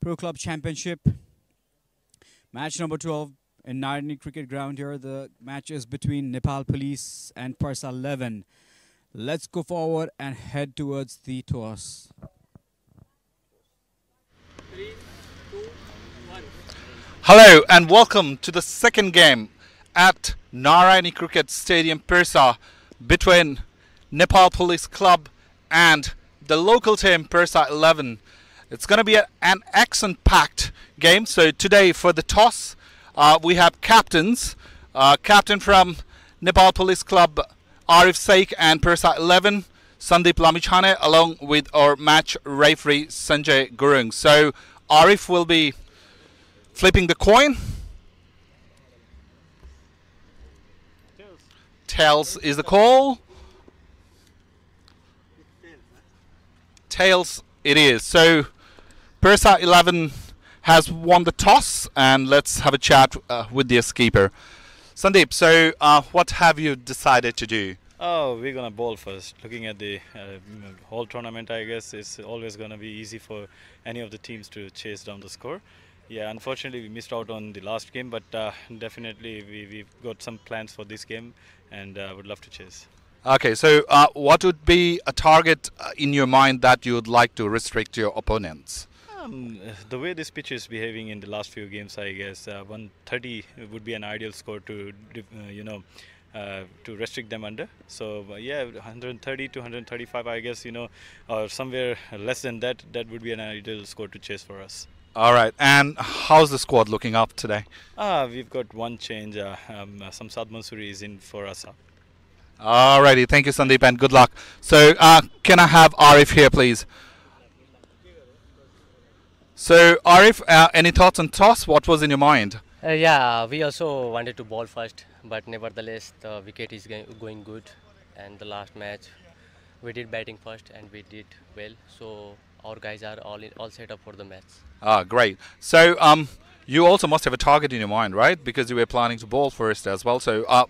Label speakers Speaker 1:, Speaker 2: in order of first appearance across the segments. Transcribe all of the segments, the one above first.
Speaker 1: Pro Club Championship. Match number 12 in Narayani Cricket Ground here. The match is between Nepal Police and Parsa 11. Let's go forward and head towards the toss.
Speaker 2: 3, 2, 1.
Speaker 3: Hello and welcome to the second game at Narayani Cricket Stadium, Parsa, between Nepal Police Club and the local team Parsa 11. It's going to be an action-packed game. So today for the toss, we have captains. Captain from Nepal Police Club, Arif Sheikh, and Parsa 11, Sandeep Lamichhane, along with our match referee Sanjay Gurung. So Arif will be flipping the coin. Tails is the call. Tails it is. So Parsa 11 has won the toss, and let's have a chat with the skipper. Sandeep, so what have you decided to do?
Speaker 4: Oh, we're gonna bowl first. Looking at the whole tournament, I guess it's always gonna be easy for any of the teams to chase down the score. Yeah, unfortunately we missed out on the last game, but definitely we've got some plans for this game, and would love to chase.
Speaker 3: Okay, so what would be a target in your mind that you would like to restrict your opponents?
Speaker 4: The way this pitch is behaving in the last few games, I guess 130 would be an ideal score to to restrict them under. So yeah, 130 to 135, I guess, or somewhere less than that, that would be an ideal score to chase for us.
Speaker 3: All right, and how's the squad looking up today?
Speaker 4: We've got one change. Samsad Mansuri is in for us.
Speaker 3: Alrighty, thank you, Sandeep, and good luck. So can I have Arif here, please? So Arif, any thoughts on toss? What was in your mind?
Speaker 5: Yeah, we also wanted to bowl first, but nevertheless the wicket is going good, and the last match we did batting first and we did well, so our guys are all set up for the match.
Speaker 3: Great. So you also must have a target in your mind, right? Because you were planning to bowl first as well. So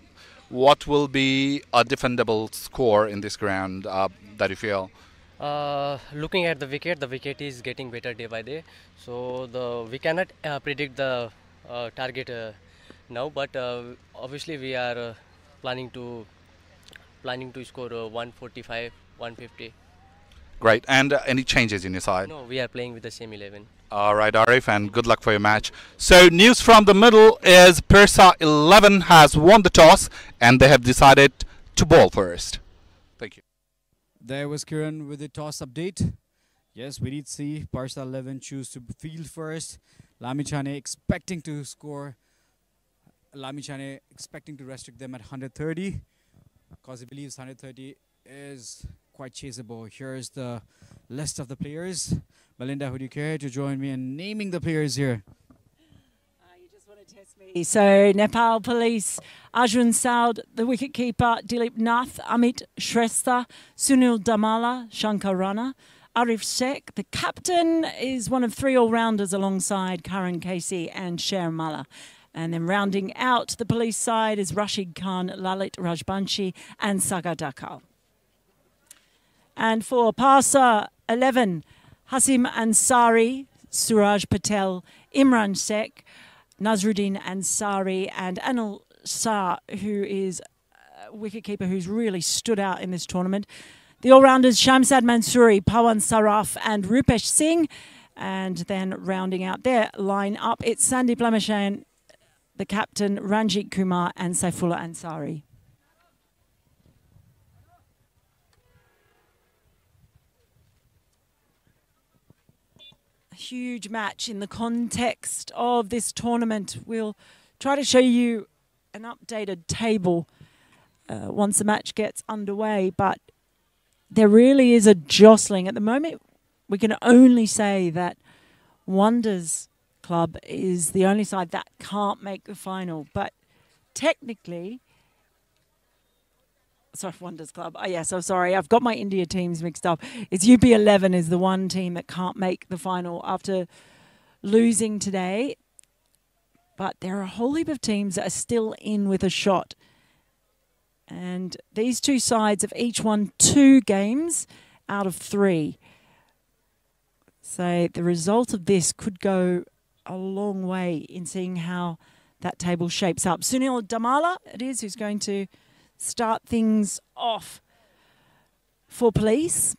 Speaker 3: what will be a defendable score in this ground that you feel?
Speaker 5: Looking at the wicket is getting better day by day, so we cannot predict the target now, but obviously we are planning to score 145, 150.
Speaker 3: Great. And any changes in your side?
Speaker 5: No, we are playing with the same 11.
Speaker 3: All right, Arif, and good luck for your match. So news from the middle is Parsa 11 has won the toss and they have decided to bowl first. Thank you.
Speaker 1: There was Kiran with the toss update. Yes, we did see Parsa 11 choose to field first. Lamichhane expecting to score. Lamichhane expecting to restrict them at 130, because he believes 130 is quite chaseable. Here's the list of the players. Melinda, would you care to join me in naming the players here?
Speaker 6: You just want to test me. So Nepal Police, Arjun Saud, the wicketkeeper, Dilip Nath, Amit Shrestha, Sunil Damala, Shankar Rana, Arif Sheikh. The captain is one of three all-rounders alongside Karan Casey and Sher Malla. And then rounding out the police side is Rashid Khan, Lalit Rajbanshi and Sagar Dakal. And for Parsa 11, Hasim Ansari, Suraj Patel, Imran Sheikh, Nazruddin Ansari and Anil Shah, who is a wicketkeeper who's really stood out in this tournament. The all-rounders Shamsad Mansoori, Pawan Saraf and Rupesh Singh. And then rounding out their line-up, it's Sandeep Lamichhane, the captain, Ranjit Kumar and Saifullah Ansari. A huge match in the context of this tournament. We'll try to show you an updated table once the match gets underway, but there really is a jostling. At the moment, we can only say that Wonders Club is the only side that can't make the final, but technically, sorry, Wonders Club. Oh yes, I'm sorry, I've got my India teams mixed up. It's UP11 is the one team that can't make the final after losing today, but there are a whole heap of teams that are still in with a shot. And these two sides have each won 2 games out of 3. So the result of this could go a long way in seeing how that table shapes up. Sunil Damala it is who's going to start things off for police.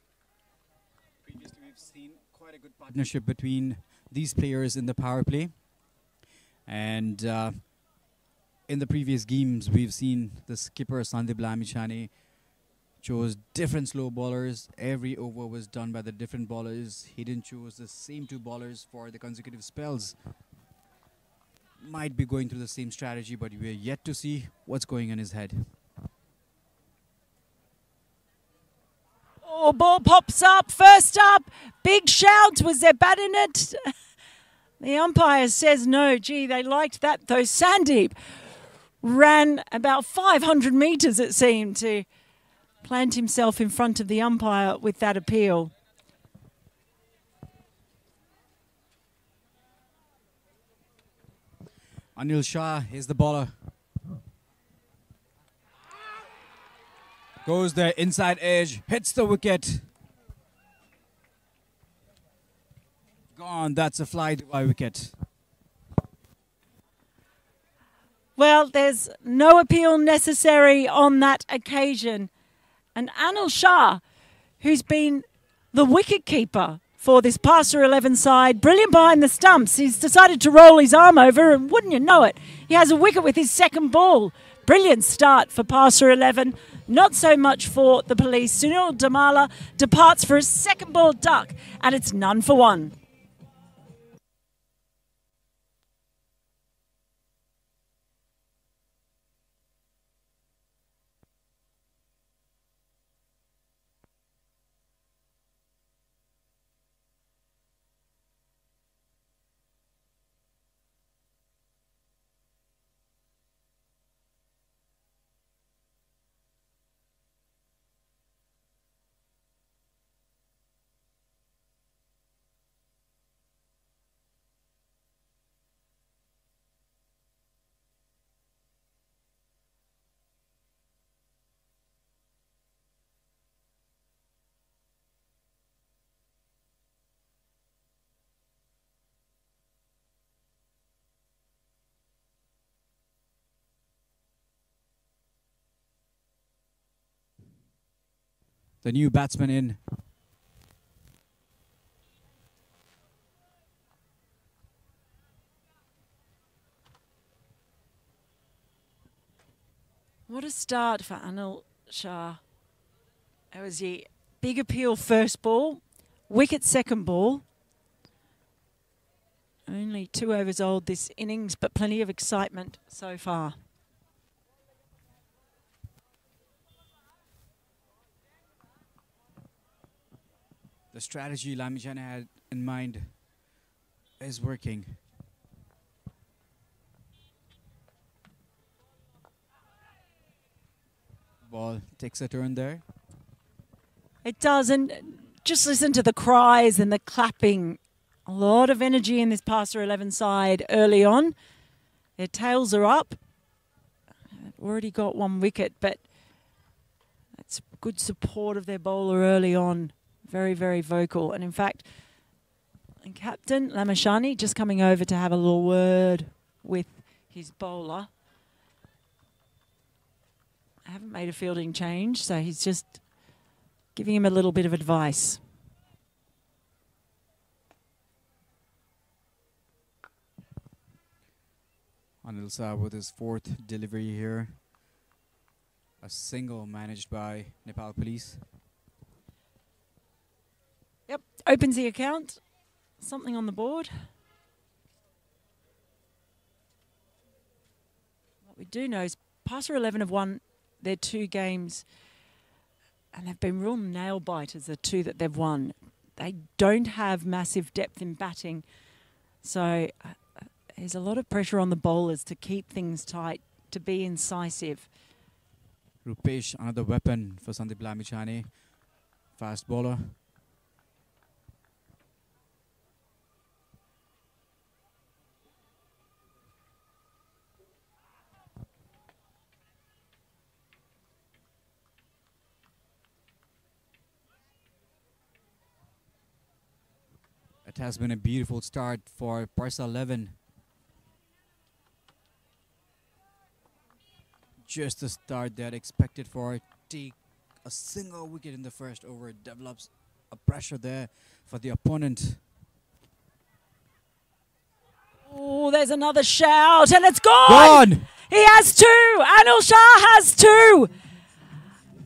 Speaker 1: Previously, we've seen quite a good partnership between these players in the power play. And in the previous games, we've seen the skipper, Sandeep Lamichhane, chose different slow bowlers. Every over was done by the different bowlers. He didn't choose the same two bowlers for the consecutive spells. Might be going through the same strategy, but we're yet to see what's going in his head.
Speaker 6: Oh, ball pops up. First up, big shout. Was there bat in it? The umpire says no. Gee, they liked that though. Sandeep ran about 500 metres, it seemed, to plant himself in front of the umpire with that appeal.
Speaker 1: Anil Shah is the bowler. Goes there, inside edge, hits the wicket. Gone, that's a fly by wicket.
Speaker 6: Well, there's no appeal necessary on that occasion. And Anil Shah, who's been the wicket-keeper for this Parsa 11 side, brilliant behind the stumps. He's decided to roll his arm over, and wouldn't you know it, he has a wicket with his second ball. Brilliant start for Parsa 11. Not so much for the police. Sunil Damala departs for a second ball duck, and it's none for one.
Speaker 1: The new batsman in.
Speaker 6: What a start for Anil Shah. That was the big appeal first ball, wicket second ball. Only 2 overs old this innings, but plenty of excitement so far.
Speaker 1: The strategy Lamichhane had in mind is working. Ball takes a turn there.
Speaker 6: It does, and just listen to the cries and the clapping. A lot of energy in this Parsa 11 side early on. Their tails are up. Already got 1 wicket, but that's good support of their bowler early on. Very, very vocal. And in fact, Captain Lamichhane just coming over to have a little word with his bowler. I haven't made a fielding change, so he's just giving him a little bit of advice.
Speaker 1: Anil Shah with his 4th delivery here. A single managed by Nepal Police.
Speaker 6: Yep, opens the account. Something on the board. What we do know is Parsa 11 have won their 2 games, and they've been real nail biters, the 2 that they've won. They don't have massive depth in batting, so there's a lot of pressure on the bowlers to keep things tight, to be incisive.
Speaker 1: Rupesh, another weapon for Sandeep Lamichhane. Fast bowler. That has been a beautiful start for Parsa 11. Just the start that expected for take a single wicket in the first over. It develops a pressure there for the opponent.
Speaker 6: Oh, there's another shout, and it's gone!
Speaker 1: Gone!
Speaker 6: He has two! Anil Shah has two!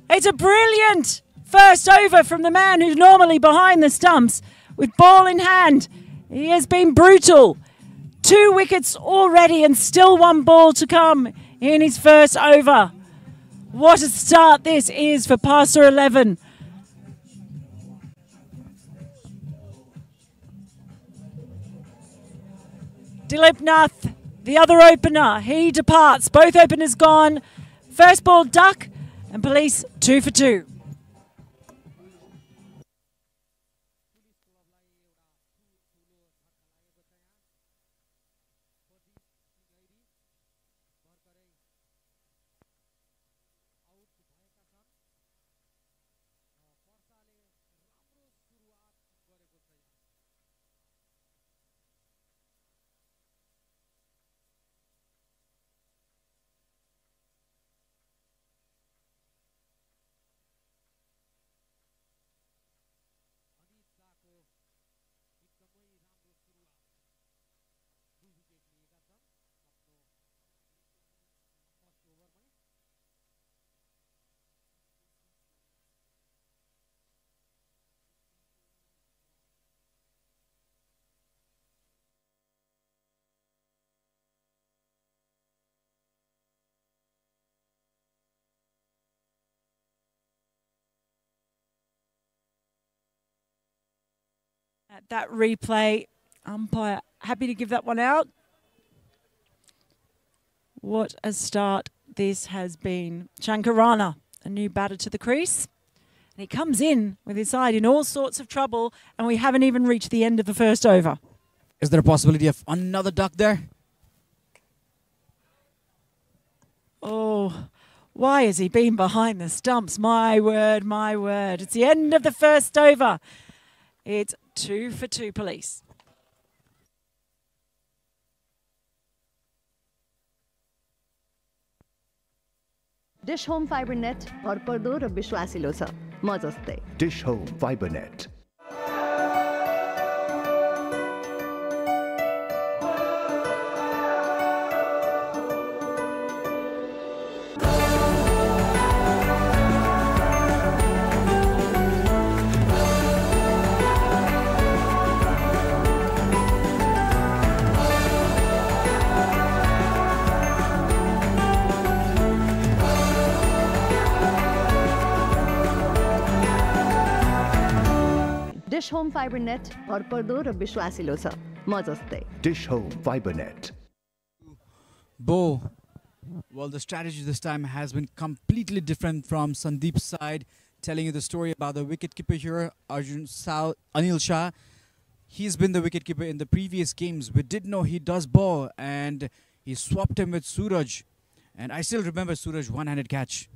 Speaker 6: It's a brilliant first over from the man who's normally behind the stumps with ball in hand. He has been brutal. 2 wickets already and still 1 ball to come in his first over. What a start this is for Parsa 11. Dilip Nath, the other opener, he departs. Both openers gone. First ball duck and Police 2 for 2. At that replay, umpire happy to give that one out. What a start this has been. Shankarana, a new batter to the crease. And he comes in with his side in all sorts of trouble, and we haven't even reached the end of the first over.
Speaker 1: Is there a possibility of another duck there?
Speaker 6: Oh, why has he been behind the stumps? My word, my word. It's the end of the first over. It's 2 for 2 Police.
Speaker 7: Dish Home Fiber net भरपर्दो र विश्वासिलो छ म जस्तै
Speaker 8: dish Home Fiber Net
Speaker 7: Dish Home Fiber net भरपर्दो र विश्वासिलो छ म जस्तै
Speaker 8: dish Home Fiber net
Speaker 1: Bo, well, the strategy this time has been completely different from Sandeep's side, telling you the story about the wicketkeeper here, Anil Shah. He's been the wicketkeeper in the previous games. We did know he does ball, and he swapped him with Suraj. And I still remember Suraj one-handed catch.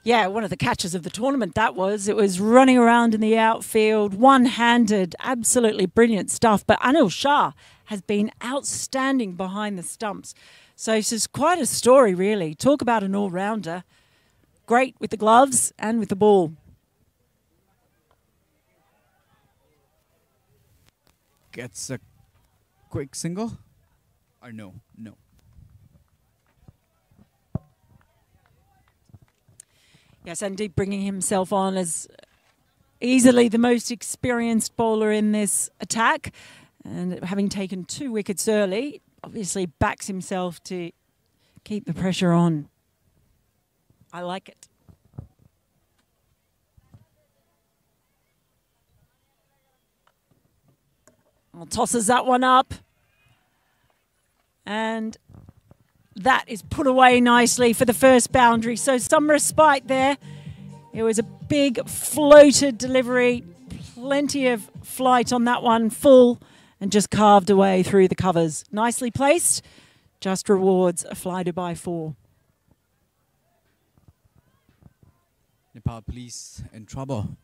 Speaker 6: Yeah, one of the catches of the tournament, that was. It was running around in the outfield, one-handed, absolutely brilliant stuff. But Anil Shah has been outstanding behind the stumps. So this is quite a story, really. Talk about an all-rounder. Great with the gloves and with the ball.
Speaker 1: Gets a quick single? Or no? No.
Speaker 6: Yes, Sandeep bringing himself on as easily the most experienced bowler in this attack. And having taken 2 wickets early, obviously backs himself to keep the pressure on. I like it. Well, tosses that one up. And that is put away nicely for the first boundary. So some respite there. It was a big floated delivery. Plenty of flight on that one. Full and just carved away through the covers. Nicely placed. Just rewards a fly to by 4.
Speaker 1: Nepal police in trouble.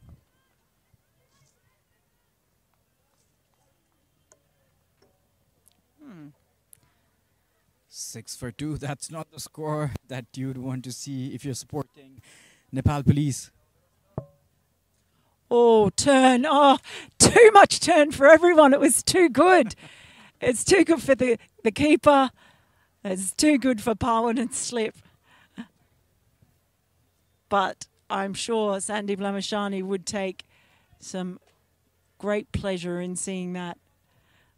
Speaker 6: Hmm.
Speaker 1: 6-2. That's not the score that you'd want to see if you're supporting Nepal police.
Speaker 6: Oh, turn. Oh, too much turn for everyone. It was too good. It's too good for the keeper. It's too good for Pawan and Slip. But I'm sure Sandeep Lamashani would take some great pleasure in seeing that.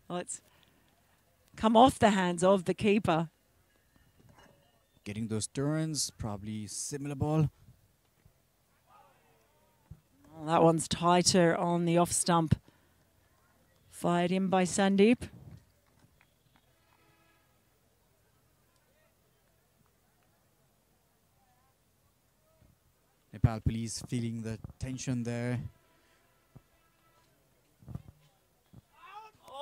Speaker 6: Well, it's come off the hands of the keeper.
Speaker 1: Getting those turns, probably similar ball.
Speaker 6: Well, that one's tighter on the off stump. Fired in by Sandeep.
Speaker 1: Nepal police feeling the tension there.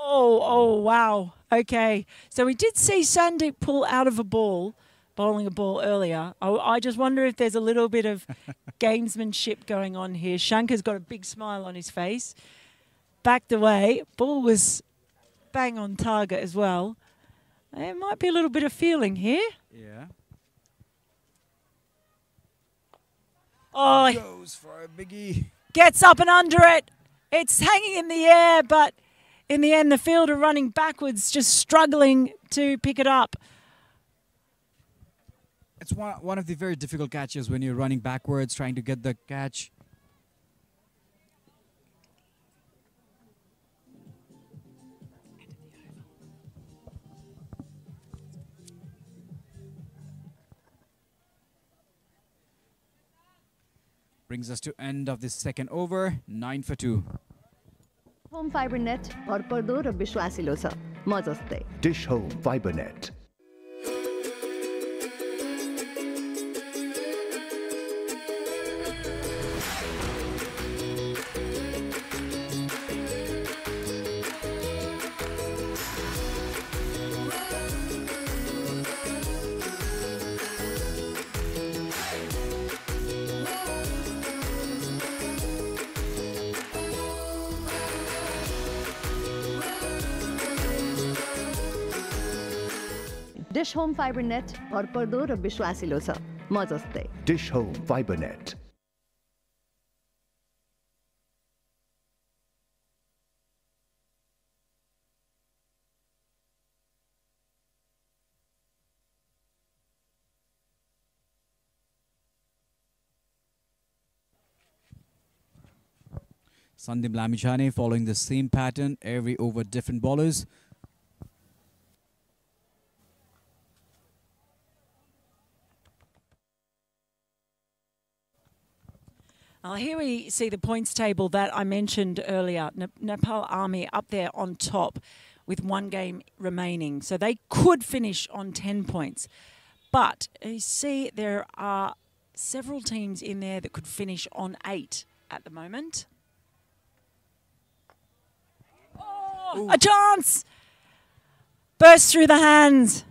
Speaker 6: Oh, wow. Okay. So we did see Sandeep pull out of a ball, bowling a ball earlier. I just wonder if there's a little bit of gamesmanship going on here. Shankar's got a big smile on his face. Backed away. Ball was bang on target as well. There might be a little bit of feeling here.
Speaker 1: Yeah.
Speaker 6: Oh,
Speaker 1: Goes for a biggie.
Speaker 6: gets up and under it. It's hanging in the air, but in the end, the fielder running backwards, just struggling to pick it up.
Speaker 1: It's one of the very difficult catches when you're running backwards, trying to get the catch. Brings us to end of the second over, 9-2.
Speaker 7: Home Fiber net भरपर्दो र विश्वासिलो छ म जस्तै
Speaker 8: Dish Home Fiber Net.
Speaker 7: Dish Home Fiber net भरपर्दो र विश्वासिलो छ म जस्तै
Speaker 8: Dish Home Fiber Net.
Speaker 1: Sandeep Lamichhane following the same pattern, every over different bowlers.
Speaker 6: Here we see the points table that I mentioned earlier. Nepal Army up there on top with one game remaining. So they could finish on 10 points. But you see there are several teams in there that could finish on 8 at the moment. Oh, a chance! Bursts through the hands.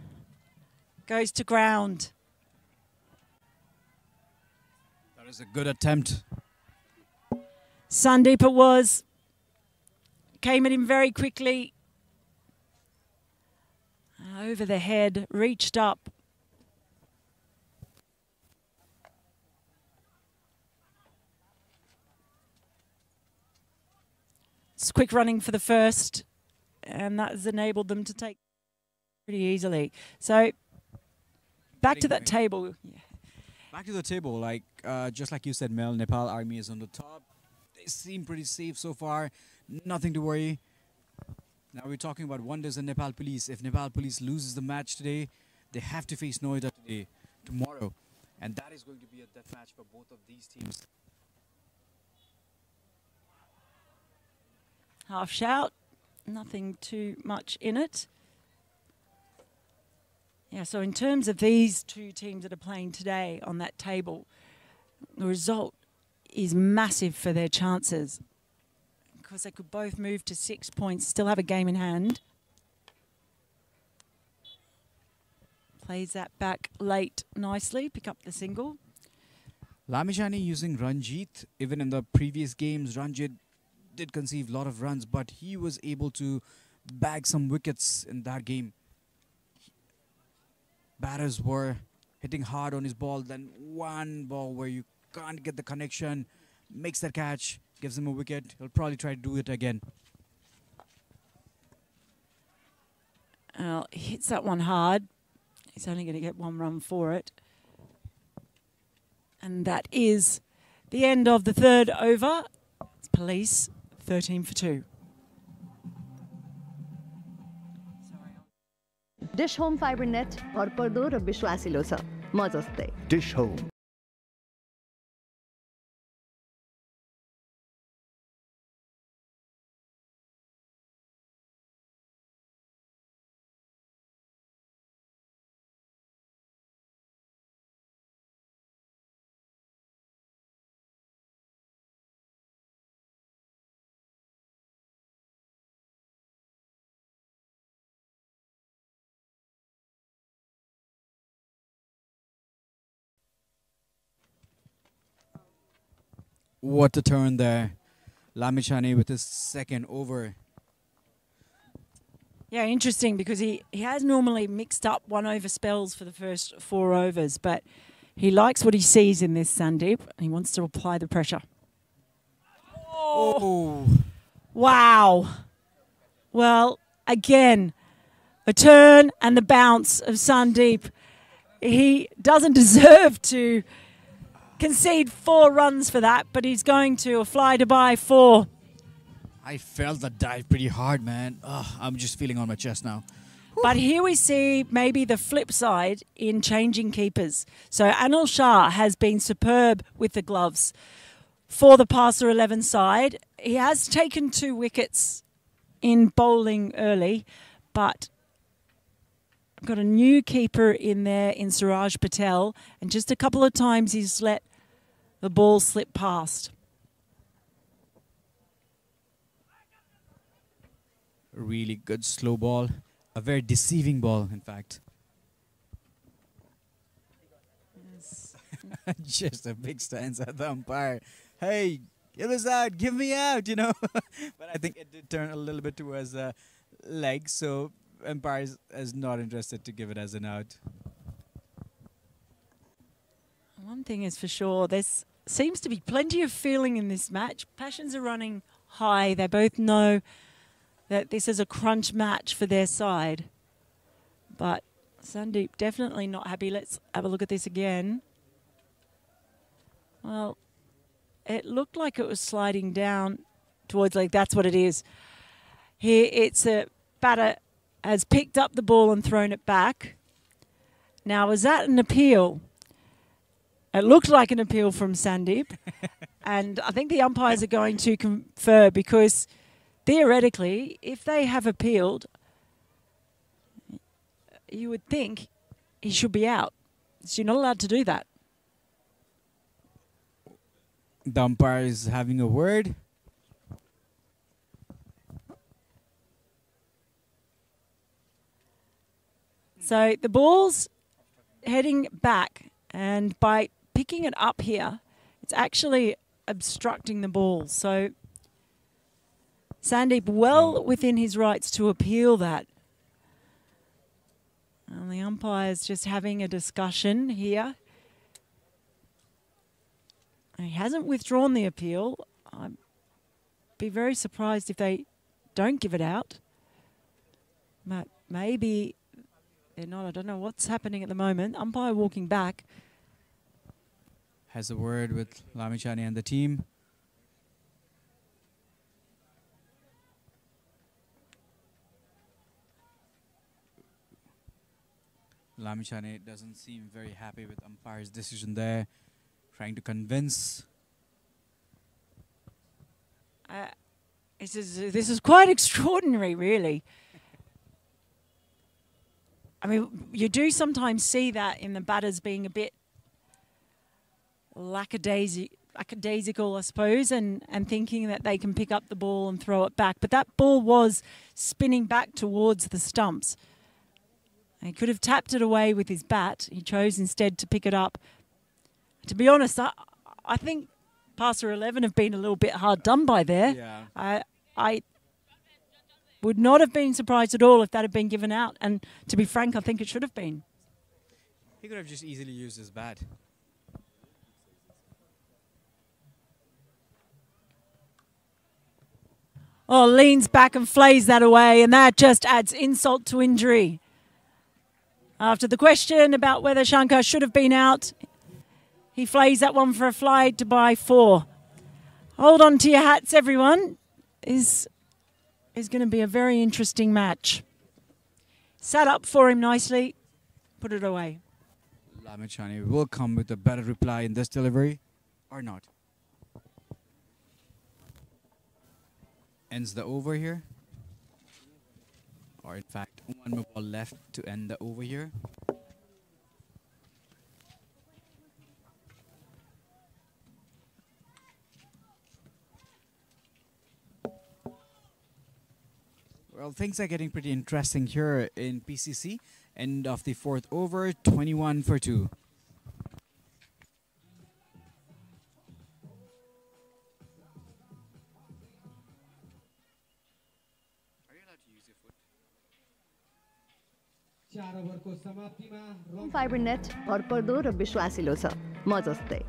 Speaker 6: Goes to ground.
Speaker 1: That is a good attempt.
Speaker 6: Sandeep it was. Came at him very quickly. Over the head, reached up. It's quick running for the first, and that has enabled them to take pretty easily. So back to that table. Yeah.
Speaker 1: Back to the table, like just like you said, Mel, Nepal Army is on the top. They seem pretty safe so far. Nothing to worry. Now we're talking about wonders in Nepal Police. If Nepal Police loses the match today, they have to face Noida tomorrow. And that is going to be a death match for both of these teams.
Speaker 6: Half shout. Nothing too much in it. Yeah, so in terms of these two teams that are playing today on that table, the result is massive for their chances because they could both move to 6 points, still have a game in hand. Plays that back late nicely, pick up the single.
Speaker 1: Lamichhane using Ranjit. Even in the previous games, Ranjit did conceive a lot of runs, but he was able to bag some wickets in that game. Batters were hitting hard on his ball. Then one ball where you can't get the connection, makes that catch, gives him a wicket. He'll probably try to do it again.
Speaker 6: Hits that one hard. He's only going to get 1 run for it. And that is the end of the 3rd over. It's Police 13 for 2.
Speaker 7: Dish Home Fiber net भरपर्दो र विश्वासिलो छ म जस्तै
Speaker 8: Dish Home.
Speaker 1: What a turn there. Lamichhane with his 2nd over.
Speaker 6: Yeah, interesting because he has normally mixed up 1 over spells for the first 4 overs, but he likes what he sees in this, Sandeep. He wants to apply the pressure.
Speaker 1: Oh.
Speaker 6: Wow. Well, again, a turn and the bounce of Sandeep. He doesn't deserve to concede 4 runs for that, but he's going to a fly to buy 4.
Speaker 1: I felt that dive pretty hard, man. I'm just feeling on my chest now.
Speaker 6: But here we see maybe the flip side in changing keepers. So Anil Shah has been superb with the gloves for the Parsa 11 side. He has taken 2 wickets in bowling early, but got a new keeper in there in Suraj Patel, and just a couple of times he's let the ball slip past.
Speaker 1: A really good slow ball. A very deceiving ball, in fact.
Speaker 6: Yes.
Speaker 1: Just a big stance at the umpire. Hey, give us out, give me out, you know. But I think it did turn a little bit towards leg, so umpire is not interested to give it as an out.
Speaker 6: One thing is for sure, there seems to be plenty of feeling in this match. Passions are running high. They both know that this is a crunch match for their side. But Sandeep definitely not happy. Let's have a look at this again. Well, it looked like it was sliding down towards leg. That's what it is. Here it's a batter has picked up the ball and thrown it back. Now, was that an appeal? It looked like an appeal from Sandeep. And I think the umpires are going to confer because theoretically, if they have appealed, you would think he should be out. So you're not allowed to do that.
Speaker 1: The umpire is having a word.
Speaker 6: So the ball's heading back, and by picking it up here, it's actually obstructing the ball. So Sandeep well within his rights to appeal that. And the umpire's just having a discussion here. He hasn't withdrawn the appeal. I'd be very surprised if they don't give it out. But maybe they're not. I don't know what's happening at the moment. Umpire walking back.
Speaker 1: Has a word with Lamichhane and the team. Lamichhane doesn't seem very happy with umpire's decision there. Trying to convince.
Speaker 6: This is quite extraordinary, really. I mean, you do sometimes see that in the batters being a bit lackadaisical, I suppose, and thinking that they can pick up the ball and throw it back. But that ball was spinning back towards the stumps. He could have tapped it away with his bat. He chose instead to pick it up. To be honest, I think Parsa 11 have been a little bit hard done by there.
Speaker 1: Yeah.
Speaker 6: I would not have been surprised at all if that had been given out. And to be frank, I think it should have been.
Speaker 1: He could have just easily used his bat.
Speaker 6: Oh, leans back and flays that away, and that just adds insult to injury. After the question about whether Shankar should have been out, he flays that one for a fly to buy 4. Hold on to your hats, everyone. Is going to be a very interesting match. Sat up for him nicely, put it away.
Speaker 1: Lamichhane will come with a better reply in this delivery, or not. Ends the over here. Or in fact, one more ball left to end the over here. Well, things are getting pretty interesting here in PCC. End of the 4th over, 21 for 2.
Speaker 7: Fibre net भरपर्दो र विश्वासिलो छ म जस्तै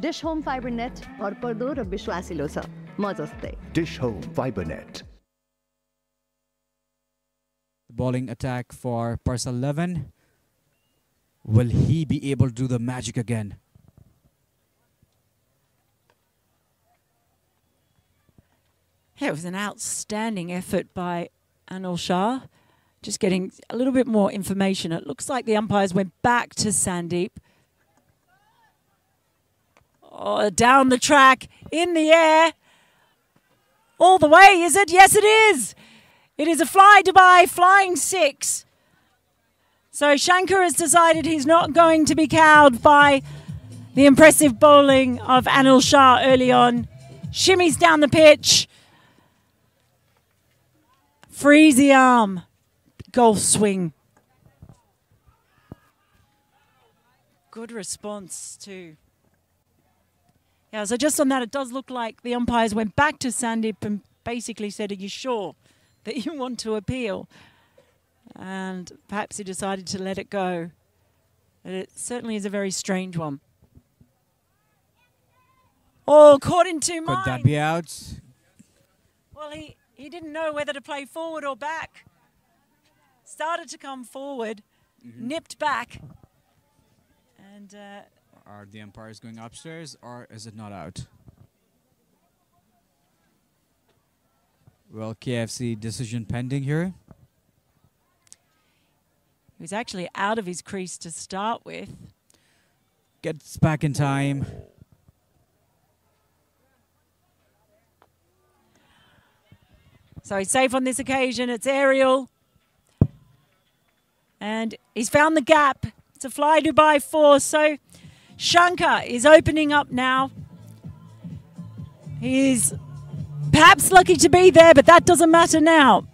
Speaker 7: dish Home Fiber net भरपर्दो र विश्वासिलो छ म जस्तै
Speaker 8: Dish Home FiberNet.
Speaker 1: Bowling attack for Parsa 11. Will he be able to do the magic again?
Speaker 6: Yeah, it was an outstanding effort by Anil Shah. Just getting a little bit more information. It looks like the umpires went back to Sandeep. Oh, down the track, in the air. All the way, is it? Yes, it is. It is a fly Dubai, flying 6. So Shankar has decided he's not going to be cowed by the impressive bowling of Anil Shah early on. Shimmies down the pitch. Frees the arm. Golf swing. Good response too. Yeah, so just on that, it does look like the umpires went back to Sandeep and basically said, are you sure that you want to appeal? And perhaps he decided to let it go. But it certainly is a very strange one. Oh, caught in two minds.
Speaker 1: Could that be out?
Speaker 6: Well, he didn't know whether to play forward or back. Started to come forward, nipped back. And
Speaker 1: Are the umpires going upstairs or is it not out? Well, KFC decision pending here.
Speaker 6: he was actually out of his crease to start with.
Speaker 1: Gets back in time.
Speaker 6: So he's safe on this occasion. It's aerial. And he's found the gap. It's a fly Dubai 4. So Shankar is opening up now. He is perhaps lucky to be there, but that doesn't matter now.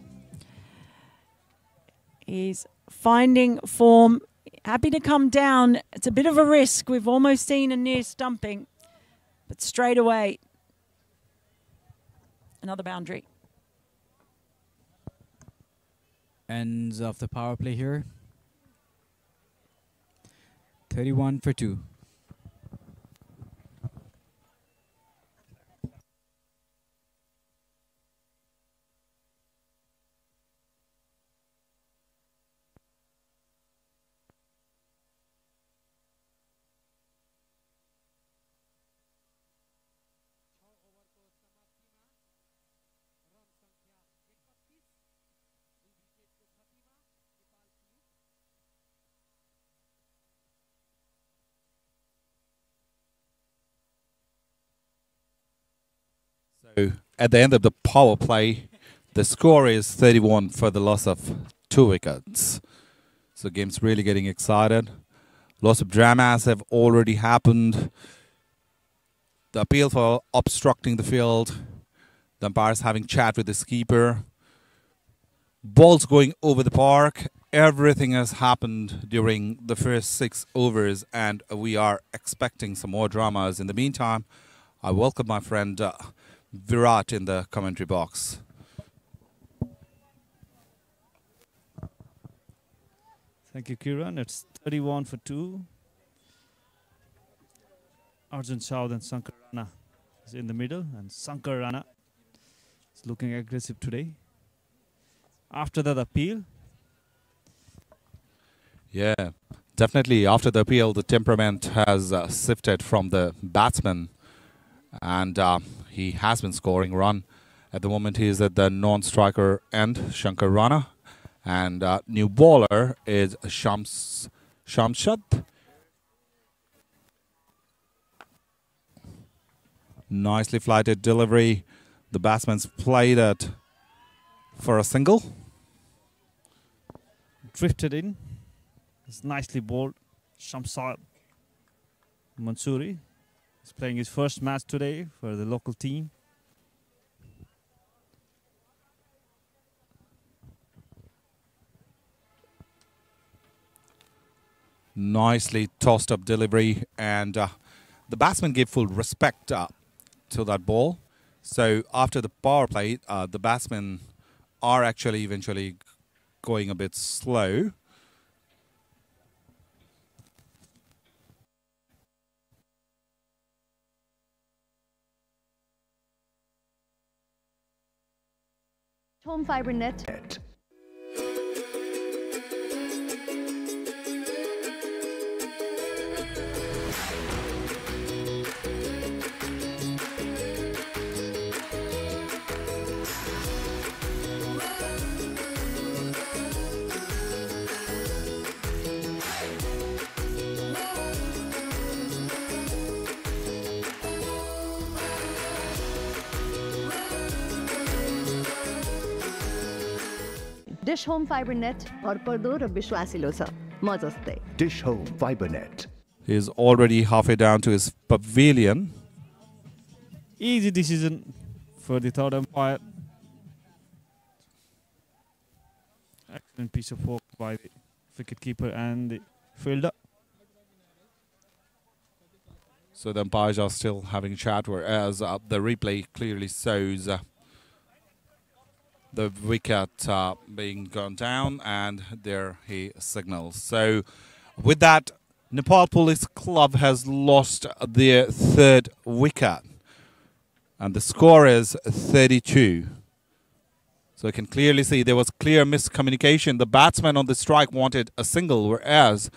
Speaker 6: He's finding form. Happy to come down. It's a bit of a risk. We've almost seen a near stumping. But straight away, another boundary.
Speaker 1: Ends of the power play here. 31 for 2.
Speaker 3: So at the end of the power play, the score is 31 for the loss of 2 wickets. So game's really getting excited. Lots of dramas have already happened. The appeal for obstructing the field. The umpires having chat with the skipper. Balls going over the park. Everything has happened during the first 6 overs, and we are expecting some more dramas. In the meantime, I welcome my friend Virat in the commentary box.
Speaker 9: Thank you, Kiran. It's 31 for 2. Arjun Saud and Sankar Rana is in the middle, and Sankar Rana is looking aggressive today. After that appeal.
Speaker 3: Yeah, definitely after the appeal, the temperament has shifted from the batsman, and he has been scoring run. At the moment, he is at the non-striker end, Shankar Rana. And new bowler is Shamshad. Nicely flighted delivery. The batsman's played it for a single.
Speaker 9: Drifted in. It's nicely bowled. Shamshad Mansoori is playing his first match today for the local team.
Speaker 3: Nicely tossed up delivery, and the batsman gave full respect to that ball. So after the power play, the batsmen are actually eventually going a bit slow.
Speaker 7: Home fiber net. Dish Home Fiber net भरपर्दो र विश्वासिलो छ म जस्तै
Speaker 8: Dish Home Fiber Net.
Speaker 3: He is already halfway down to his pavilion.
Speaker 9: Easy decision for the third umpire. Excellent piece of work by the wicketkeeper and the fielder.
Speaker 3: So the umpires are still having a chat, whereas the replay clearly shows the wicket being gone down, and there he signals. So with that, Nepal Police Club has lost their third wicket, and the score is 32. So you can clearly see there was clear miscommunication. The batsman on the strike wanted a single, whereas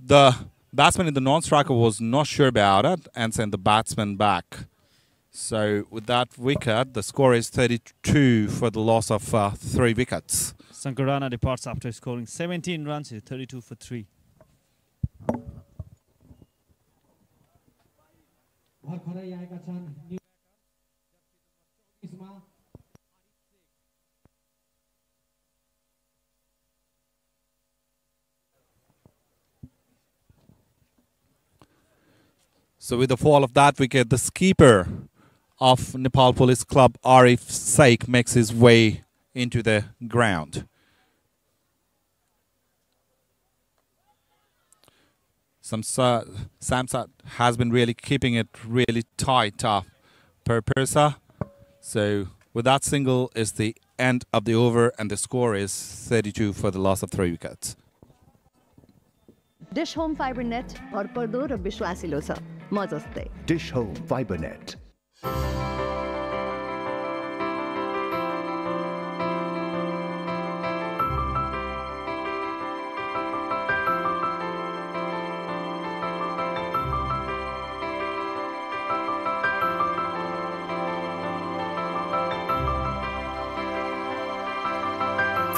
Speaker 3: the batsman in the non-striker was not sure about it and sent the batsman back. So with that wicket, the score is 32 for the loss of 3 wickets.
Speaker 9: Sankarana departs after scoring 17 runs. He's 32 for 3.
Speaker 3: So with the fall of that wicket, the skipper of Nepal Police Club, Arif Sheikh, makes his way into the ground. Samsat has been really keeping it really tight per Parsa. So with that single is the end of the over, and the score is 32 for the loss of 3 wickets.
Speaker 7: Dish Home Fiber net भरपर्दो र विश्वासिलो छ म जस्तै
Speaker 8: Dish Home Fiber Net.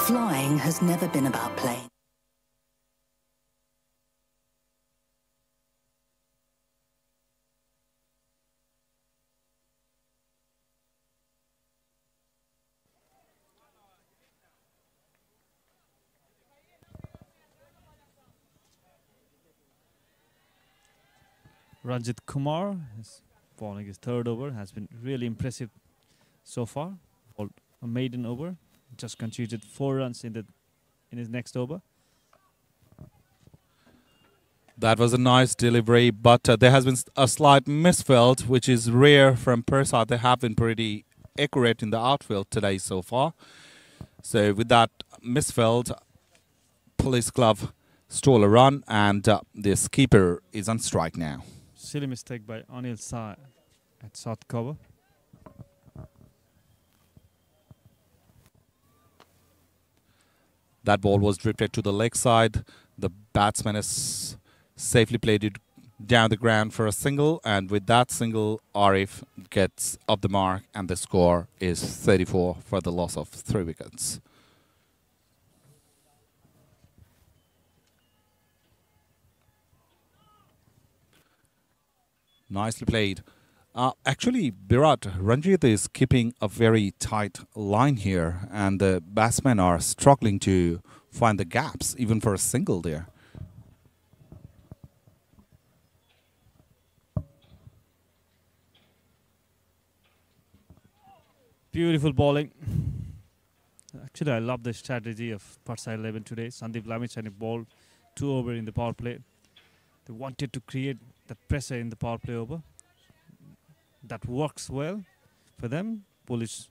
Speaker 10: Flying has never been about playing.
Speaker 9: Ranjit Kumar is bowling his third over. Has been really impressive so far. Bowled a maiden over. Just conceded 4 runs in his next over.
Speaker 3: That was a nice delivery, but there has been a slight misfield, which is rare from Parsa. They have been pretty accurate in the outfield today so far. So with that misfield, Police Club stole a run, and the skipper is on strike now.
Speaker 9: Silly mistake by Anil Shah at short cover.
Speaker 3: That ball was drifted to the leg side. The batsman has safely played it down the ground for a single, and with that single, Arif gets up the mark, and the score is 34 for the loss of 3 wickets. Nicely played. Actually, Virat, Ranjit is keeping a very tight line here, and the batsmen are struggling to find the gaps, even for a single there.
Speaker 9: Beautiful bowling. Actually, I love the strategy of Parsa 11 today. Sandeep Lamichhane bowled 2 over in the power play. They wanted to create that pressure in the power play over. That works well for them. Police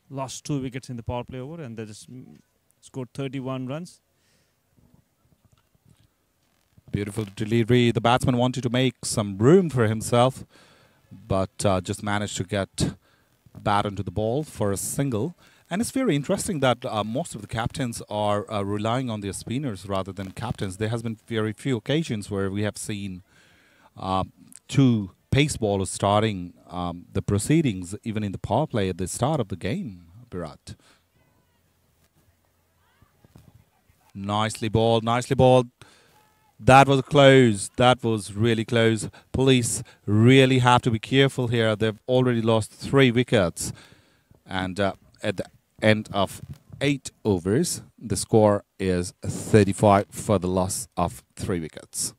Speaker 9: lost 2 wickets in the power play over, and they just scored 31 runs.
Speaker 3: Beautiful delivery. The batsman wanted to make some room for himself, but just managed to get bat into the ball for a single. And it's very interesting that most of the captains are relying on their spinners rather than captains. There has been very few occasions where we have seen 2 pace bowlers starting the proceedings, even in the power play at the start of the game, Virat. Nicely bowled, nicely bowled. That was close. That was really close. Police really have to be careful here. They've already lost 3 wickets. And at the end of 8 overs. The score is 35 for the loss of 3 wickets.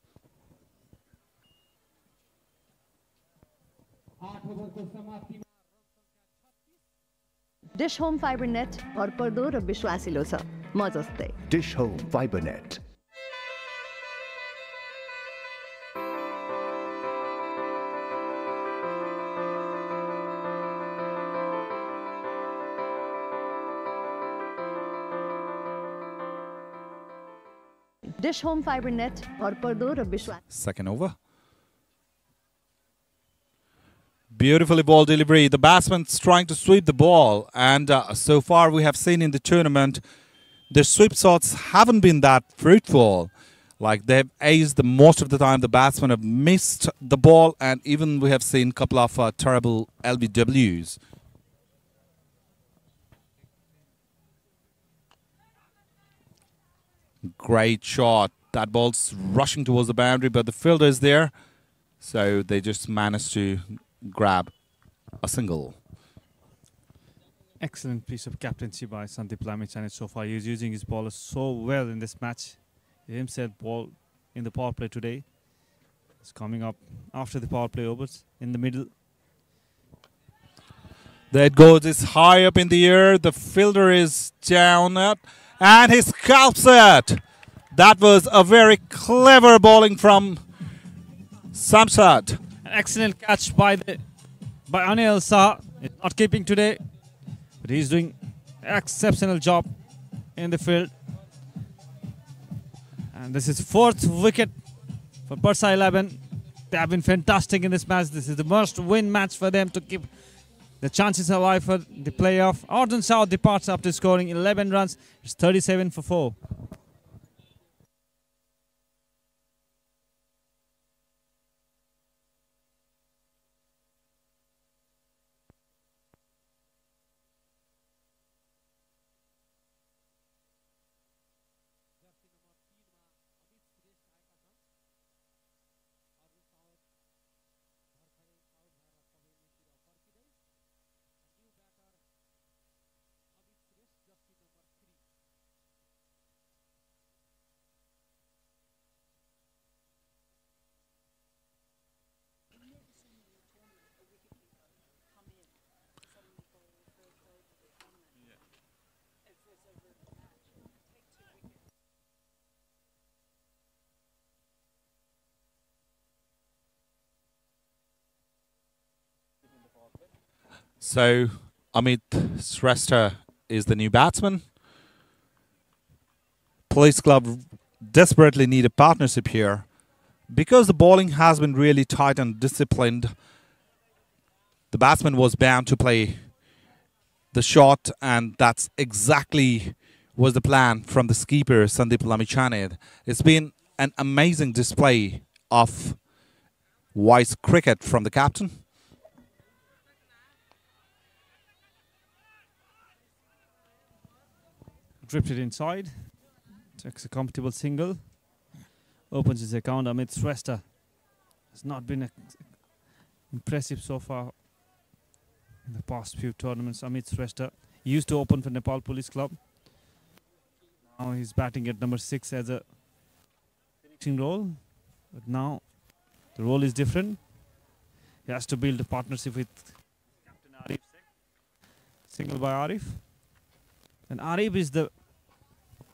Speaker 7: Dish Home Fiber net भरपर्दो र विश्वासिलो छ म जस्तै
Speaker 8: Dish Home Fiber Net.
Speaker 7: Dish Home Fiber net भरपर्दो र विश्वास
Speaker 3: Second over. Beautifully ball delivery. The batsman's trying to sweep the ball, and so far we have seen in the tournament, the sweep shots haven't been that fruitful. Like they've aced the most of the time. The batsmen have missed the ball, and even we have seen a couple of terrible LBWs. Great shot. That ball's rushing towards the boundary, but the fielder is there, so they just managed to grab a single.
Speaker 9: Excellent piece of captaincy by Sandip Lamichhane so far. He's using his bowlers so well in this match. He himself ball in the power play today. It's coming up after the power play overs in the middle.
Speaker 3: There it goes. It's high up in the air. The fielder is down at, and he scalps it. That was a very clever bowling from Samsad.
Speaker 9: An excellent catch by Anil Shah. He's not keeping today, but he's doing exceptional job in the field. And this is 4th wicket for Parsa 11. They have been fantastic in this match. This is the must-win match for them to keep the chances alive for the playoff. Arjun Shah departs after scoring 11 runs. It's 37 for 4.
Speaker 3: So Amit Shrestha is the new batsman. Police Club desperately need a partnership here. Because the bowling has been really tight and disciplined, the batsman was bound to play the shot, and that's exactly was the plan from the skipper Sandip Lamichhane. It's been an amazing display of wise cricket from the captain.
Speaker 9: Drifted inside, takes a comfortable single, opens his account. Amit Shrestha has not been impressive so far in the past few tournaments. Amit Shrestha used to open for Nepal Police Club. Now he's batting at number 6 as a finishing role, but now the role is different. He has to build a partnership with Captain Arif. Single by Arif. And Arif is the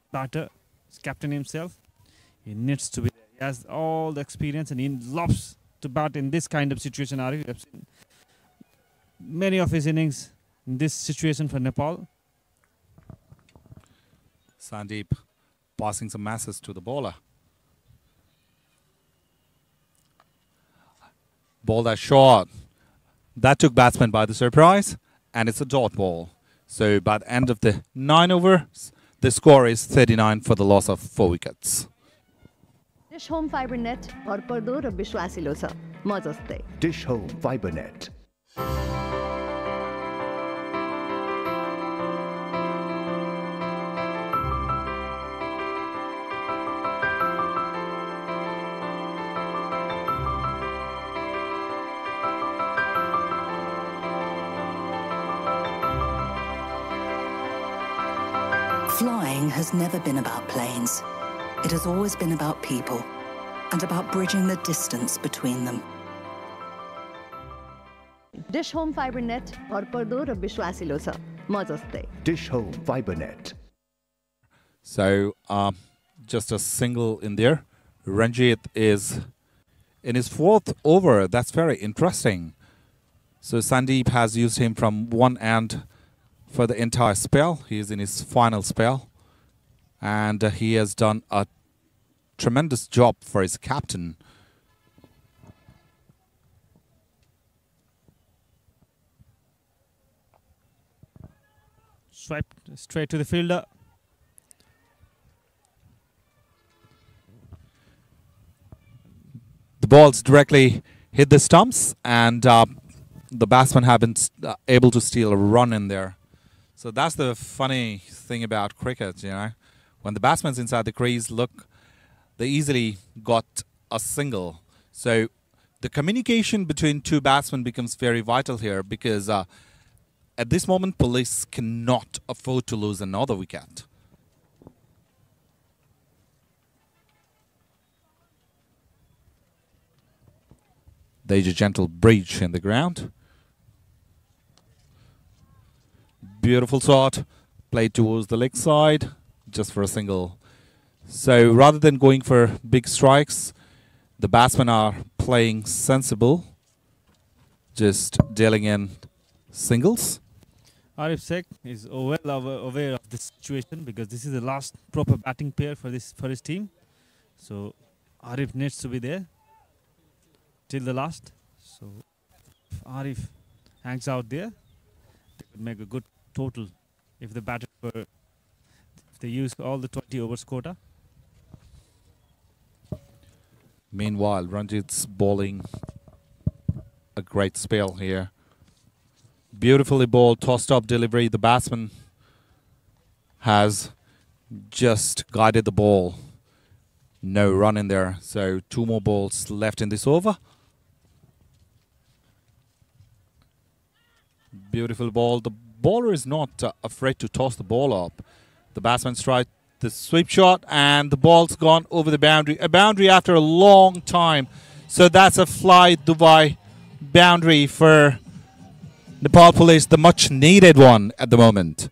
Speaker 9: batter, captain himself. He needs to be there. He has all the experience and he loves to bat in this kind of situation. Arif, I've seen many of his innings in this situation for Nepal.
Speaker 3: Sandeep passing some masses to the bowler. Ball that short. That took batsman by the surprise, and it's a dot ball. So by the end of the 9 overs, the score is 39 for the loss of 4 wickets.
Speaker 7: Dish Home Fiber net भरपर्दो र विश्वासिलो छ म जस्तै
Speaker 8: Dish Home Fiber Net.
Speaker 10: Flying has never been about planes. It has always been about people and about bridging the distance between them.
Speaker 7: Dish Home Fiber net भरपर्दो र विश्वासिलो छ म जस्तै
Speaker 8: Dish Home FiberNet.
Speaker 3: So, just a single in there. Ranjit is in his 4th over. That's very interesting. So Sandeep has used him from one end for the entire spell. He is in his final spell. And he has done a tremendous job for his captain.
Speaker 9: Swipe straight to the fielder.
Speaker 3: The balls directly hit the stumps, and the batsmen have been able to steal a run in there. So that's the funny thing about cricket, you know. When the batsman's inside the crease, look, they easily got a single. So the communication between two batsmen becomes very vital here, because at this moment, police cannot afford to lose another wicket. There's a gentle breach in the ground. Beautiful shot, played towards the leg side, just for a single. So rather than going for big strikes, the batsmen are playing sensible, just dealing in singles.
Speaker 9: Arif Sheikh is well aware of this situation, because this is the last proper batting pair for his team. So Arif needs to be there till the last. So if Arif hangs out there, they could make a good total if they use all the 20 overs quota.
Speaker 3: Meanwhile, Ranjit's bowling a great spell here. Beautifully bowled, tossed up delivery. The batsman has just guided the ball. No run in there. So 2 more balls left in this over. Beautiful ball. The bowler is not afraid to toss the ball up. The batsman's tried the sweep shot, and the ball's gone over the boundary. A boundary after a long time. So that's a fly Dubai boundary for Nepal Police, the much needed one at the moment.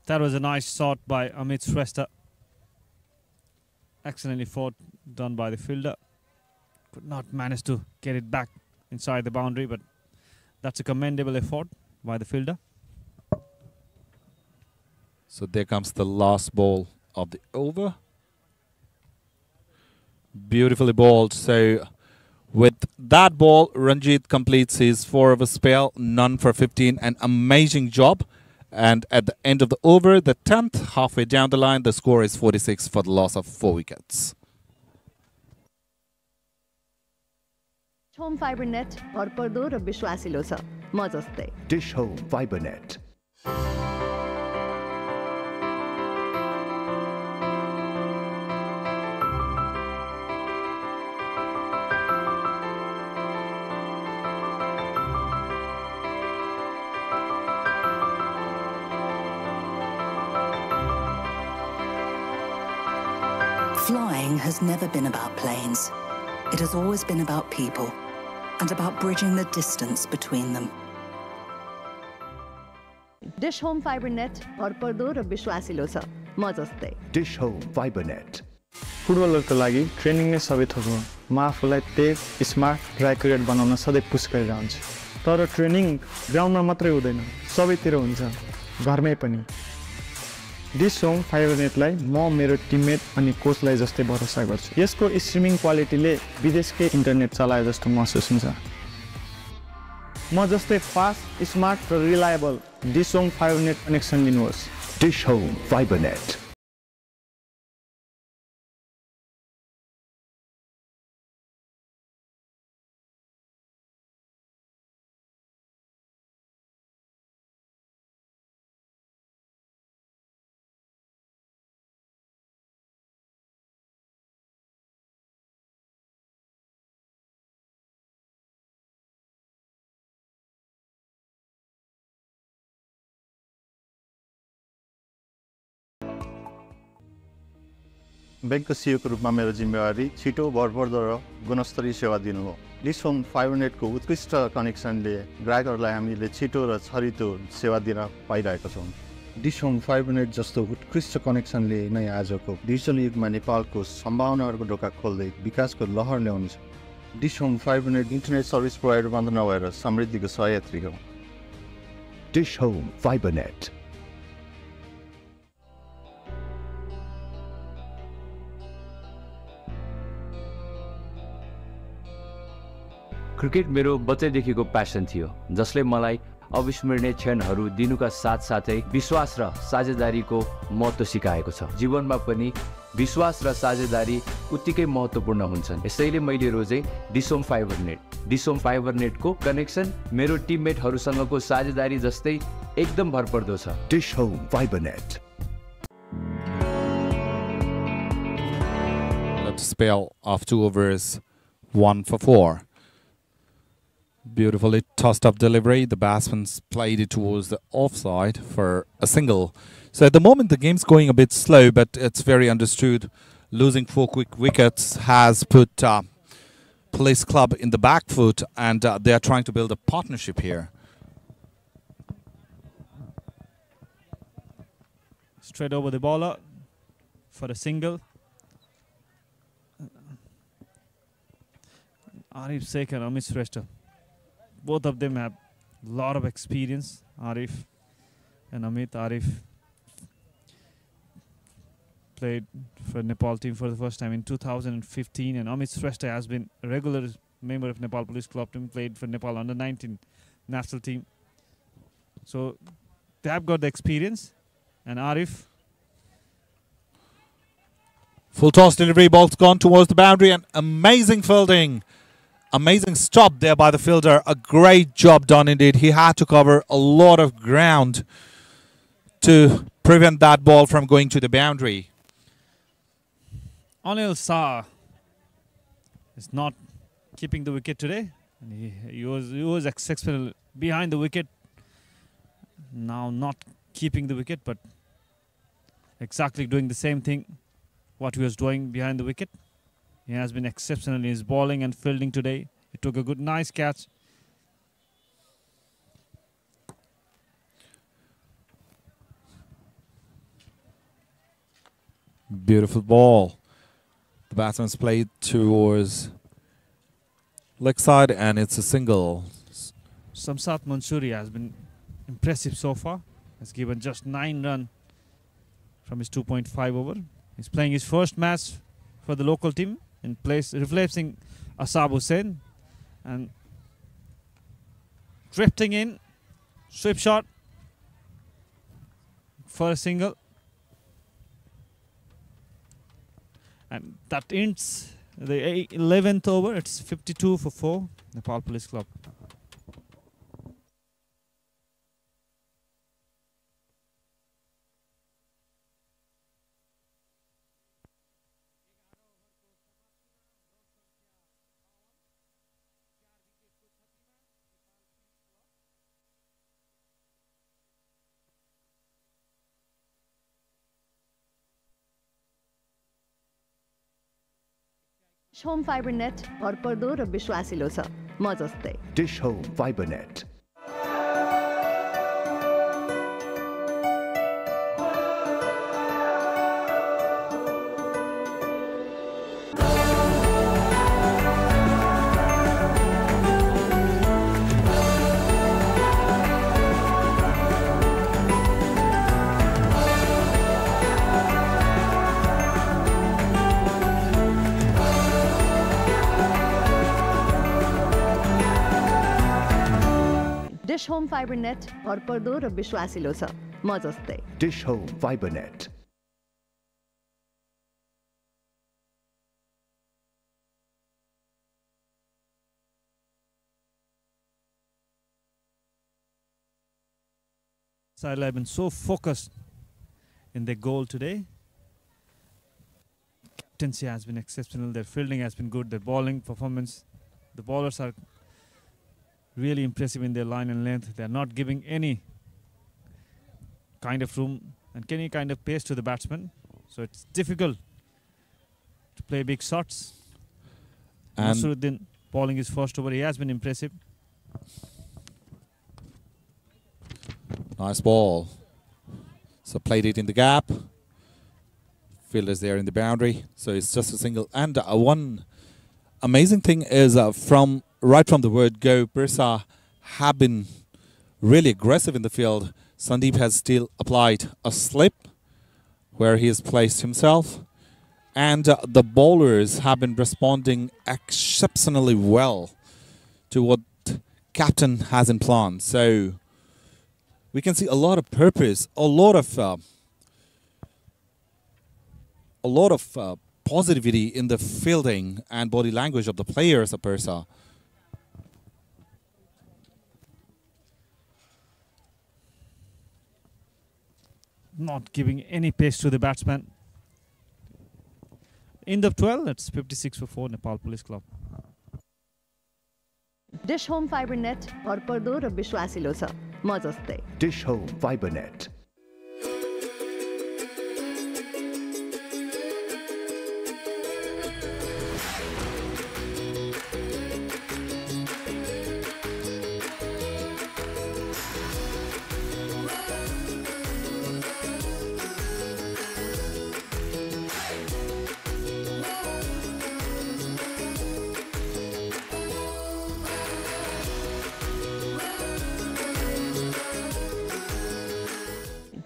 Speaker 9: That was a nice shot by Amit Shrestha. Excellently fought, done by the fielder. Could not manage to get it back inside the boundary, but that's a commendable effort by the fielder.
Speaker 3: So there comes the last ball of the over. Beautifully bowled. So with that ball, Ranjit completes his 4-over spell, none for 15. An amazing job. And at the end of the over, the 10th, halfway down the line, the score is 46 for the loss of 4 wickets.
Speaker 7: Home Fiber net भरपर्दो र विश्वासिलो छ म जस्तै
Speaker 8: Dish Home FiberNet.
Speaker 10: Flying has never been about planes. It has always been about people and about bridging the distance between them.
Speaker 7: Dish Home Fiber net भरपर्दो र विश्वासिलो छ म जस्तै
Speaker 8: Dish Home FiberNet.
Speaker 11: फुटबलरको लागि training नै सबै थोक हो। म आफूलाई तेज, स्मार्ट र एक्युरेट बनाउन सधैँ पुस गरिरहन्छु। तर ट्रेनिङ ग्राउन्डमा मात्रै हुँदैन, सबैतिर हुन्छ, घरमै पनि। डिश होम फाइबरनेटलाई म मेरो टिममेट अनि कोचलाई जस्तै भरोसा गर्छु। यसको स्ट्रिमिङ क्वालिटीले विदेशकै इन्टरनेट चलाए जस्तो महसुस हुन्छ। म जस्तै फास्ट, स्मार्ट र reliable Dish home Fibernet connection लिनुहोस्।
Speaker 8: Dish Home FiberNet.
Speaker 12: ब्याङ्कको सिओको रूपमा मेरो जिम्मेवारी छिटो भरपर्दो र गुणस्तरीय सेवा दिनु हो। डिस होम फाइबर नेटको उत्कृष्ट कनेक्सनले ग्राहकहरूलाई हामीले छिटो र छरितो सेवा दिन पाइरहेका छौँ। डिस होम फाइबर नेट जस्तो उत्कृष्ट कनेक्सनले नै आजको डिजिटल युगमा नेपालको सम्भावनाहरूको ढोका खोल्दै विकासको लहर ल्याउनेछ। Dish Home Fiber Net internet service provider मात्र नभएर समृद्धिको सहयात्री हो।
Speaker 8: Dish Home Fiber Net.
Speaker 13: Cricket मेरो बच्चैदेखिको प्यासन थियो, जसले मलाई अविस्मरणीय क्षणहरू दिनुका साथसाथै विश्वास र साझेदारीको महत्त्व सिकाएको छ। जीवनमा पनि विश्वास र साझेदारी उत्तिकै महत्त्वपूर्ण हुन्छन्। यसैले मैले रोजे Dish Home Fiber Net. Dish Home Fiber नेटको कनेक्सन मेरो टिममेटहरूसँगको साझेदारी जस्तै एकदम भरपर्दो छ।
Speaker 8: Dish Home Fiber Net.
Speaker 3: Let's spell of 2 overs, 1 for 4. Beautifully tossed up delivery. The batsman's played it towards the offside for a single. So at the moment the game's going a bit slow, but it's very understood. Losing 4 quick wickets has put Police Club in the back foot, and they are trying to build a partnership here.
Speaker 9: Straight over the bowler for a single. Arif Sheikh and Amit Shrestha. Both of them have a lot of experience. Arif and Amit. Arif played for Nepal team for the first time in 2015, and Amit Shrestha has been a regular member of Nepal Police Club team, played for Nepal under-19 national team. So they have got the experience. And Arif.
Speaker 3: Full toss delivery, ball's gone towards the boundary, and amazing fielding. Amazing stop there by the fielder. A great job done indeed. He had to cover a lot of ground to prevent that ball from going to the boundary.
Speaker 9: Anil Shah is not keeping the wicket today. And he was exceptional behind the wicket. Now not keeping the wicket, but exactly doing the same thing what he was doing behind the wicket. He has been exceptional in his bowling and fielding today. He took a good, nice catch.
Speaker 3: Beautiful ball. The batsman's played towards leg side, and it's a single.
Speaker 9: Samsat Mansoori has been impressive so far. Has given just 9 runs from his 2.5 over. He's playing his first match for the local team in place, replacing Asab Hussain, and drifting in, sweep shot for a single, and that ends the 11th over. It's 52 for 4, Nepal Police Club.
Speaker 7: Dish Home Fiber net भरपर्दो र विश्वासिलो छ, म जस्तै।
Speaker 8: Dish Home Fiber Net.
Speaker 7: Dish Home Fiber net भरपर्दो र विश्वासिलो छ, म जस्तै।
Speaker 8: Dish Home Fiber net.
Speaker 9: Side have been so focused in their goal today. Captaincy has been exceptional. Their fielding has been good. Their bowling performance, the bowlers are really impressive in their line and length. They are not giving any kind of room and any kind of pace to the batsman. So it's difficult play big shots.
Speaker 3: And
Speaker 9: Nasruddin bowling his first over. He has been impressive.
Speaker 3: nice ball. So played it in the gap. Fielder's there in the boundary. So it's just a single. And one amazing thing is right from the word go, Parsa have been really aggressive in the field. Sandeep has still applied a slip where he has placed himself. And the bowlers have been responding exceptionally well to what captain has in plan. So we can see a lot of purpose, a lot of positivity in the fielding and body language of the players of Parsa.
Speaker 9: Not giving any pace to the batsman. End of 12, it's 56 for 4 Nepal Police Club.
Speaker 7: Dish Home Fiber net भरपर्दो र विश्वासिलो छ म जस्तै
Speaker 8: Dish Home Fiber Net.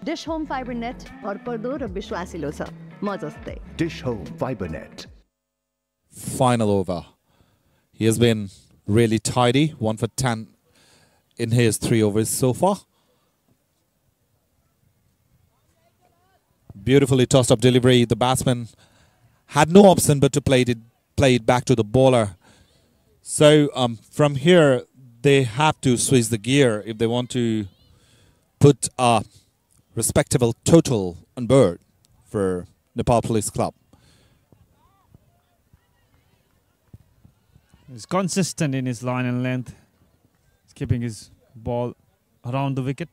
Speaker 7: Dish Home Fiber net भरपर्दो र विश्वासिलो छ म जस्तै
Speaker 8: Dish Home Fiber Net.
Speaker 3: Final over. He has been really tidy. 1 for 10 in his 3 overs so far. Beautifully tossed up delivery. The batsman had no option but to play it back to the bowler. So from here, they have to switch the gear if they want to put a respectable total on board for Nepal Police Club.
Speaker 9: He's consistent in his line and length. He's keeping his ball around the wicket,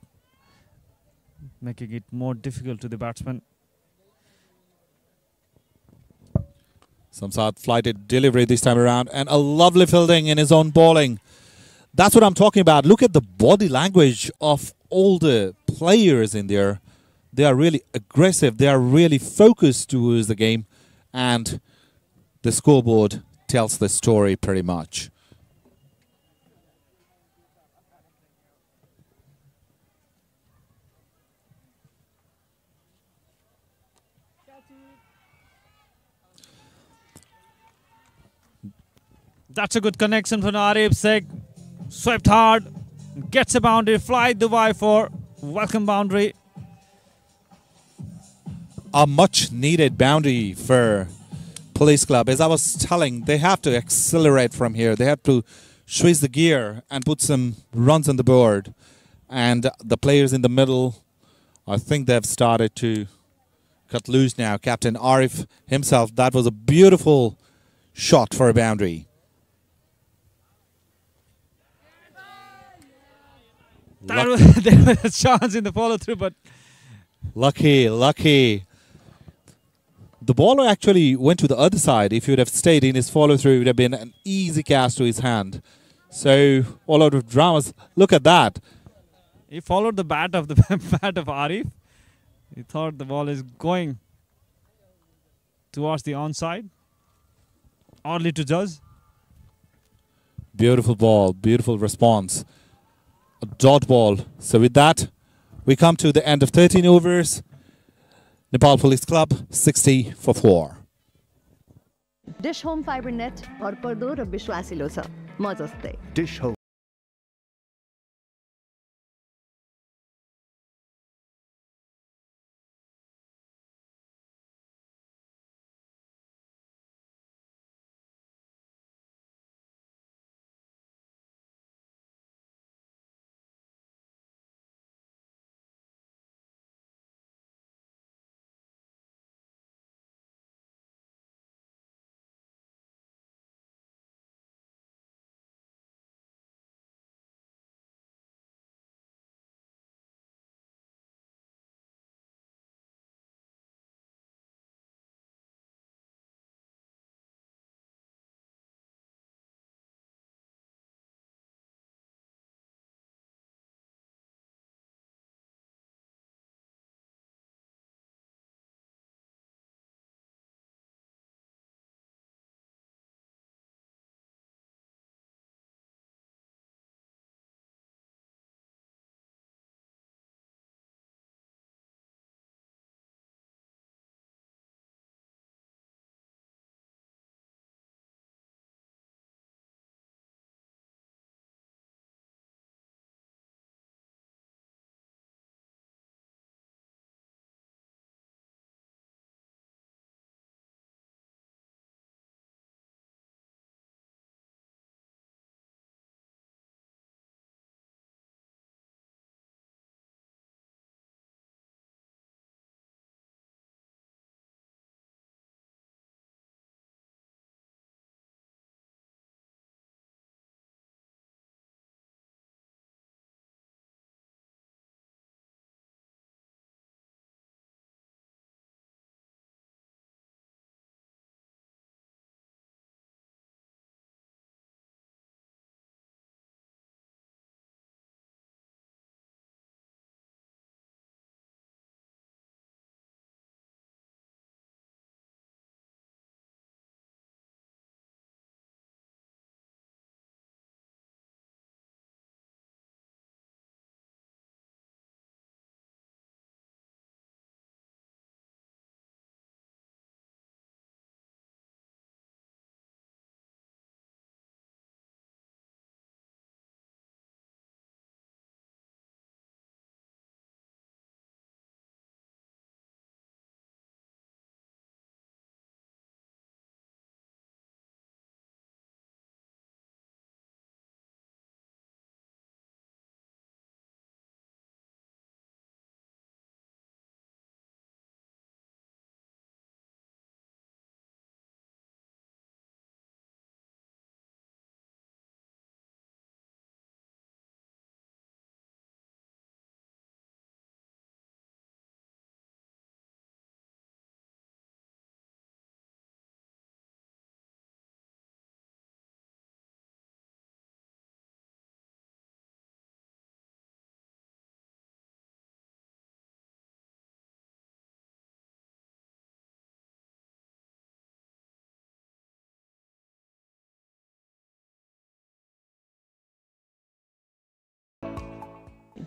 Speaker 9: making it more difficult to the batsman.
Speaker 3: Some sort of flighted delivery this time around, and a lovely fielding in his own bowling. That's what I'm talking about. Look at the body language of all the players in there. They are really aggressive. They are really focused towards the game, and the scoreboard tells the story pretty much.
Speaker 9: That's a good connection for Arif Sheikh. Swept hard, gets a boundary, fly Dubai for welcome boundary.
Speaker 3: A much needed boundary for Police Club. As I was telling, they have to accelerate from here. They have to switch the gear and put some runs on the board. And the players in the middle, I think they've started to cut loose now. Captain Arif himself, that was a beautiful shot for a boundary.
Speaker 9: There was a chance in the follow through, but
Speaker 3: lucky. The bowler actually went to the other side. If he would have stayed in his follow through, it would have been an easy cast to his hand. So all out of dramas. Look at that.
Speaker 9: He followed the bat of Arif. He thought the ball is going towards the onside. Oddly to judge.
Speaker 3: Beautiful ball, beautiful response. A dot ball. So with that, we come to the end of 13 overs. Nepal Police Club 60 for 4.
Speaker 7: Dish Home Fiber net भरपर्दो र विश्वासिलो छ म जस्तै
Speaker 8: Dish Home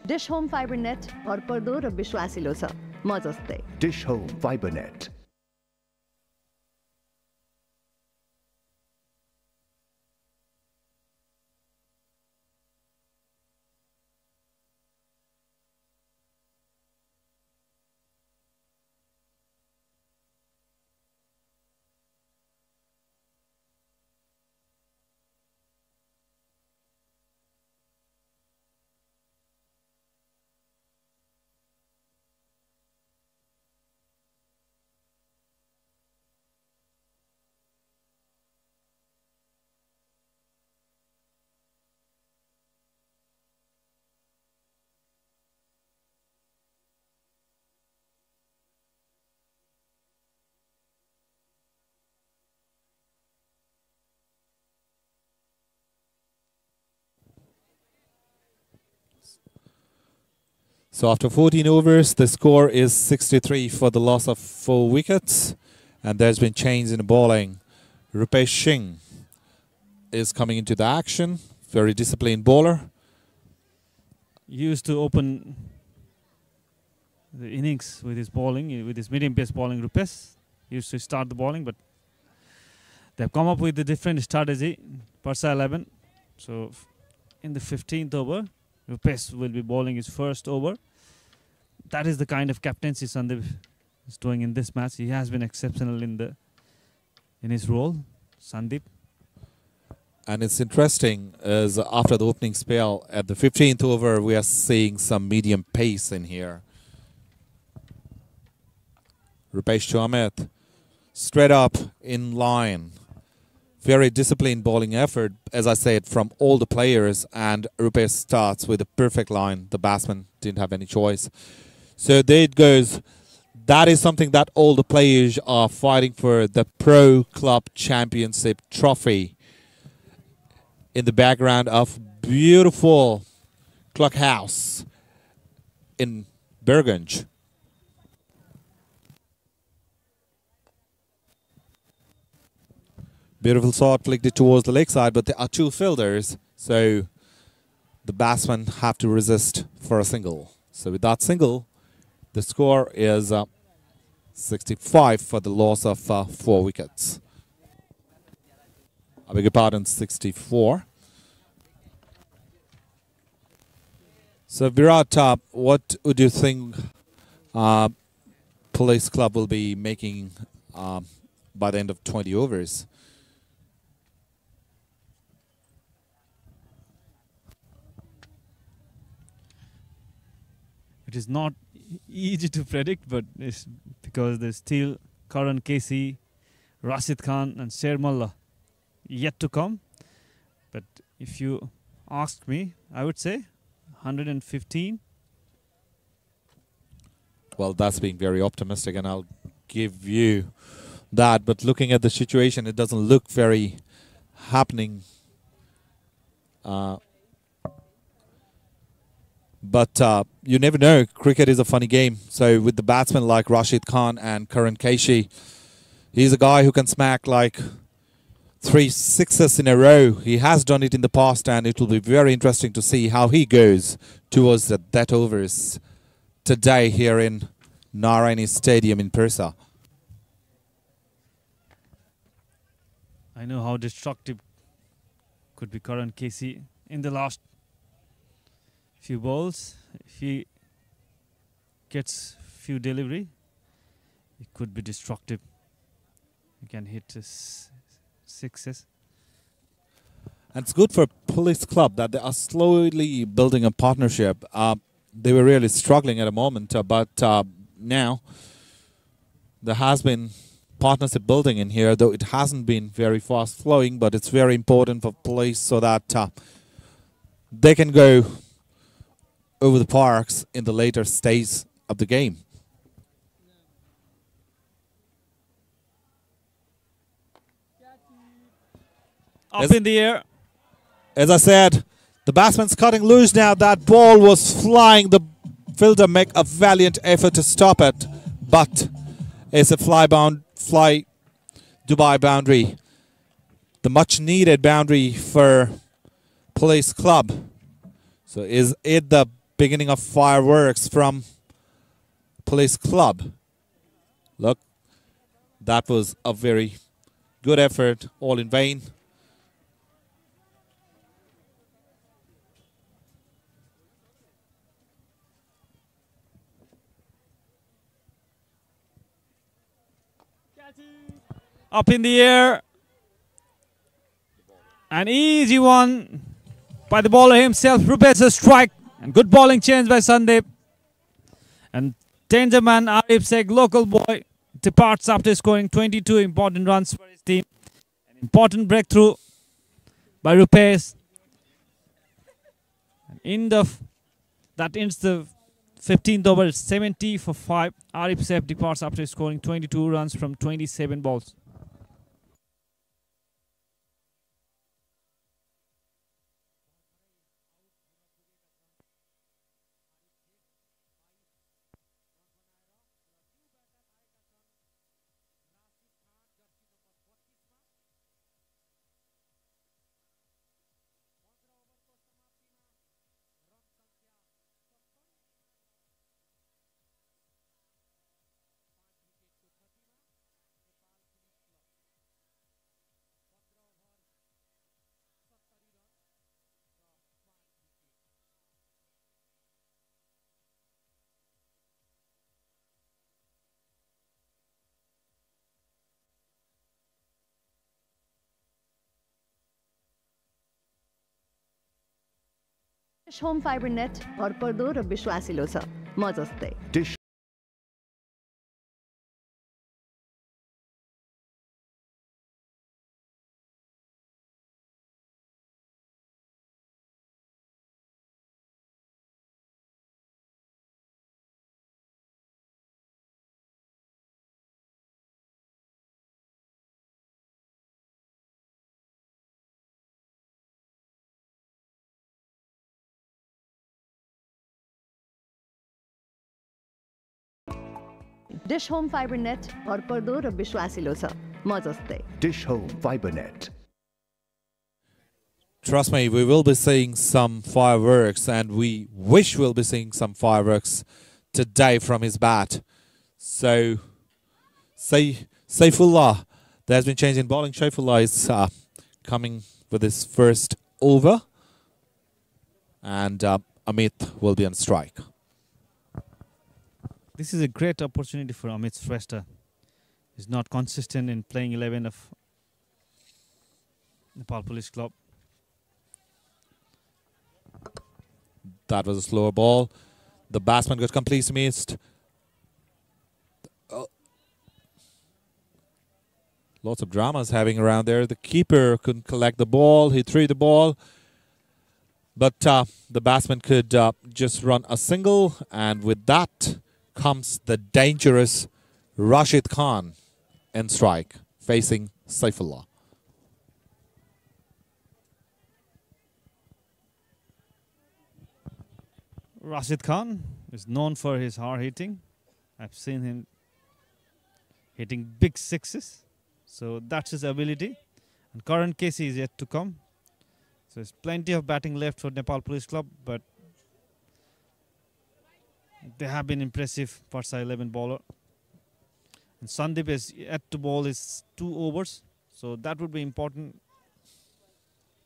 Speaker 7: dish Home Fiber net भरपर्दो र विश्वासिलो छ म जस्तै
Speaker 8: Dish Home Fiber Net.
Speaker 3: So after 14 overs, the score is 63 for the loss of 4 wickets. And there's been change in the bowling. Rupesh Singh is coming into the action. Very disciplined bowler.
Speaker 9: He used to open the innings with his bowling, with his medium pace bowling. Rupesh used to start the bowling, but they've come up with a different strategy. Parsa 11. So in the 15th over, Rupesh will be bowling his first over. That is the kind of captaincy Sandeep is doing in this match. He has been exceptional in his role, Sandeep.
Speaker 3: And it's interesting as after the opening spell at the 15th over, we are seeing some medium pace in here. Rupesh Chaumet straight up in line. Very disciplined bowling effort, as I said, from all the players. And Rupesh starts with a perfect line. The batsman didn't have any choice. So there it goes. That is something that all the players are fighting for, the Pro Club Championship trophy. In the background of beautiful clock house in Birgunj. Beautiful shot flicked it towards the leg side, but there are 2 fielders, so the batsmen have to resist for a single. So with that single, the score is 65 for the loss of 4 wickets. I beg your pardon, 64. So Virat, what would you think Police Club will be making by the end of 20 overs?
Speaker 9: It is not easy to predict, but it's because there's still Karan Casey, Rashid Khan and Sher Mullah yet to come. But if you ask me, I would say 115.
Speaker 3: Well, that's being very optimistic, and I'll give you that. But looking at the situation, it doesn't look very happening. But you never know. Cricket is a funny game. So with the batsmen like Rashid Khan and Karan Kaishi, he's a guy who can smack like 3 sixes in a row. He has done it in the past, and it will be very interesting to see how he goes towards the death overs today here in Narayani Stadium in Parsa.
Speaker 9: I know how destructive could be Karan Casey in the last few balls. If he gets few delivery, it could be destructive. He can hit sixes.
Speaker 3: And it's good for Police Club that they are slowly building a partnership. They were really struggling at a moment, but now there has been partnership building in here, though it hasn't been very fast flowing, but it's very important for Police so that they can go over the parks in the later stage of the game.
Speaker 9: Up in the air.
Speaker 3: As I said, the batsman's cutting loose now. That ball was flying. The fielder make a valiant effort to stop it, but it's a fly Dubai boundary. The much needed boundary for Police Club. So is it the beginning of fireworks from Police Club. Look, that was a very good effort, all in vain.
Speaker 9: Up in the air. An easy one by the bowler himself. Prepares a strike. And good bowling change by Sandeep. And danger man Arif Sek, local boy, departs after scoring 22 important runs for his team. An important breakthrough by Rupesh. That ends the 15th over, 70 for 5. Arif Sek departs after scoring 22 runs from 27 balls.
Speaker 7: Home Fiber net भरपर्दो र विश्वासिलो छ म जस्तै
Speaker 8: Dish
Speaker 7: dish Home Fiber net भरपर्दो र विश्वासिलो छ म जस्तै
Speaker 8: Dish Home Fiber Net.
Speaker 3: Trust me, we will be seeing some fireworks, and we wish we'll be seeing some fireworks today from his bat. So, Saifullah, there's been change in bowling. Saifullah is coming with his first over, and Amit will be on strike.
Speaker 9: This is a great opportunity for Amit Shrestha. He's not consistent in playing 11 of Nepal Police Club.
Speaker 3: That was a slower ball. The batsman got completely missed. Lots of dramas having around there. The keeper couldn't collect the ball. He threw the ball. But the batsman could just run a single. And with that comes the dangerous Rashid Khan in strike, facing Saifullah.
Speaker 9: Rashid Khan is known for his hard hitting. I've seen him hitting big sixes. So that's his ability. And current Casey is yet to come. So there's plenty of batting left for Nepal Police Club, but they have been impressive. Parsa 11 bowler. And Sandeep has yet to bowl his 2 overs. So that would be important.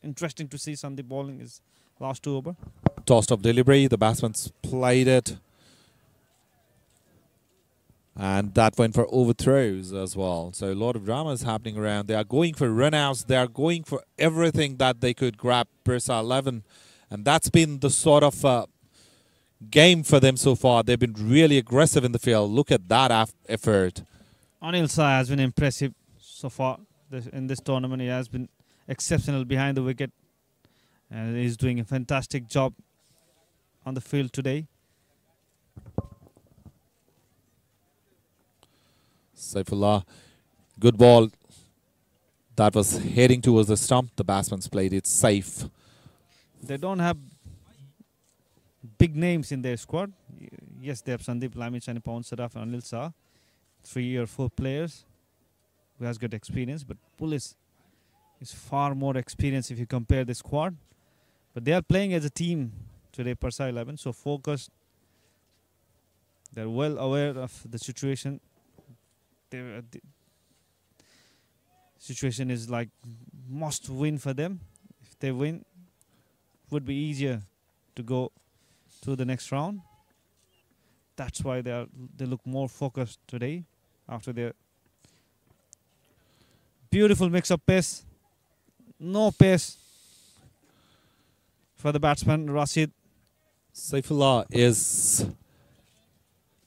Speaker 9: Interesting to see Sandeep bowling his last 2 overs.
Speaker 3: Tossed up delivery. The batsman's played it. And that went for overthrows as well. So a lot of drama is happening around. They are going for runouts. They are going for everything that they could grab Parsa 11. And that's been the sort of game for them so far. They've been really aggressive in the field. Look at that effort.
Speaker 9: Anil Shah has been impressive so far in this tournament. He has been exceptional behind the wicket. And he's doing a fantastic job on the field today.
Speaker 3: Saifullah, good ball. That was heading towards the stump. The batsman's played it safe.
Speaker 9: They don't have big names in their squad. Yes, they have Sandeep, Lamichan, Pawan Saraf, and Anil Shah. 3 or 4 players who has got experience. But Police is far more experienced if you compare the squad. But they are playing as a team today, Parsa 11. So focused. They're well aware of the situation. The situation is like must win for them. If they win, it would be easier to go to the next round. That's why they look more focused today after their beautiful mix of pace. No pace for the batsman Rashid.
Speaker 14: Saifullah is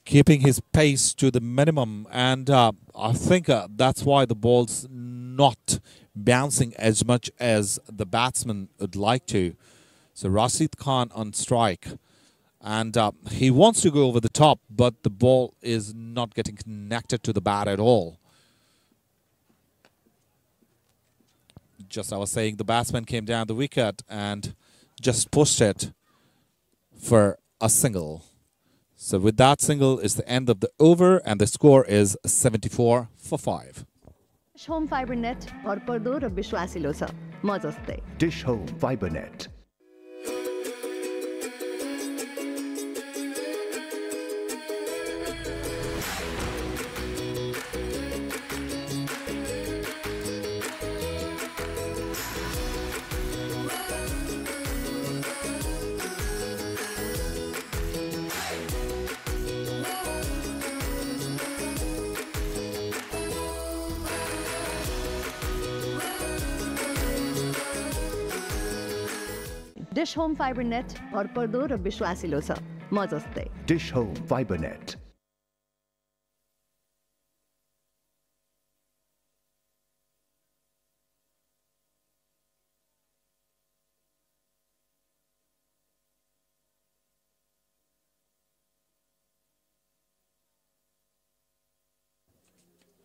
Speaker 14: keeping his pace to the minimum, and I think that's why the ball's not bouncing as much as the batsman would like to. So Rashid Khan on strike, and he wants to go over the top, but the ball is not getting connected to the bat at all. Just I was saying, the batsman came down the wicket and just pushed it for a single. So with that single is the end of the over, and the score is 74 for 5.
Speaker 7: Dish Home Fiber Net भरपर्दो र विश्वासिलो छ म जस्तै
Speaker 8: Dish Home Fiber Net.
Speaker 7: Dish Home Fiber Net भरपर्दो र विश्वासिलो छ म जस्तै
Speaker 8: Dish Home Fiber Net.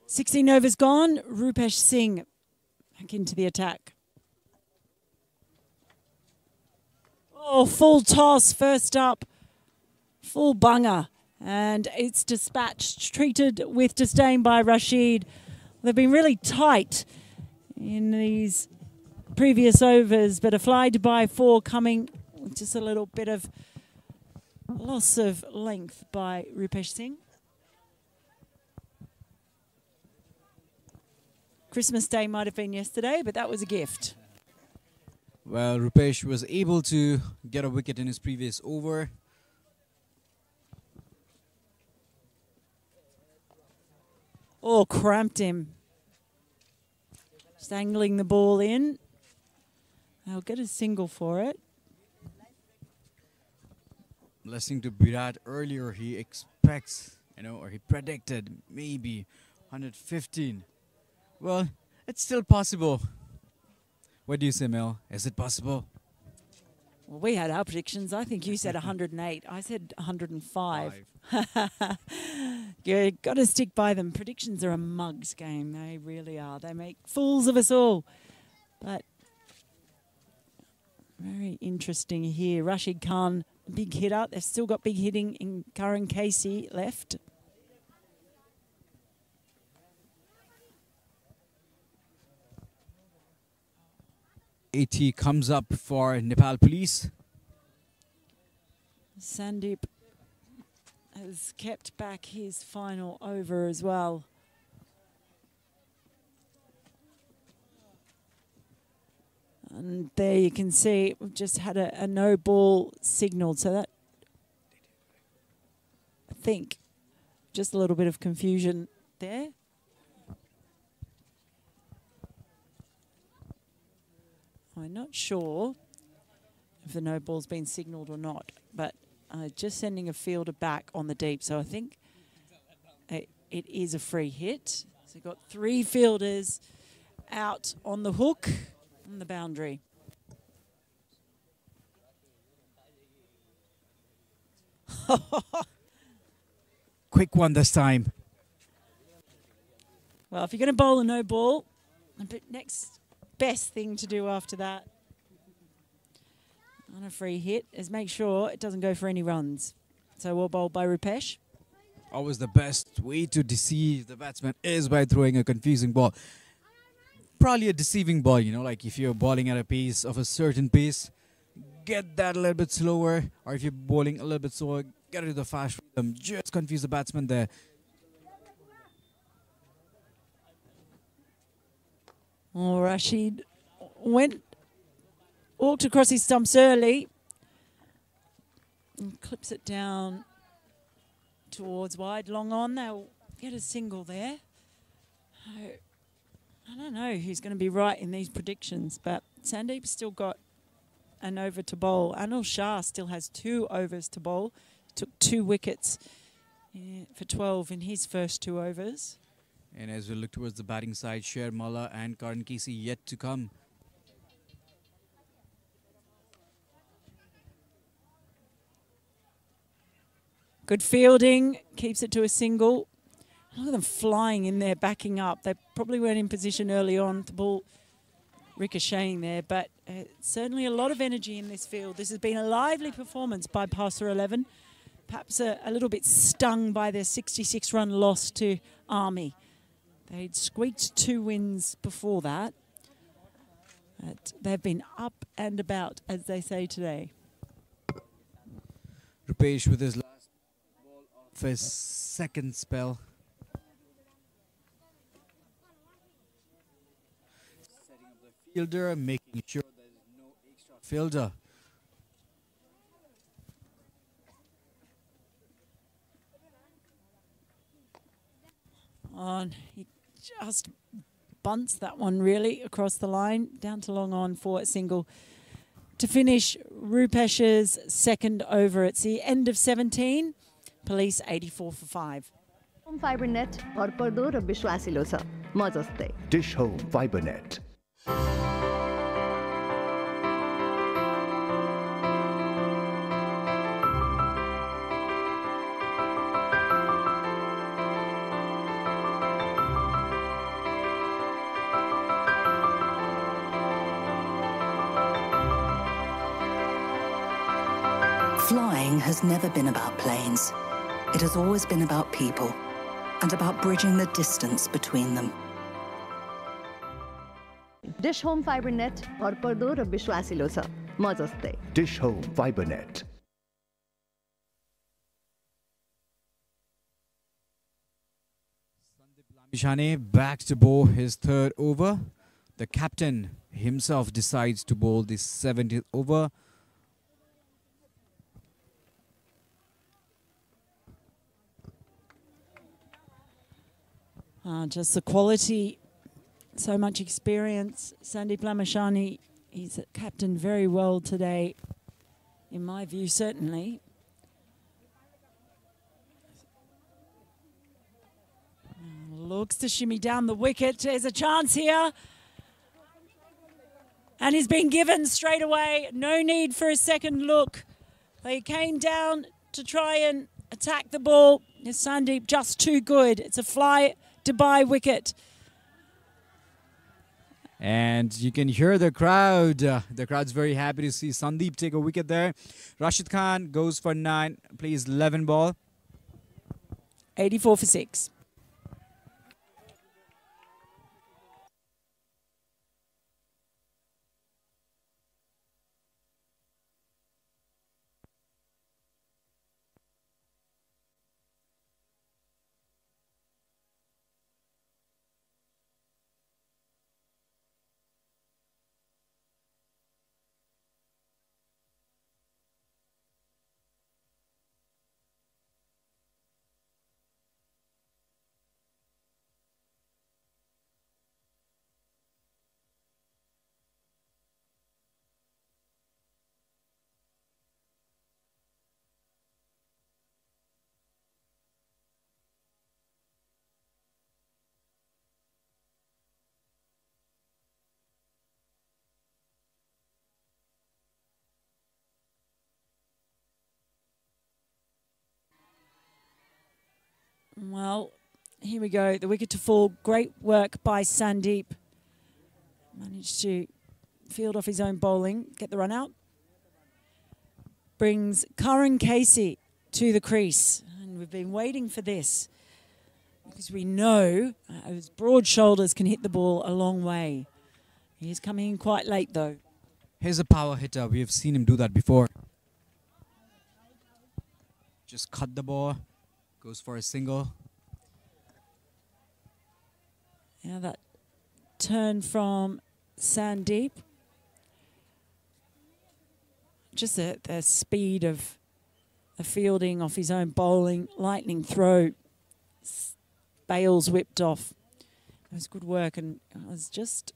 Speaker 6: Sixteen overs gone. Rupesh Singh back into the attack. Oh, full toss first up, full bunger, and it's dispatched, treated with disdain by Rashid. They've been really tight in these previous overs, but a fly to by 4 coming with just a little bit of loss of length by Rupesh Singh. Christmas Day might have been yesterday, but that was a gift.
Speaker 1: Well, Rupesh was able to get a wicket in his previous over.
Speaker 6: Oh, cramped him. Just angling the ball in. They'll get a single for it.
Speaker 1: Listening to Virat earlier, he expects, or he predicted maybe 115. Well, it's still possible. What do you say, Mel? Is it possible?
Speaker 6: Well, we had our predictions. I think you said 108. I said 105. You got to stick by them. Predictions are a mug's game. They really are. They make fools of us all. But very interesting here. Rashid Khan, big hitter. They've still got big hitting in Karan Casey left.
Speaker 1: AT comes up for Nepal Police.
Speaker 6: Sandeep has kept back his final over as well. And there you can see we've just had a no ball signalled. So that, I think, just a little bit of confusion there. I'm not sure if the no ball's been signalled or not, but just sending a fielder back on the deep. So I think it is a free hit. So we've got 3 fielders out on the hook on the boundary.
Speaker 1: Quick one this time.
Speaker 6: Well, if you're going to bowl a no ball, the next best thing to do after that on a free hit is make sure it doesn't go for any runs. So well bowled by Rupesh.
Speaker 1: Always the best way to deceive the batsman is by throwing a confusing ball. Probably a deceiving ball, like if you're bowling at a pace of a certain pace, get that a little bit slower, or if you're bowling a little bit slower, get it to the fast rhythm. Just confuse the batsman there.
Speaker 6: Oh, Rashid walked across his stumps early and clips it down towards wide. Long on, they'll get a single there. I don't know who's going to be right in these predictions, but Sandeep's still got an over to bowl. Anil Shah still has 2 overs to bowl. Took 2 wickets for 12 in his first 2 overs.
Speaker 1: And as we look towards the batting side, Sher Malla and Karan Kesey yet to come.
Speaker 6: Good fielding, keeps it to a single. Look at them flying in there, backing up. They probably weren't in position early on. The ball ricocheting there, but certainly a lot of energy in this field. This has been a lively performance by Parsa 11. Perhaps a little bit stung by their 66-run loss to Army. They'd squeaked 2 wins before that. But they've been up and about, as they say today.
Speaker 1: Rupesh with his last ball of his second spell. Setting up the fielder, making sure there is no extra fielder.
Speaker 6: On, he just bunts that one really across the line, down to long on for a single. To finish Rupesh's second over, it's the end of 17. Police 84 for 5.
Speaker 7: Home Fiber net भरपर्दो र विश्वासिलो छ म जस्तै
Speaker 8: Dish Home Fiber Net.
Speaker 10: Flying has never been about planes. It has always been about people and about bridging the distance between them.
Speaker 7: Dish Home Fiber net भरपर्दो र विश्वासिलो छ म जस्तै
Speaker 8: Dish Home Fiber Net.
Speaker 1: Lamishane back to bowl his third over. The captain himself decides to bowl the 70th over.
Speaker 6: Just the quality, so much experience. Sandeep Lamishane, he's captained very well today, in my view, certainly. Looks to shimmy down the wicket. There's a chance here. And he's been given straight away. No need for a second look. They came down to try and attack the ball. Is Sandeep just too good? It's a fly to buy wicket.
Speaker 1: And you can hear the crowd. The crowd's very happy to see Sandeep take a wicket there. Rashid Khan goes for 9, plays 11 ball.
Speaker 6: 84 for 6. Well, here we go. The wicket to fall. Great work by Sandeep. Managed to field off his own bowling, get the run out. Brings Karan Kesey to the crease. And we've been waiting for this because we know his broad shoulders can hit the ball a long way. He is coming in quite late, though.
Speaker 1: He's a power hitter. We have seen him do that before. Just cut the ball. Goes for a single.
Speaker 6: Yeah, that turn from Sandeep. Just the speed of the fielding off his own bowling. Lightning throw. Bales whipped off. It was good work, and it was just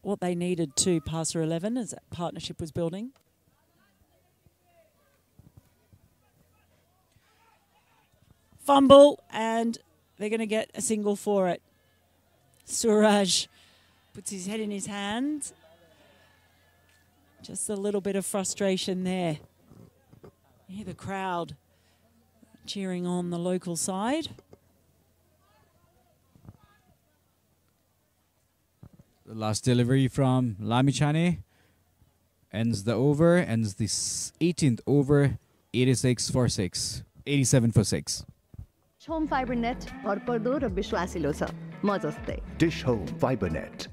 Speaker 6: what they needed to Parsa 11 as that partnership was building. Fumble, and they're going to get a single for it. Suraj puts his head in his hands. Just a little bit of frustration there. You hear the crowd cheering on the local side.
Speaker 1: The last delivery from Lamichhane ends the over, ends the 18th over, 86 for 6, 87 for 6.
Speaker 7: Home Fiber net भरपर्दो र विश्वासिलो छ म जस्तै
Speaker 8: Dish Home Fiber Net.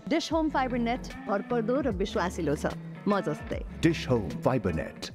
Speaker 7: Dish Home Fiber net भरपर्दो र विश्वासिलो छ म जस्तै
Speaker 8: Dish Home Fiber Net.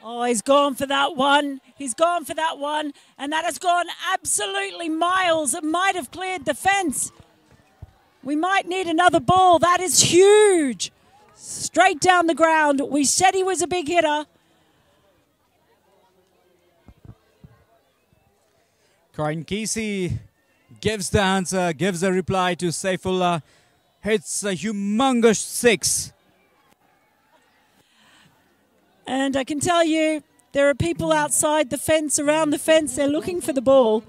Speaker 6: Oh, he's gone for that one. He's gone for that one. And that has gone absolutely miles. It might have cleared the fence. We might need another ball. That is huge. Straight down the ground. We said he was a big hitter.
Speaker 1: Karan Casey gives the answer, gives the reply to Saifullah. Hits a humongous 6.
Speaker 6: And I can tell you, there are people outside the fence, around the fence. They're looking for the ball.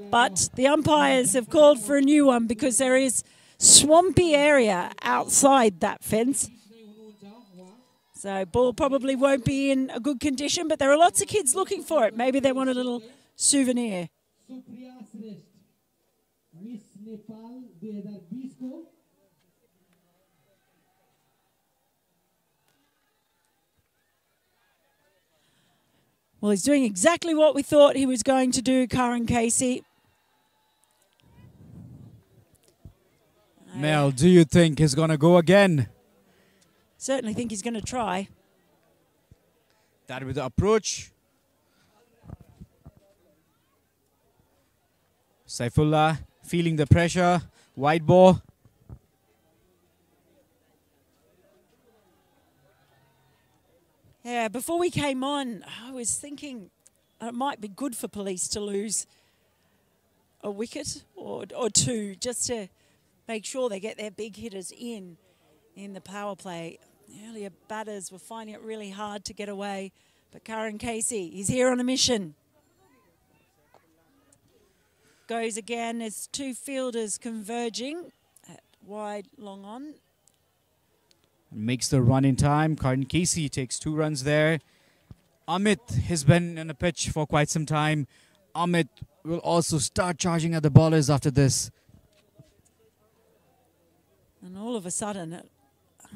Speaker 6: But the umpires have called for a new one because there is swampy area outside that fence. So ball probably won't be in a good condition, but there are lots of kids looking for it. Maybe they want a little souvenir. Well, he's doing exactly what we thought he was going to do, Karan Casey.
Speaker 1: Mel, do you think he's going to go again?
Speaker 6: Certainly think he's going to try.
Speaker 1: That with the approach. Saifullah feeling the pressure. Wide ball.
Speaker 6: Yeah, before we came on, I was thinking it might be good for police to lose a wicket or two just to make sure they get their big hitters in the power play. The earlier batters were finding it really hard to get away, but Karan Casey, he's here on a mission. Goes again, there's two fielders converging at wide, long on.
Speaker 1: Makes the run in time. Karan Casey takes 2 runs there. Amit has been on the pitch for quite some time. Amit will also start charging at the bowlers after this.
Speaker 6: And all of a sudden, it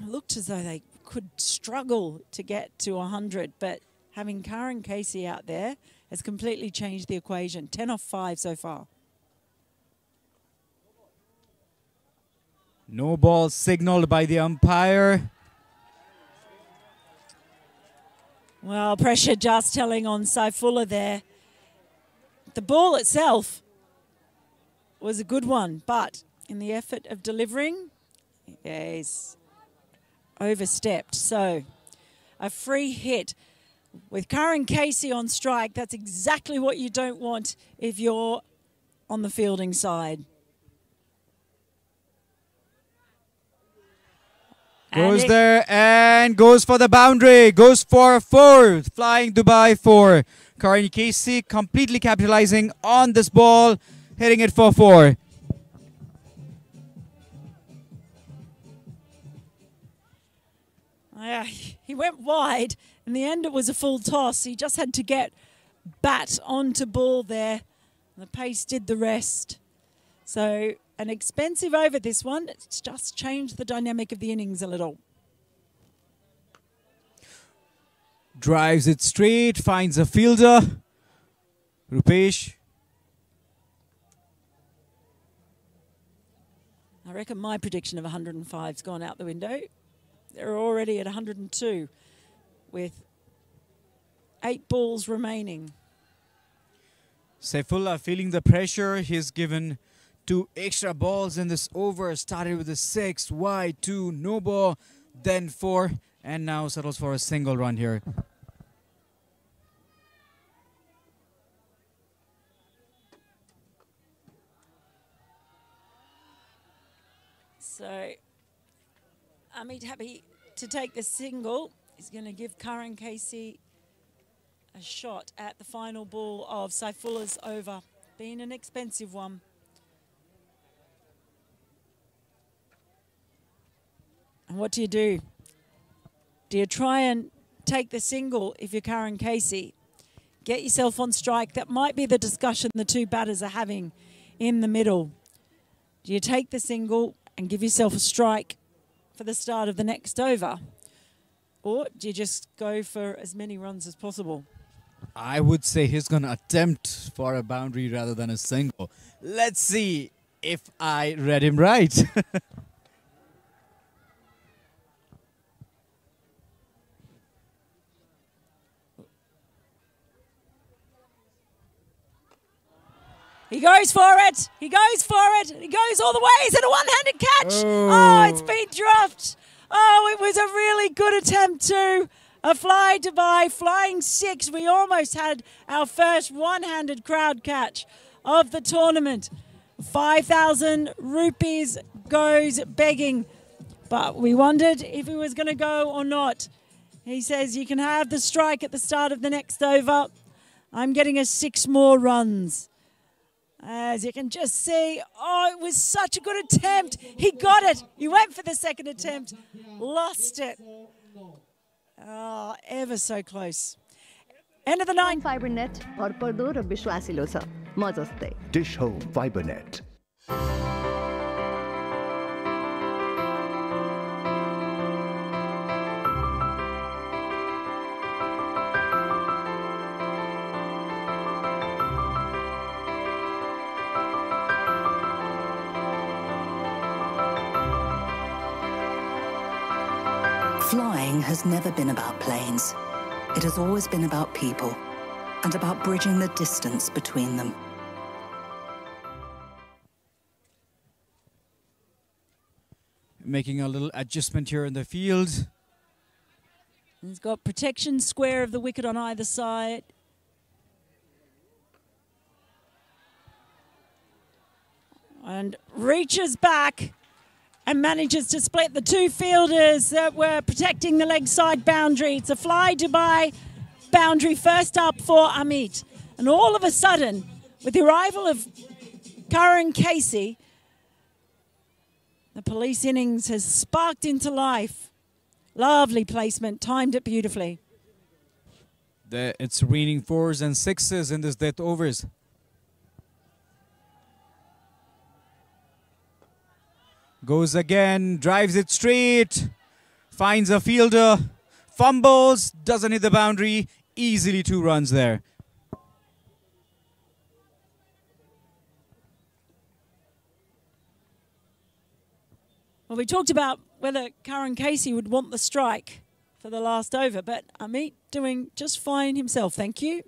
Speaker 6: looked as though they could struggle to get to 100, but having Karan Casey out there has completely changed the equation. 10 off 5 so far.
Speaker 1: No ball signaled by the umpire.
Speaker 6: Well, pressure just telling on Saifullah there. The ball itself was a good one, but in the effort of delivering, he's overstepped. So a free hit with Karan Casey on strike. That's exactly what you don't want if you're on the fielding side.
Speaker 1: Goes there and goes for the boundary. Goes for 4. Flying Dubai 4. Karan Casey completely capitalizing on this ball. Hitting it for 4.
Speaker 6: He went wide. In the end, it was a full toss. He just had to get bat onto ball there. The pace did the rest. So an expensive over this one. It's just changed the dynamic of the innings a little.
Speaker 1: Drives it straight, finds a fielder. Rupesh.
Speaker 6: I reckon my prediction of 105's gone out the window. They're already at 102 with 8 balls remaining.
Speaker 1: Saifullah feeling the pressure. He's given 2 extra balls in this over. Started with a 6, wide 2, no ball, then 4, and now settles for a single run here.
Speaker 6: So Amit happy to take the single. He's going to give Karan Casey a shot at the final ball of Saifullah's over. Been an expensive one. And what do you do? Do you try and take the single if you're Karan Casey? Get yourself on strike. That might be the discussion the two batters are having in the middle. Do you take the single and give yourself a strike for the start of the next over? Or do you just go for as many runs as possible?
Speaker 1: I would say he's going to attempt for a boundary rather than a single. Let's see if I read him right.
Speaker 6: He goes for it. He goes for it. He goes all the way. Is it a one-handed catch? Oh, it's been dropped. Oh, it was a really good attempt too. A fly Dubai, flying 6. We almost had our first one-handed crowd catch of the tournament. 5,000 rupees goes begging. But we wondered if he was going to go or not. He says you can have the strike at the start of the next over. I'm getting us 6 more runs. As you can just see, oh, it was such a good attempt. He got it. He went for the second attempt, lost it. Oh, ever so close. End of the 9.
Speaker 7: Fibre net भरपर्दो र विश्वासिलो छ म जस्तै
Speaker 8: Dish Home Fiber Net.
Speaker 10: Flying has never been about planes. It has always been about people and about bridging the distance between them.
Speaker 1: Making a little adjustment here in the field.
Speaker 6: He's got protection square of the wicket on either side. And reaches back and manages to split the 2 fielders that were protecting the leg side boundary. It's a fly Dubai boundary first up for Amit. And all of a sudden, with the arrival of Karan Casey, the police innings has sparked into life. Lovely placement, timed it beautifully.
Speaker 1: It's raining 4s and 6s in this death overs. Goes again, drives it straight, finds a fielder, fumbles, doesn't hit the boundary, easily 2 runs there.
Speaker 6: Well, we talked about whether Karan Casey would want the strike for the last over, but Amit doing just fine himself, thank you.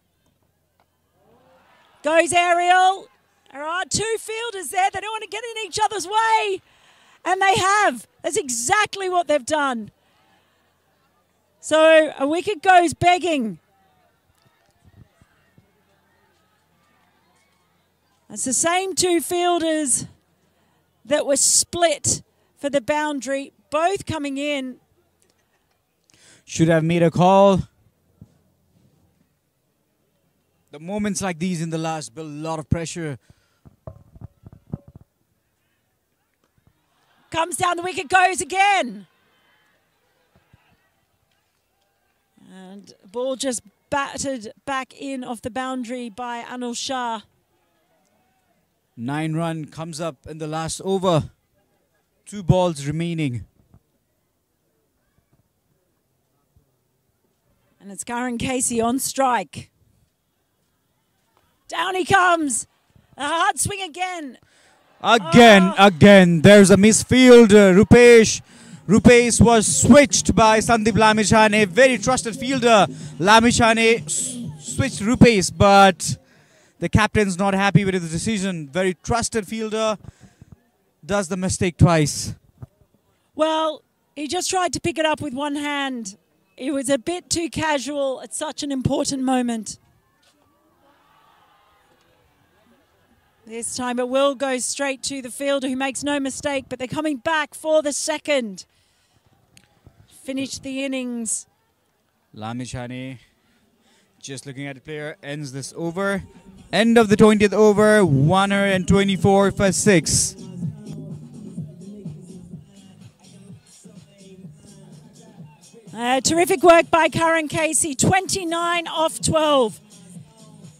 Speaker 6: Goes aerial. There are 2 fielders there. They don't want to get in each other's way. And they have. That's exactly what they've done. So a wicket goes begging. It's the same 2 fielders that were split for the boundary, both coming in.
Speaker 1: Should have made a call. The moments like these in the last build a lot of pressure.
Speaker 6: Comes down the wicket, goes again. And ball just battered back in off the boundary by Anil Shah.
Speaker 1: 9 run comes up in the last over. 2 balls remaining.
Speaker 6: And it's Karan Casey on strike. Down he comes. A hard swing again.
Speaker 1: Again. There's a misfield. Rupesh was switched by Sandeep Lamichhane, a very trusted fielder. Lamichhane switched Rupesh, but the captain's not happy with the decision. Very trusted fielder does the mistake twice.
Speaker 6: Well, he just tried to pick it up with one hand. It was a bit too casual at such an important moment. This time it will go straight to the fielder who makes no mistake, but they're coming back for the second. Finish the innings.
Speaker 1: Lamichhane, just looking at the player, ends this over. End of the 20th over, 124 for 6.
Speaker 6: Terrific work by Karan Casey, 29 off 12.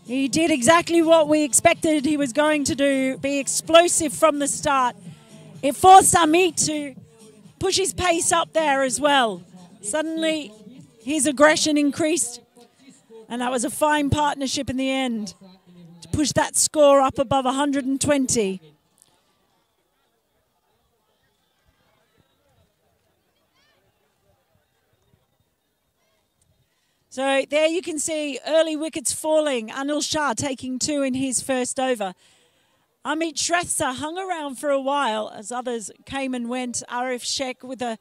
Speaker 6: He did exactly what we expected he was going to do, be explosive from the start. It forced Amit to push his pace up there as well. Suddenly, his aggression increased, and that was a fine partnership in the end to push that score up above 120. So there you can see early wickets falling. Anil Shah taking 2 in his first over. Amit Shrestha hung around for a while as others came and went. Arif Sheikh with a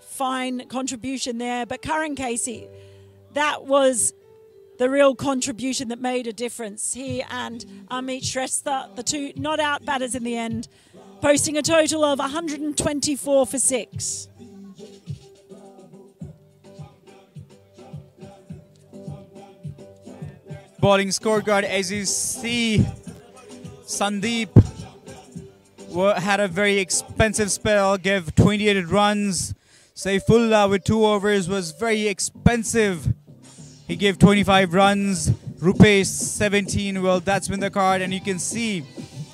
Speaker 6: fine contribution there. But Karan Casey, that was the real contribution that made a difference. He and Amit Shrestha, the 2 not out batters in the end, posting a total of 124 for 6.
Speaker 1: Bowling scorecard, as you see, Sandeep had a very expensive spell, gave 28 runs. Saifullah with 2 overs was very expensive. He gave 25 runs. Rupesh 17. Well, that's been the card, and you can see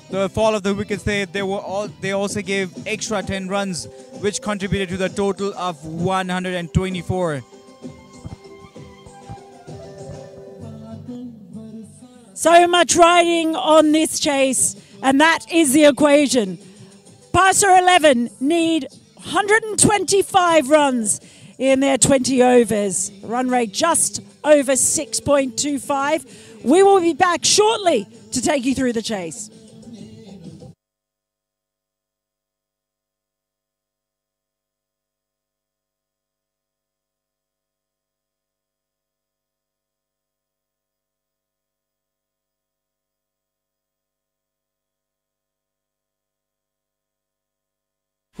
Speaker 1: the fall of the wickets. They also gave extra 10 runs, which contributed to the total of 124.
Speaker 6: So much riding on this chase, and that is the equation. Parsa 11 need 125 runs in their 20 overs. Run rate just over 6.25. We will be back shortly to take you through the chase.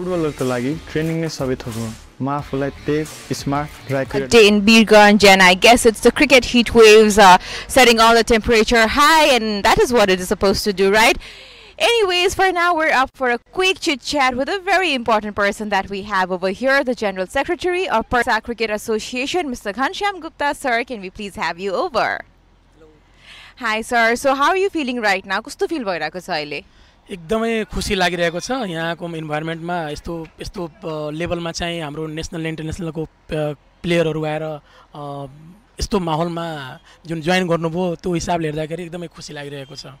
Speaker 11: फुटबलरको लागि training नै सबै थोक हो म आफूलाई तेज smart
Speaker 15: A day in Birgunj, and I guess it's the cricket heat waves setting all the temperature high, and that is what it is supposed to do, right? Anyways, for now we're up for a quick chit chat with a very important person that we have over here, the General Secretary of Parsa Cricket Association, Mr. Ghanshyam Gupta. Sir, can we please have you over? Hello. Hi sir, so how are you feeling right now? Kasto feel bhayirako cha aile?
Speaker 16: एकदमै खुसी लागिरहेको छ यहाँको इन्भाइरोमेन्टमा यस्तो लेभलमा चाहिँ हाम्रो national इन्टरनेसनलको प्लेयरहरू आएर यस्तो माहौलमा जुन जोइन गर्नुभयो त्यो हिसाबले हेर्दाखेरि एकदमै खुसी लागिरहेको छ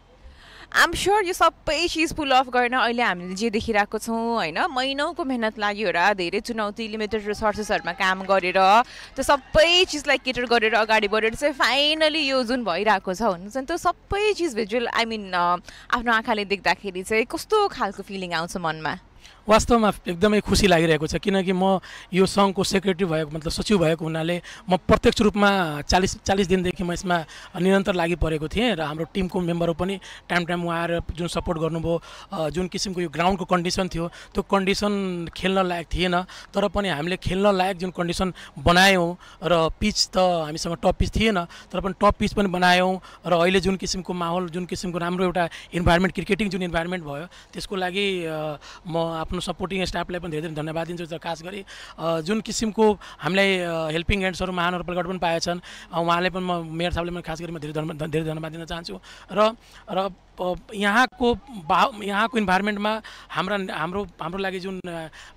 Speaker 15: I'm sure you सबै चीज पुल अफ गर्न अहिले हामीले जे देखिरहेको छौं हैन महिनौको मेहनत लाग्यो र धेरै चुनौती लिमिटेड रिसोर्सेसहरुमा काम गरेर त्यो सबै चीजलाई केटर गरेर अगाडि बढेर चाहिँ फाइनली यो जुन भइरहेको छ हुन्छ नि त्यो सबै चीज भिजुअल आई मिन आफ्नो आँखाले देख्दाखेरि चाहिँ कस्तो खालको फिलिङ आउँछ मनमा
Speaker 16: वास्तवमा एकदमै खुसी लागिरहेको छ किनकि म यो सङ्घको सेक्रेटरी भएको मतलब सचिव भएको हुनाले म प्रत्यक्ष रूपमा 40 दिनदेखि म यसमा निरन्तर लागि परेको थिएँ र हाम्रो टिमको मेम्बरहरू पनि टाइम आएर जुन सपोर्ट गर्नुभयो जुन किसिमको यो ग्राउन्डको कन्डिसन थियो त्यो कन्डिसन खेल्न लायक थिएन तर पनि हामीले खेल्न लायक जुन कन्डिसन बनायौँ र पिच त हामीसँग टप पिच थिएन तर पनि टप पिच पनि बनायौँ र अहिले जुन किसिमको माहौल जुन किसिमको राम्रो एउटा इन्भाइरोमेन्ट क्रिकेटिङ जुन इन्भाइरोमेन्ट भयो त्यसको लागि म आफ्नो सपोर्टिङ स्टाफलाई पनि धेरै धन्यवाद दिन्छु र खास गरी जुन किसिमको हामीलाई हेल्पिङ ह्यान्ड्सहरू महानगरपालिकाबाट पनि पाएछन् उहाँले पनि म मेयर साहबले पनि खास गरी म धेरै धन्यवाद दिन चाहन्छु र यहाँको इन्भाइरोमेन्टमा हाम्रो लागि जुन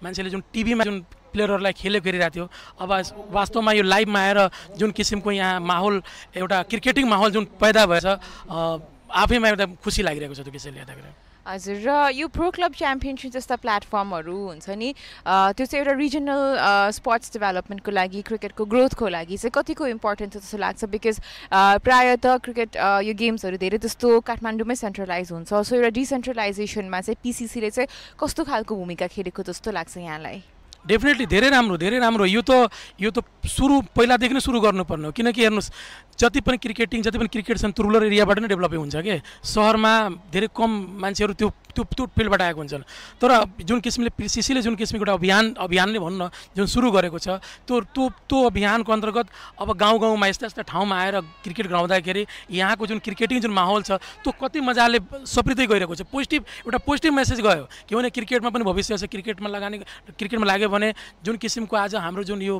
Speaker 16: मान्छेले जुन टिभीमा जुन प्लेयरहरूलाई खेलेको हेरिरहेको थियो अब वास्तवमा यो लाइभमा आएर जुन किसिमको यहाँ माहौल एउटा क्रिकेटिङ माहौल जुन पैदा भएछ आफैमा एउटा खुसी लागिरहेको छ त्यो विषयले हेर्दाखेरि
Speaker 15: हजुर र यो प्रो क्लब च्याम्पियनसिप जस्ता प्लेटफर्महरू हुन्छ नि त्यो चाहिँ एउटा रिजनल स्पोर्ट्स डेभलपमेन्टको लागि क्रिकेटको ग्रोथको लागि चाहिँ कतिको इम्पोर्टेन्ट छ जस्तो लाग्छ बिकज प्रायः त क्रिकेट यो गेम्सहरू धेरै जस्तो काठमाडौँमै सेन्ट्रलाइज हुन्छ सो एउटा डिसेन्ट्रलाइजेसनमा चाहिँ पिसिसीले चाहिँ कस्तो खालको भूमिका खेलेको जस्तो लाग्छ यहाँलाई
Speaker 16: डेफिनेटली धेरै राम्रो यो त सुरु पहिलादेखि नै सुरु गर्नुपर्ने हो किनकि हेर्नुहोस् जति पनि क्रिकेटिङ जति पनि क्रिकेट छन् त्यो रुरल एरियाबाट नै डेभलपै हुन्छ के सहरमा धेरै कम मान्छेहरू त्यो फिल्डबाट आएको हुन्छन् तर जुन किसिमले पिसिसीले जुन किसिमको एउटा अभियान नै भनौँ न जुन सुरु गरेको छ त्यो अभियानको अन्तर्गत अब गाउँमा यस्ता ठाउँमा आएर क्रिकेट गराउँदाखेरि यहाँको जुन क्रिकेटिङ जुन माहौल छ त्यो कति मजाले सप्रिँदै गइरहेको छ एउटा पोजिटिभ मेसेज गयो किनभने क्रिकेटमा पनि भविष्य छ क्रिकेटमा लाग्यो भने जुन किसिमको आज हाम्रो जुन यो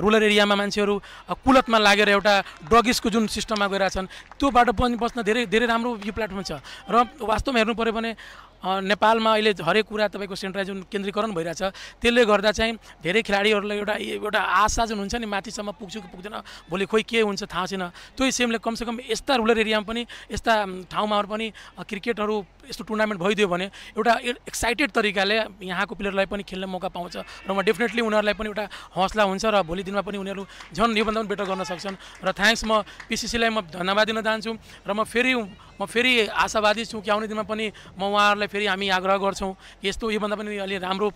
Speaker 16: रुरल एरियामा मान्छेहरू कुलतमा लागेर एउटा ड्रगिसको जुन सिस्टममा गइरहेछन् त्योबाट पनि बस्न धेरै राम्रो यो प्लेटफर्म छ र वास्तवमा हेर्नु पर्यो भने नेपालमा अहिले हरेक कुरा तपाईँको सेन्ट्रलाइज जुन केन्द्रीकरण भइरहेछ त्यसले गर्दा चाहिँ धेरै खेलाडीहरूलाई एउटा आशा जुन हुन्छ नि माथिसम्म पुग्छु कि पुग्दैन भोलि खोइ के हुन्छ थाहा छैन त्यो हिसाबले कमसेकम यस्ता रुरल एरियामा पनि यस्ता ठाउँमा पनि क्रिकेटहरू यस्तो टुर्नामेन्ट भइदियो भने एउटा एक्साइटेड तरिकाले यहाँको प्लेयरलाई पनि खेल्ने मौका पाउँछ र म डेफिनेटली उनीहरूलाई पनि एउटा हौसला हुन्छ र भोलि दिनमा पनि उनीहरू झन् योभन्दा पनि बेटर गर्न सक्छन् र थ्याङ्क्स म पिसिसीलाई म धन्यवाद दिन चाहन्छु र म फेरि आशावादी छु कि आउने दिनमा पनि म उहाँहरूलाई फेरि हामी आग्रह गर्छौँ यस्तो योभन्दा पनि अलि राम्रो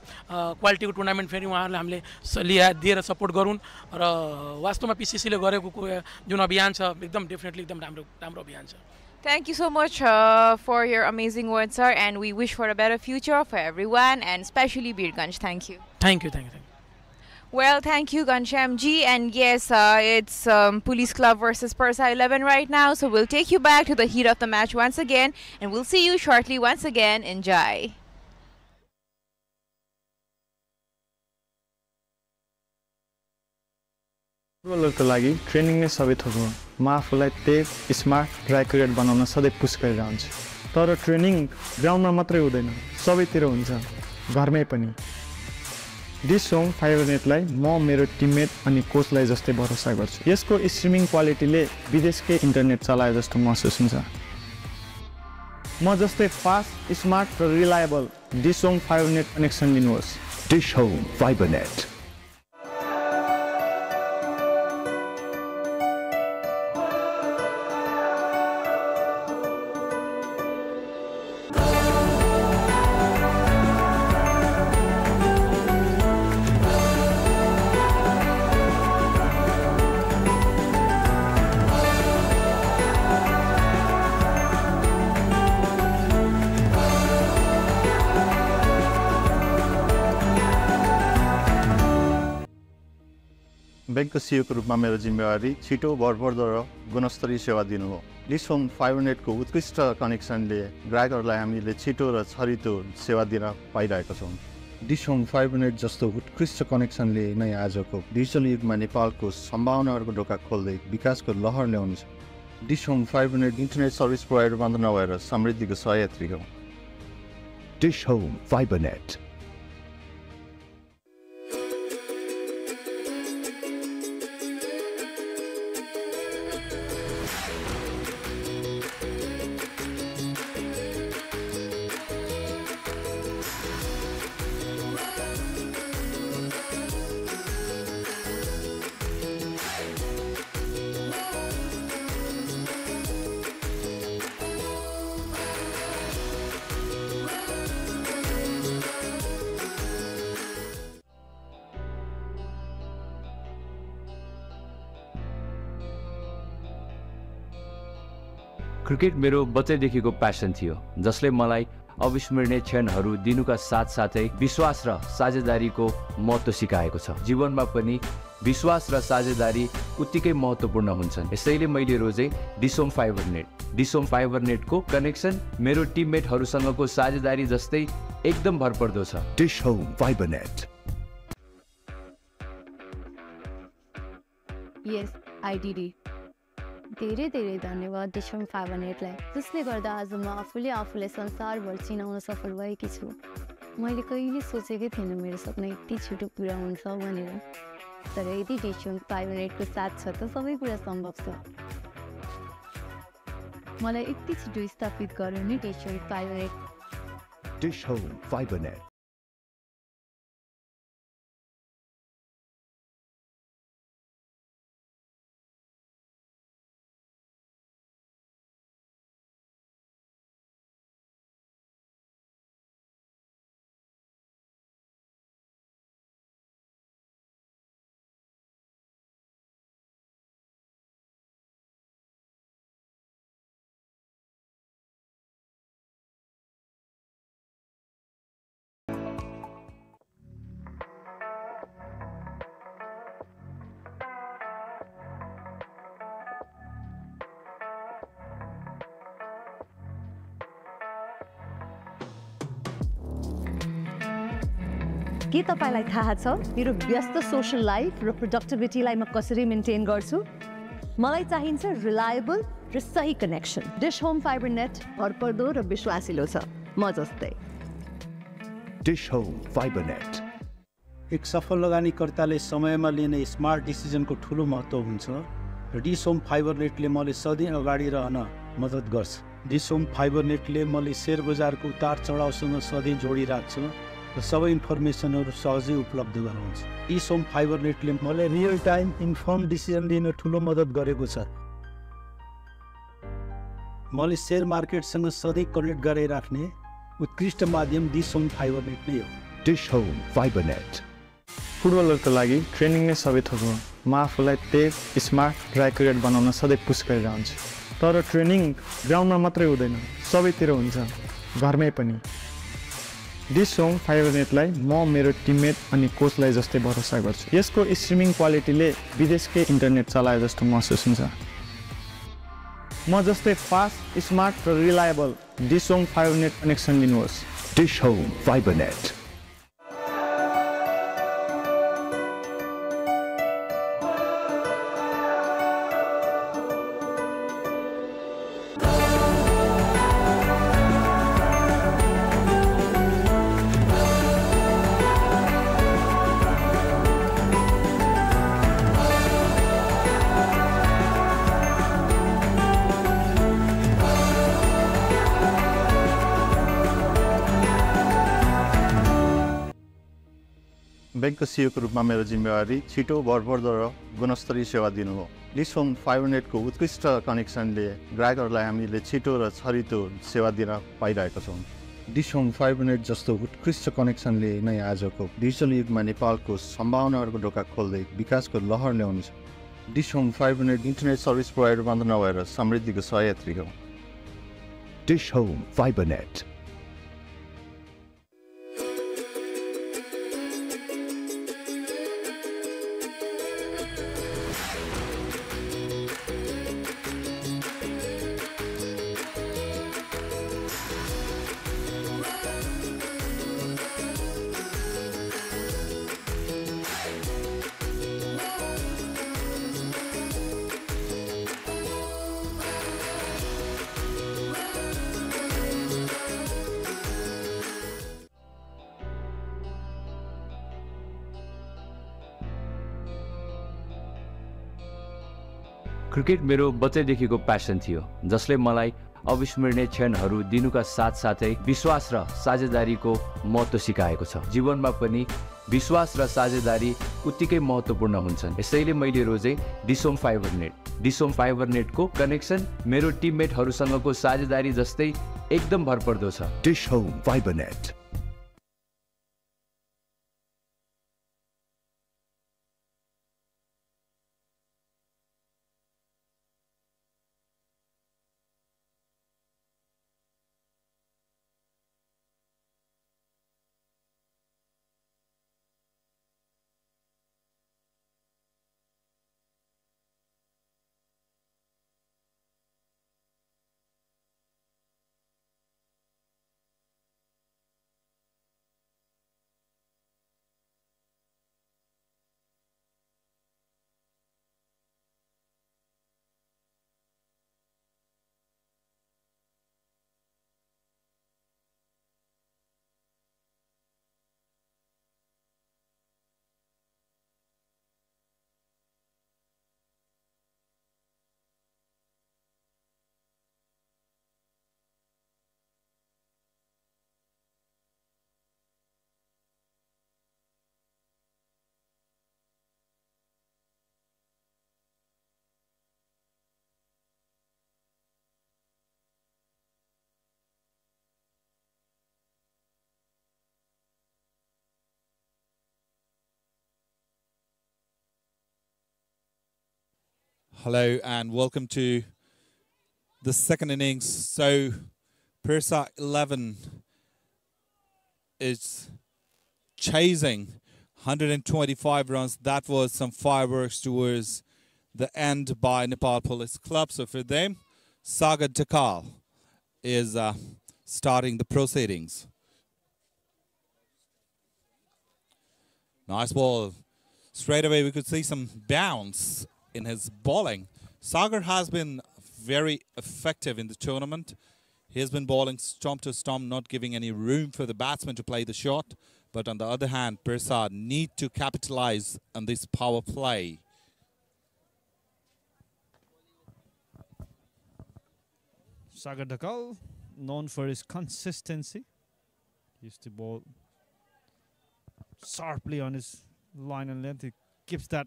Speaker 16: क्वालिटीको टुर्नामेन्ट फेरि उहाँहरूलाई हामीले दिएर सपोर्ट गरौँ र वास्तवमा पिसिसीले गरेको जुन अभियान छ एकदम डेफिनेटली एकदम राम्रो अभियान छ
Speaker 15: Thank you so much for your amazing words, sir, and we wish for a better future for everyone, and especially Birgunj. Thank you.
Speaker 16: Thank you.
Speaker 15: Well, thank you, Ghanshyam ji. And yes, it's Police Club versus Parsa 11 right now, so we'll take you back to the heat of the match once again, and we'll see you shortly once again. Enjoy.
Speaker 11: फुटबलरको लागि training नै सबै थोक हो म आफूलाई तेज smart र accurate बनाउन सधैँ पुस गरिरहन्छु तर ट्रेनिङ ग्राउन्डमा मात्रै हुँदैन सबैतिर हुन्छ घरमै पनि दिस होम फाइबरनेटलाई म मेरो टिममेट अनि कोचलाई जस्तै भरोसा गर्छु यसको स्ट्रिमिङ क्वालिटीले विदेशकै इन्टरनेट चलाए जस्तो महसुस हुन्छ म जस्तै फास्ट स्मार्ट र reliable this home Fibernet connection लिनुहोस्
Speaker 8: डिश होम फाइबरनेट
Speaker 12: ब्याङ्कको सिओको रूपमा मेरो जिम्मेवारी छिटो भरपर्दो र गुणस्तरीय सेवा दिनु हो डिश होम फाइबरनेटको उत्कृष्ट कनेक्सनले ग्राहकहरूलाई हामीले छिटो र छरितो सेवा दिन पाइरहेका छौँ डिश होम फाइबरनेट जस्तो उत्कृष्ट कनेक्सनले नै आजको डिजिटल युगमा नेपालको सम्भावनाहरूको ढोका खोल्दै विकासको लहर ल्याउनेछ Dish home Fibernet internet service provider मात्र नभएर समृद्धिको सहयात्री हो
Speaker 8: डिश होम फाइबरनेट
Speaker 13: क्रिकेट मेरो बच्चैदेखिको प्यासन थियो जसले मलाई अविस्मरणीय क्षणहरू दिनुका साथसाथै विश्वास र साझेदारीको महत्त्व सिकाएको छ। जीवनमा पनि विश्वास र साझेदारी उत्तिकै महत्त्वपूर्ण हुन्छन्। यसैले मैले रोजे डिसोम फाइबर नेट। डिसोम फाइबर नेटको कनेक्सन मेरो टिममेटहरूसँगको साझेदारी जस्तै एकदम भरपर्दो छ।
Speaker 8: Dish Home Fiber net.
Speaker 17: Yes I did it. धेरै धेरै धन्यवाद डिश होम फाइबर नेटलाई, जसले गर्दा आज म आफूलाई संसारभर चिनाउन सफल भएकी छु। मैले कहिले सोचेकै थिएन मेरो सपना यति छिटो पुरा हुन्छ भनेर, तर यदि डिश होम फाइबर नेटको साथ छ त सबै कुरा सम्भव छ। मलाई यति छिटो स्थापित गर्यो नि dish Home Fiber Net.
Speaker 8: Dish Home Fiber net.
Speaker 7: के तपाईलाई थाहा छ मेरो व्यस्त सोशल लाइफ र प्रोडक्टिभिटीलाई म कसरी मेन्टेन गर्छु? मलाई चाहिन्छ रिलायबल र सही connection. Dish Home Fiber net भरपर्दो र विश्वासिलो छ, म जस्तै।
Speaker 8: Dish Home Fiber net.
Speaker 18: एक सफल लगानीकर्ताले समयमा लिने स्मार्ट डिसिजनको ठुलो महत्त्व हुन्छ र डिश होम फाइबर नेटले मलाई सधैँ अगाडि रहन मद्दत गर्छ। डिश होम फाइबर नेटले मलाई शेयर बजारको उतार चढावसँग सधैँ जोडिराख्छ र सबै इन्फर्मेसनहरू सहजै उपलब्ध गराउँछ। डिश होम फाइबर नेटले मलाई रियल टाइम इन्फर्म डिसिजन लिन ठुलो मद्दत गरेको छ। मलाई शेयर मार्केटसँग सधैँ कनेक्ट गराइराख्ने उत्कृष्ट माध्यम डिश होम फाइबर नेट नै हो।
Speaker 8: Dish Home Fiber Net.
Speaker 11: फुटबलरको लागि ट्रेनिङ नै सबै थोक हो। म आफूलाई तेज, स्मार्ट र एक्युरेट बनाउन सधैँ पुस गरिरहन्छु। तर ट्रेनिङ ग्राउन्डमा मात्रै हुँदैन, सबैतिर हुन्छ, घरमै पनि। डिश होम फाइबर नेटलाई म मेरो टिममेट अनि कोचलाई जस्तै भरोसा गर्छु। यसको स्ट्रिमिङ क्वालिटीले विदेशकै इन्टरनेट चलाए जस्तो महसुस हुन्छ। म जस्तै फास्ट, स्मार्ट र reliable Dish Home Fiber Net connection लिनुहोस्।
Speaker 8: Dish Home Fiber Net.
Speaker 12: ब्याङ्कको सिइओको रूपमा मेरो जिम्मेवारी छिटो, भरपर्दो र गुणस्तरीय सेवा दिनु हो। डिश होम फाइबर नेटको उत्कृष्ट कनेक्सनले ग्राहकहरूलाई हामीले छिटो र छरितो सेवा दिन पाइरहेका छौँ। डिश होम फाइबर नेट जस्तो उत्कृष्ट कनेक्सनले नै आजको डिजिटल युगमा नेपालको सम्भावनाहरूको ढोका खोल्दै विकासको लहर ल्याउनेछ। Dish Home Fiber Net internet service provider मात्र नभएर समृद्धिको सहयात्री हो।
Speaker 8: Dish Home Fiber Net.
Speaker 13: Cricket मेरो बच्चैदेखिको प्यासन थियो जसले मलाई अविस्मरणीय क्षणहरू दिनुका साथसाथै विश्वास र साझेदारीको महत्त्व सिकाएको छ। जीवनमा पनि विश्वास र साझेदारी उत्तिकै महत्त्वपूर्ण हुन्छन्। यसैले मैले रोजे Dish Home Fiber Net. Dish Home Fiber नेटको कनेक्सन मेरो टिममेटहरूसँगको साझेदारी जस्तै एकदम भरपर्दो छ।
Speaker 8: Dish Home Fiber Net.
Speaker 14: Hello and welcome to the second innings. So Parsa 11 is chasing 125 runs. That was some fireworks towards the end by Nepal Police Club. So for them, Sagar Takal is starting the proceedings. Nice ball. Straight away we could see some bounce in his bowling. Sagar has been very effective in the tournament. He has been bowling stump to stump, not giving any room for the batsman to play the shot. But on the other hand, Parsa need to capitalize on this power play.
Speaker 9: Sagar Dakal, known for his consistency. He used to bowl sharply on his line and length. He keeps that.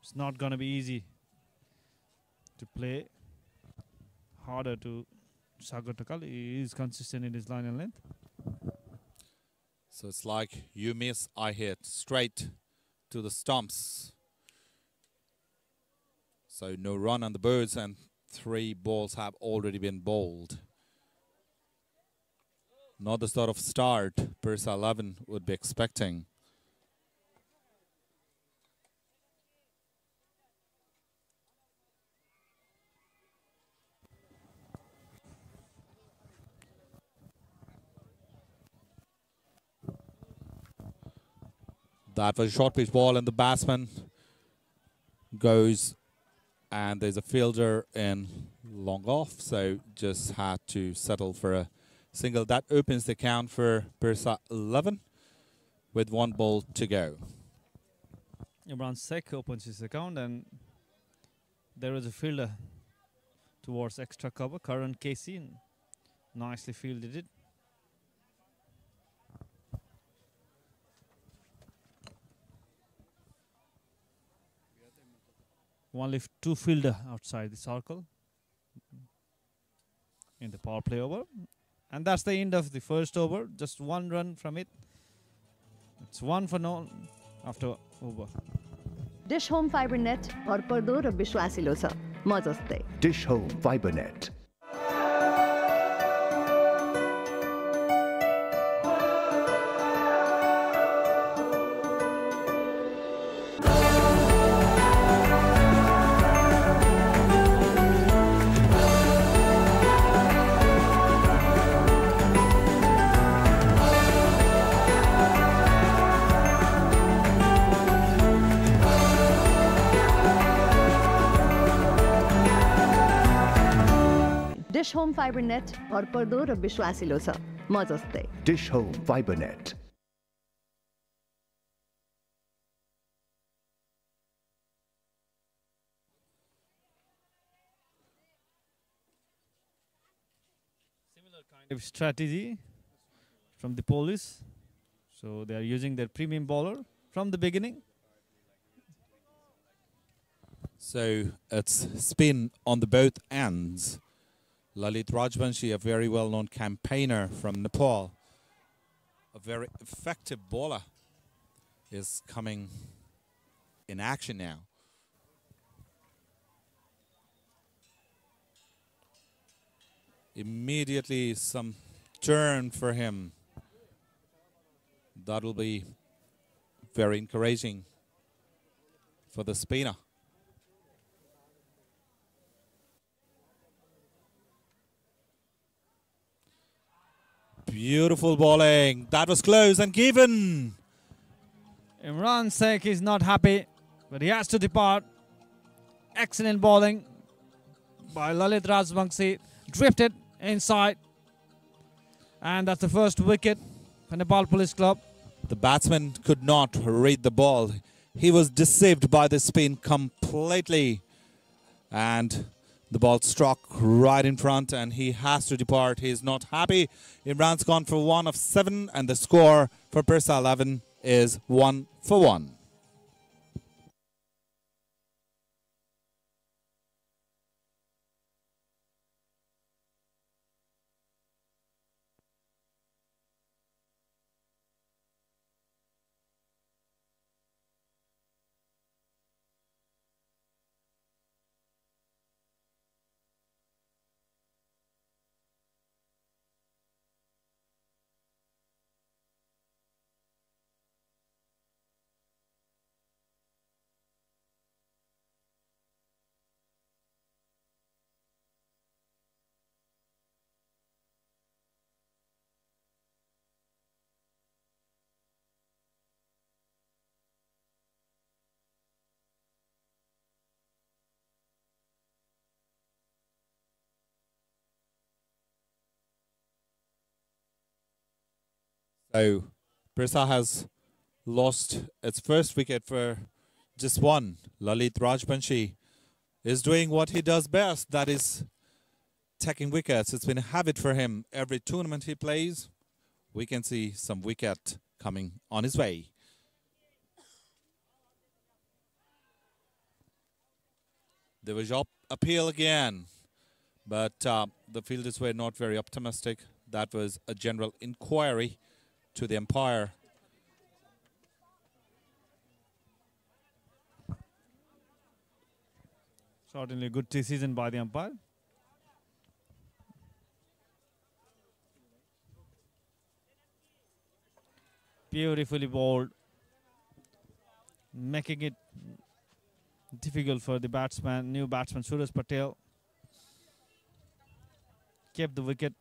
Speaker 9: It's not going to be easy to play harder to Sagar Dakal. He is consistent in his line and length.
Speaker 14: So it's like you miss, I hit, straight to the stumps. So no run on the birds and 3 balls have already been bowled. Not the sort of start Parsa 11 would be expecting. That was a short pitch ball and the batsman goes and there's a fielder in long off, so just had to settle for a single. That opens the count for Parsa 11 with 1 ball to go.
Speaker 9: Imran Sheikh opens his account and there was a fielder towards extra cover. Karan Casey nicely fielded it. Only 2 fielder outside the circle in the power play over. And that's the end of the first over. Just 1 run from it. It's 1 for no after over.
Speaker 7: Dish Home Fiber Net भरपर्दो र विश्वासिलो छ म जस्तै.
Speaker 8: Dish Home Fiber Net.
Speaker 7: Dish Home Fiber Net भरपर्दो र विश्वासिलो छ म जस्तै.
Speaker 8: Dish Home Fiber Net.
Speaker 9: Strategy from the police. So they are using their premium bowler from the beginning.
Speaker 14: So it's spin on the both ends. Lalit Rajvanshi, a very well-known campaigner from Nepal, a very effective bowler, is coming in action now. Immediately some turn for him. That will be very encouraging for the spinner. Beautiful bowling. That was close and given.
Speaker 9: Imran Sheikh is not happy, but he has to depart. Excellent bowling by Lalit Rajvanshi. Drifted inside. And that's the first wicket for Nepal Police Club.
Speaker 14: The batsman could not read the ball. He was deceived by the spin completely. And the ball struck right in front and he has to depart. He is not happy. Imran's gone for 1 of 7 and the score for Parsa 11 is 1 for 1. So Parsa has lost its first wicket for just one. Lalit Rajbanshi is doing what he does best, that is taking wickets. It's been a habit for him. Every tournament he plays, we can see some wicket coming on his way. There was appeal again, but the fielders were not very optimistic. That was a general inquiry to the umpire.
Speaker 9: Certainly a good decision by the umpire. Beautifully bowled, making it difficult for the new batsman Suraj Patel. Kept the wicket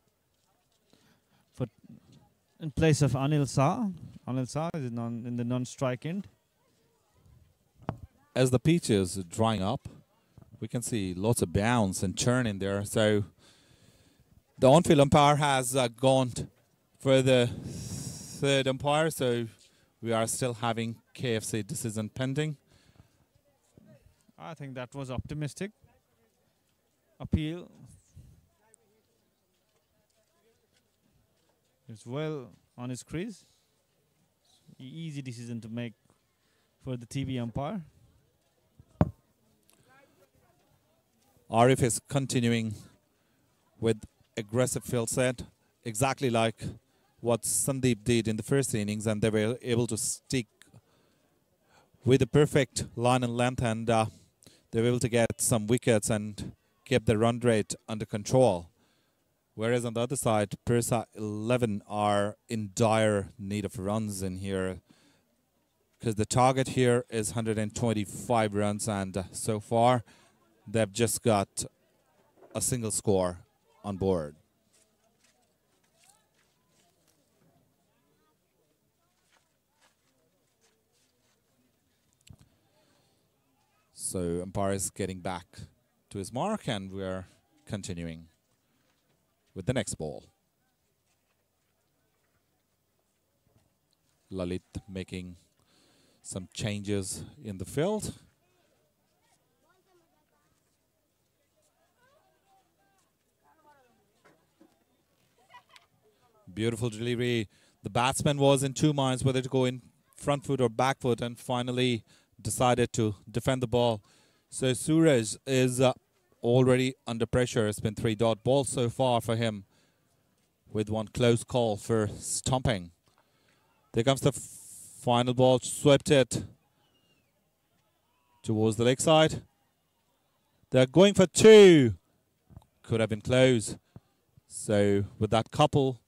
Speaker 9: in place of Anil Shah. Anil Shah is in the non-strike end.
Speaker 14: As the pitch is drying up, we can see lots of bounce and churn in there. So the on-field umpire has gone for the third umpire. So we are still having KFC decision pending.
Speaker 9: I think that was optimistic. Appeal is well on his crease. Easy decision to make for the TV umpire.
Speaker 14: Arif is continuing with aggressive field set, exactly like what Sandeep did in the first innings, and they were able to stick with the perfect line and length, and they were able to get some wickets and keep the run rate under control. Whereas on the other side, Parsa 11 are in dire need of runs in here, because the target here is 125 runs, and so far they've just got a single score on board. So umpire is getting back to his mark, and we're continuing with the next ball. Lalit making some changes in the field. Beautiful delivery. The batsman was in two minds whether to go in front foot or back foot, and finally decided to defend the ball. So Suraj is already under pressure. It's been 3 dot balls so far for him, with one close call for stomping. There comes the final ball, swept it towards the leg side. They're going for 2. Could have been close. So with that couple,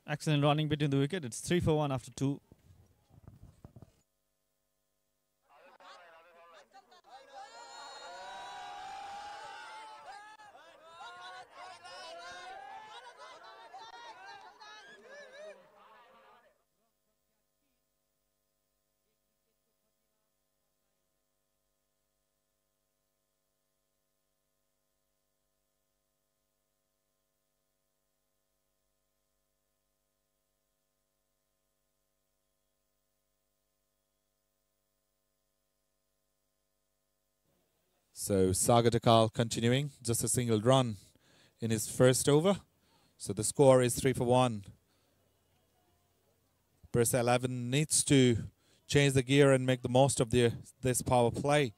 Speaker 9: excellent running between the wicket. It's 3 for 1 after 2.
Speaker 14: so Sagar Dakal continuing, just a single run in his first over. So the score is 3 for 1. Parsa 11 needs to change the gear and make the most of this power play.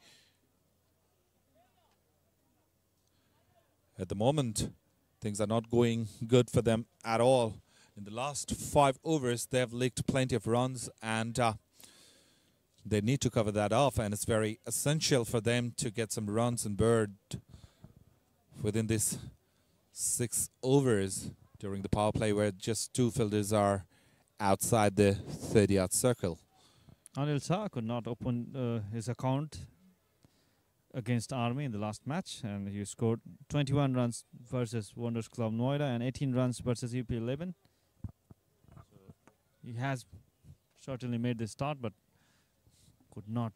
Speaker 14: At the moment, things are not going good for them at all. In the last 5 overs, they have leaked plenty of runs, and they need to cover that off, and it's very essential for them to get some runs and bird within this 6 overs during the power play, where just 2 fielders are outside the 30-yard circle.
Speaker 9: Anil Shah could not open his account against Army in the last match, and he scored 21 runs versus Wonders Club Noida and 18 runs versus UP11. So he has certainly made the start, but could not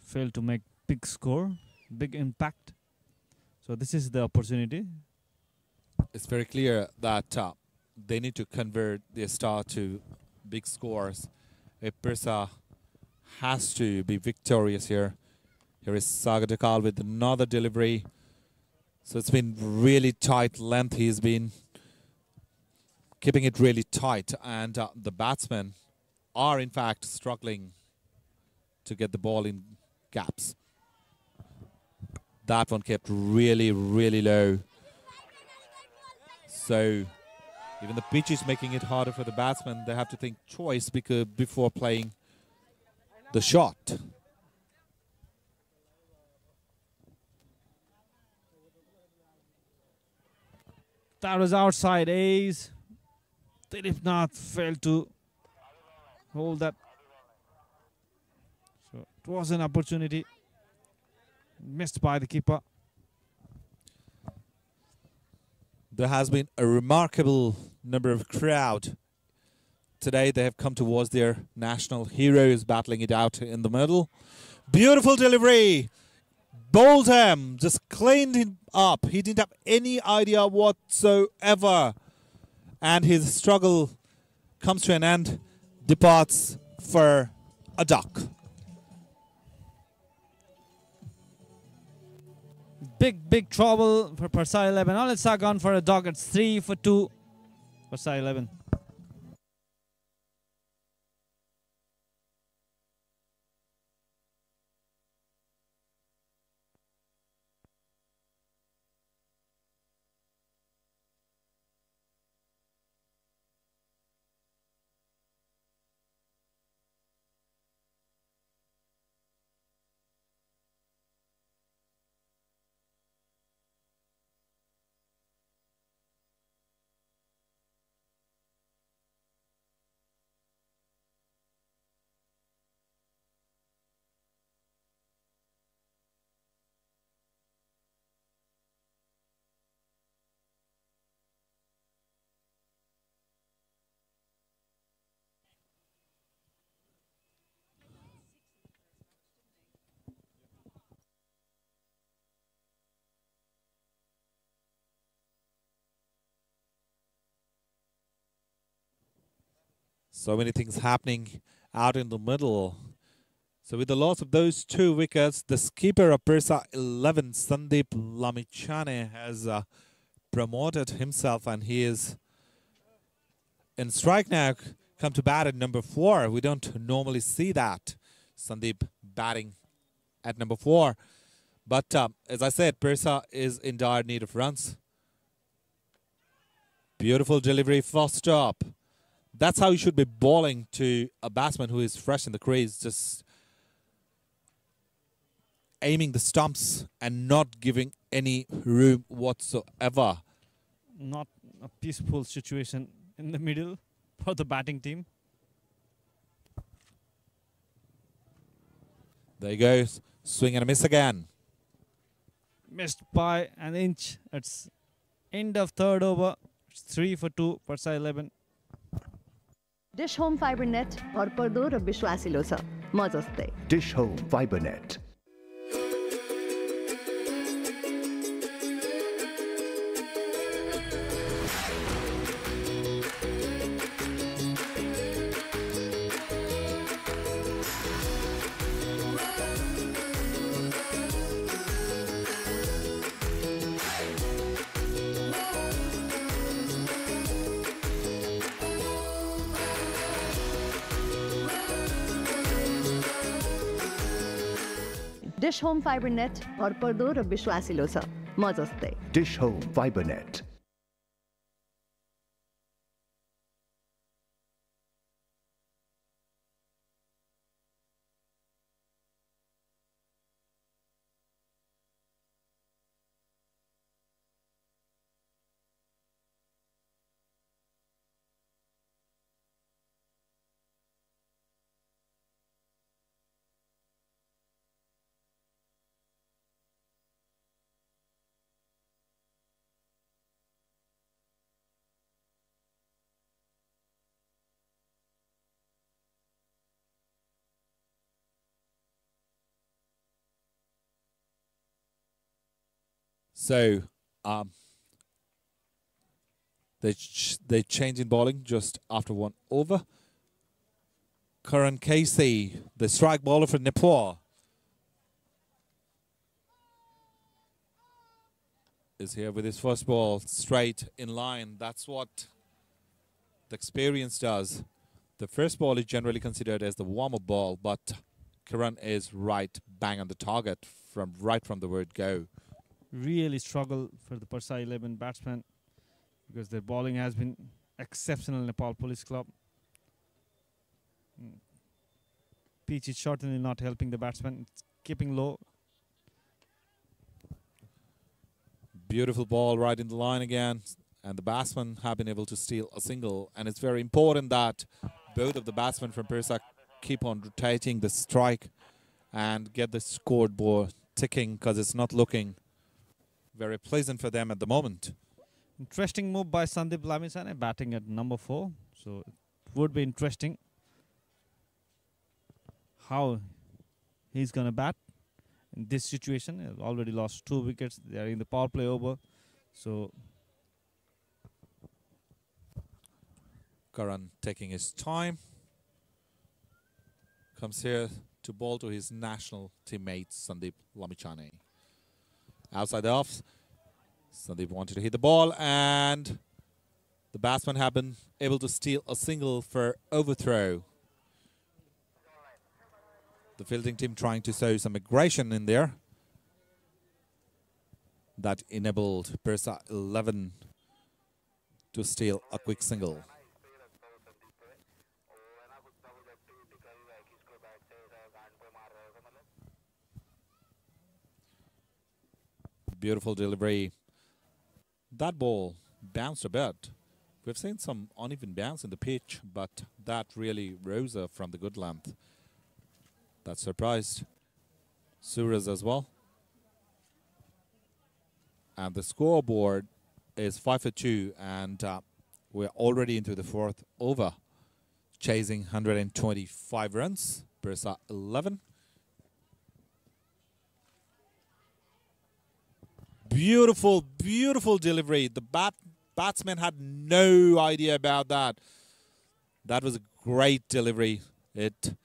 Speaker 9: fail to make big score, big impact. So this is the opportunity.
Speaker 14: It's very clear that they need to convert their start to big scores. If Parsa has to be victorious here. Here is Sagadakal with another delivery. So it's been really tight length. He's been keeping it really tight, and the batsmen are in fact struggling to get the ball in gaps. That one kept really, really low. So even the pitch is making it harder for the batsmen. They have to think twice before playing the shot.
Speaker 9: That was outside A's. Dilipnath failed to hold that. So it was an opportunity missed by the keeper.
Speaker 14: There has been a remarkable number of crowd. Today they have come towards their national heroes, battling it out in the middle. Beautiful delivery. Boldham just cleaned him up. He didn't have any idea whatsoever. And his struggle comes to an end, departs for a duck.
Speaker 9: Big trouble for Parsa 11. Now let's have gone for a dog. It's 3 for 2. Parsa 11.
Speaker 14: So many things happening out in the middle. So with the loss of those 2 wickets, the skipper of Parsa 11, Sandeep Lamichhane, has promoted himself, and he is in strike now, come to bat at number 4. We don't normally see that. Sandeep batting at number 4. But as I said, Parsa is in dire need of runs. Beautiful delivery, first stop. That's how you should be bowling to a batsman who is fresh in the crease, just aiming the stumps and not giving any room whatsoever.
Speaker 9: Not a peaceful situation in the middle for the batting team.
Speaker 14: There he goes. Swing and a miss again.
Speaker 9: Missed by an inch. It's end of third over. It's 3 for 2. Parsa 11.
Speaker 7: Dish Home Fiber net भरपर्दो र विश्वासिलो छ म जस्तै
Speaker 8: dish Home Fiber Net
Speaker 7: Dish Home Fiber net भरपर्दो र विश्वासिलो छ म जस्तै
Speaker 8: dish Home Fiber net
Speaker 14: So, They change in bowling just after 1 over. Karan Casey, the strike bowler for Nepal, is here with his first ball straight in line. That's what the experience does. The first ball is generally considered as the warm-up ball, but Karan is right bang on the target right from the word go.
Speaker 9: Really struggle for the Parsa 11 batsmen because their bowling has been exceptional in Nepal Police Club. Pitch is certainly not helping the batsmen. It's keeping low.
Speaker 14: Beautiful ball right in the line again, and the batsmen have been able to steal a single, and it's very important that both of the batsmen from Parsa keep on rotating the strike and get the scoreboard ticking, because it's not looking very pleasant for them at the moment.
Speaker 9: Interesting move by Sandeep Lamisane, batting at number 4. So it would be interesting how he's going to bat in this situation. He's already lost 2 wickets. They are in the power play over. So
Speaker 14: Karan taking his time. Comes here to bowl to his national teammate Sandeep Lamichhane. Outside the off, Sandeep wanted to hit the ball, and the batsman have been able to steal a single for overthrow. The fielding team trying to show some aggression in there. That enabled Parsa 11 to steal a quick single. Beautiful delivery. That ball bounced a bit. We've seen some uneven bounce in the pitch, but that really rose up from the good length. That surprised Suraj as well. And the scoreboard is 5 for 2, and we're already into the 4th over. Chasing 125 runs, Parsa 11. Beautiful, beautiful delivery. The batsman had no idea about that. That was a great delivery. It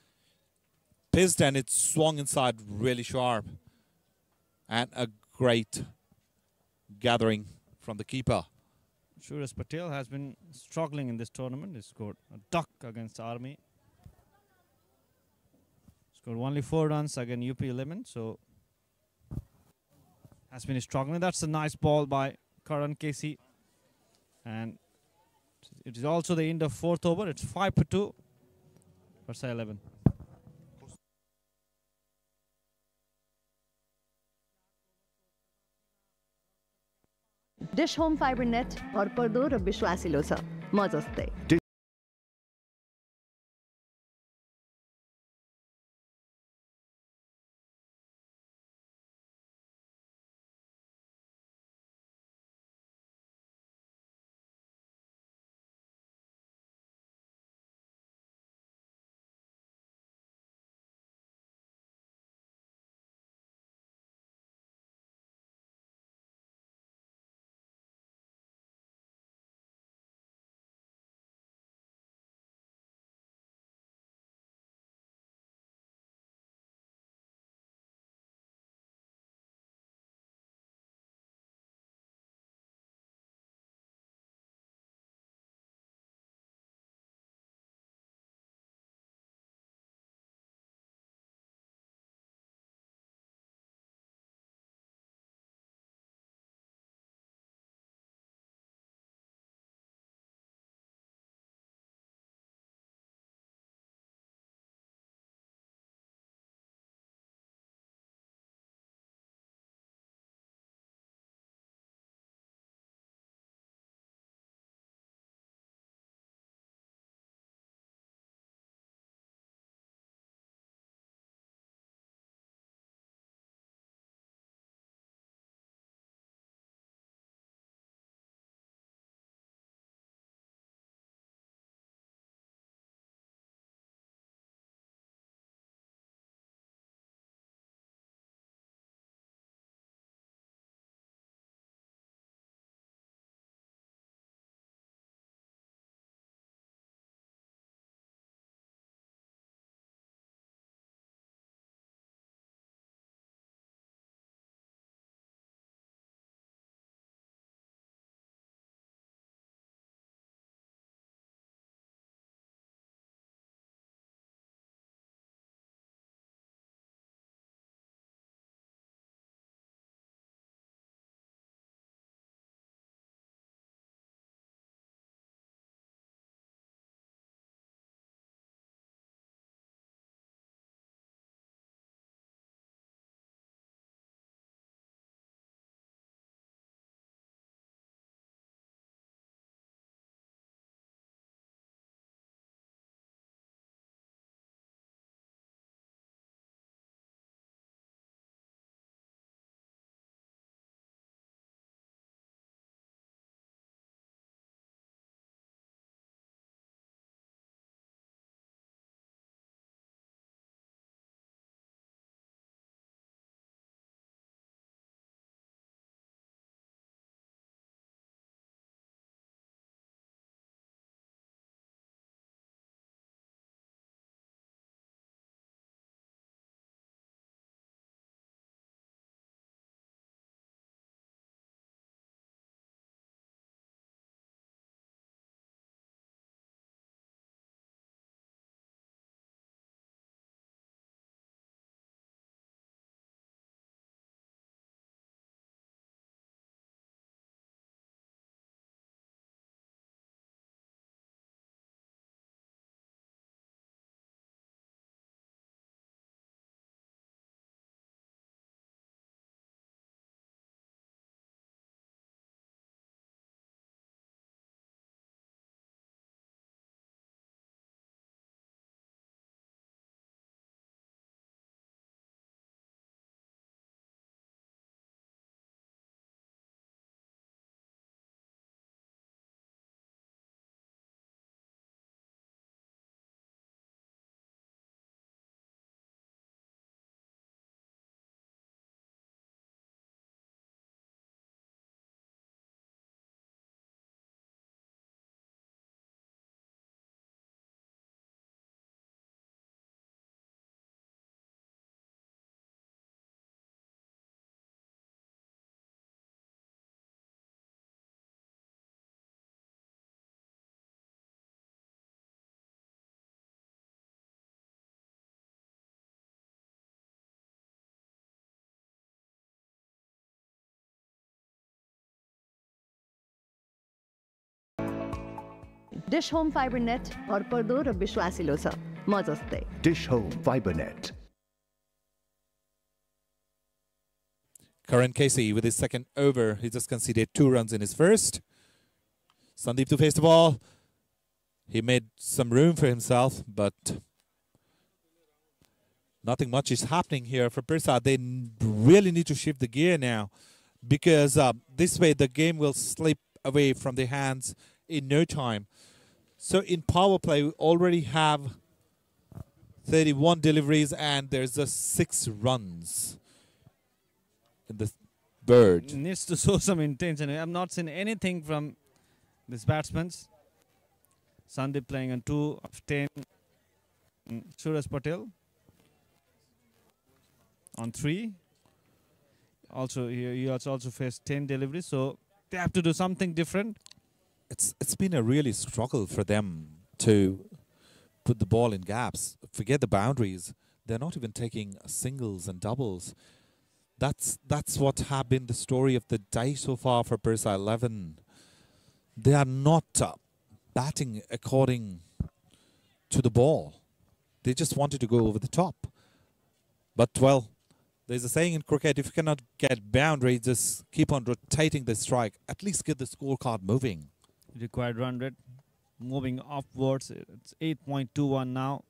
Speaker 14: pissed and it swung inside really sharp. And a great gathering from the keeper.
Speaker 9: Suraj Patel has been struggling in this tournament. He scored a duck against Army. Scored only 4 runs against UP 11. So has been struggling. That's a nice ball by Karan Casey. And it is also the end of 4th over. It's 5 for 2. Parsa 11.
Speaker 7: Dish Home Fiber net भरपर्दो र विश्वासिलो छ म जस्तै dish Home Fiber net भरपर्दो र विश्वासिलो छ म जस्तै
Speaker 8: Dish Home Fiber Net.
Speaker 14: Karan Casey with his second over. He just conceded 2 runs in his first. Sandeep to face the ball. He made some room for himself, but nothing much is happening here for Parsa. They really need to shift the gear now, because this way the game will slip away from their hands in no time. So in power play, we already have 31 deliveries and there's just 6 runs in the bird.
Speaker 9: Needs to show some intention. I'm not seeing anything from this batsman. Sandeep playing on 2 of 10. Suraj Patel on 3. Also, he also faced 10 deliveries, so they have to do something different.
Speaker 14: It's been a really struggle for them to put the ball in gaps. Forget the boundaries. They're not even taking singles and doubles. That's what have been the story of the day so far for Parsa 11. They are not batting according to the ball. They just wanted to go over the top. But, well, there's a saying in cricket, if you cannot get boundary, just keep on rotating the strike. At least get the scorecard moving.
Speaker 9: Required run rate moving upwards. It's 8.21 now.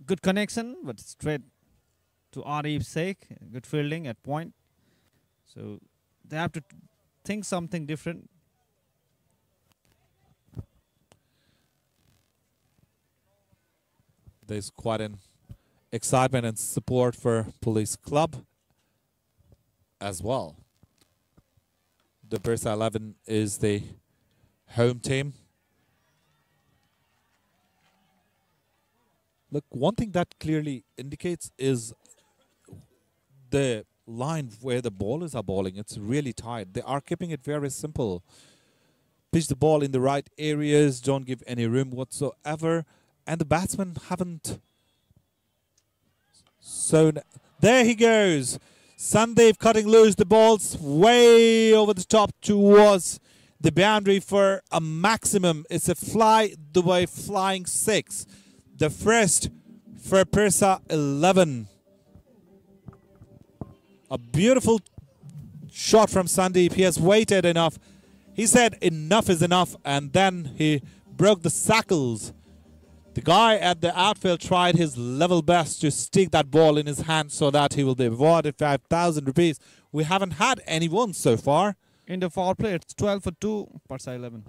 Speaker 9: Good connection, but straight to Arif's sake. Good fielding at point. So they have to think something different.
Speaker 14: There's quite an excitement and support for Police Club as well. The Parsa 11 is the home team. Look, one thing that clearly indicates is the line where the bowlers are bowling. It's really tight. They are keeping it very simple. Pitch the ball in the right areas. Don't give any room whatsoever. And the batsmen haven't. So there he goes. Sandeep cutting loose. The ball's way over the top towards the boundary for a maximum. It's a fly the way flying 6. The first for Parsa 11. A beautiful shot from Sandeep. He has waited enough. He said enough is enough, and then he broke the shackles. The guy at the outfield tried his level best to stick that ball in his hand so that he will be rewarded 5,000 rupees. We haven't had anyone so far.
Speaker 9: In the foul play, it's 12 for 2, Parsa 11.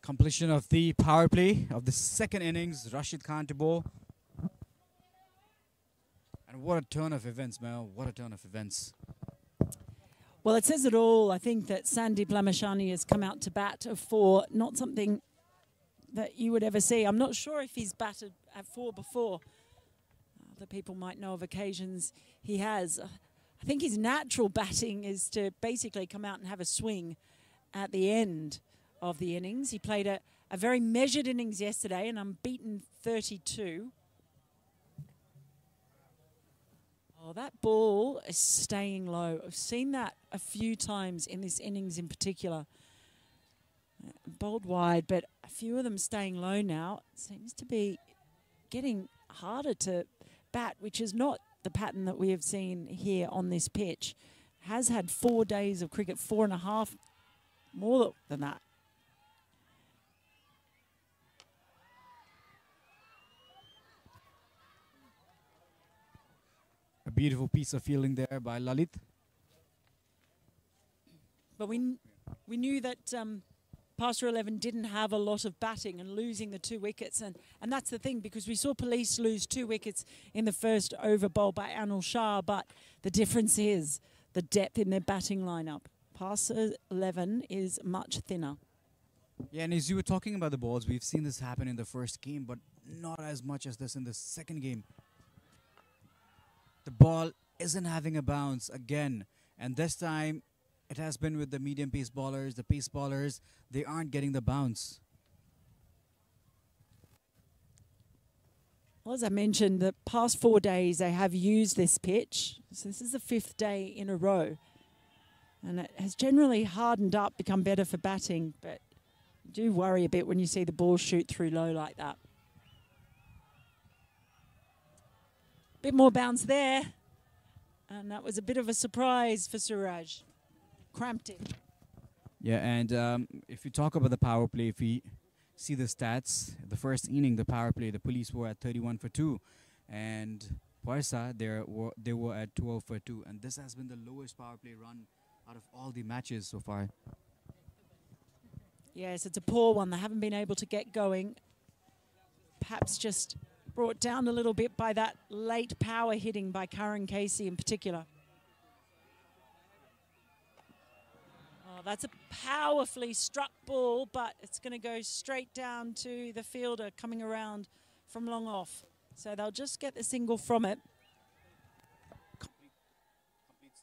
Speaker 1: Completion of the power play of the second innings. Rashid Khan to bowl. And what a turn of events, Mel. What a turn of events.
Speaker 6: Well, it says it all. I think that Sandeep Lamashani has come out to bat of 4, not something that you would ever see. I'm not sure if he's batted at 4 before. Other people might know of occasions he has. I think his natural batting is to basically come out and have a swing at the end of the innings. He played a very measured innings yesterday, an unbeaten 32. Oh, that ball is staying low. I've seen that a few times in this innings in particular. Bowled wide, but a few of them staying low now. It seems to be getting harder to bat, which is not the pattern that we have seen here on this pitch. Has had 4 days of cricket, 4.5, more than that.
Speaker 1: A beautiful piece of fielding there by Lalit.
Speaker 6: But we knew that Parsa 11 didn't have a lot of batting and losing the 2 wickets. And that's the thing, because we saw Police lose 2 wickets in the first over bowl by Anil Shah. But the difference is the depth in their batting lineup. Parsa 11 is much thinner.
Speaker 1: Yeah, and as you were talking about the balls, we've seen this happen in the first game, but not as much as this in the second game. The ball isn't having a bounce again, and this time it has been with the medium pace bowlers, the pace bowlers. They aren't getting the bounce.
Speaker 6: Well, as I mentioned, the past 4 days they have used this pitch. So this is the 5th day in a row. And it has generally hardened up, become better for batting, but you do worry a bit when you see the ball shoot through low like that. Bit more bounce there. And that was a bit of a surprise for Suraj. Cramped it.
Speaker 1: Yeah, and if you talk about the power play, if we see the stats, the first inning, the power play, the Police were at 31 for 2. And Parsa, they were at 12 for 2. And this has been the lowest power play run out of all the matches so far.
Speaker 6: Yes, it's a poor one. They haven't been able to get going. Perhaps just brought down a little bit by that late power hitting by Karan Casey in particular. Oh, that's a powerfully struck ball, but it's going to go straight down to the fielder coming around from long off. So they'll just get the single from it.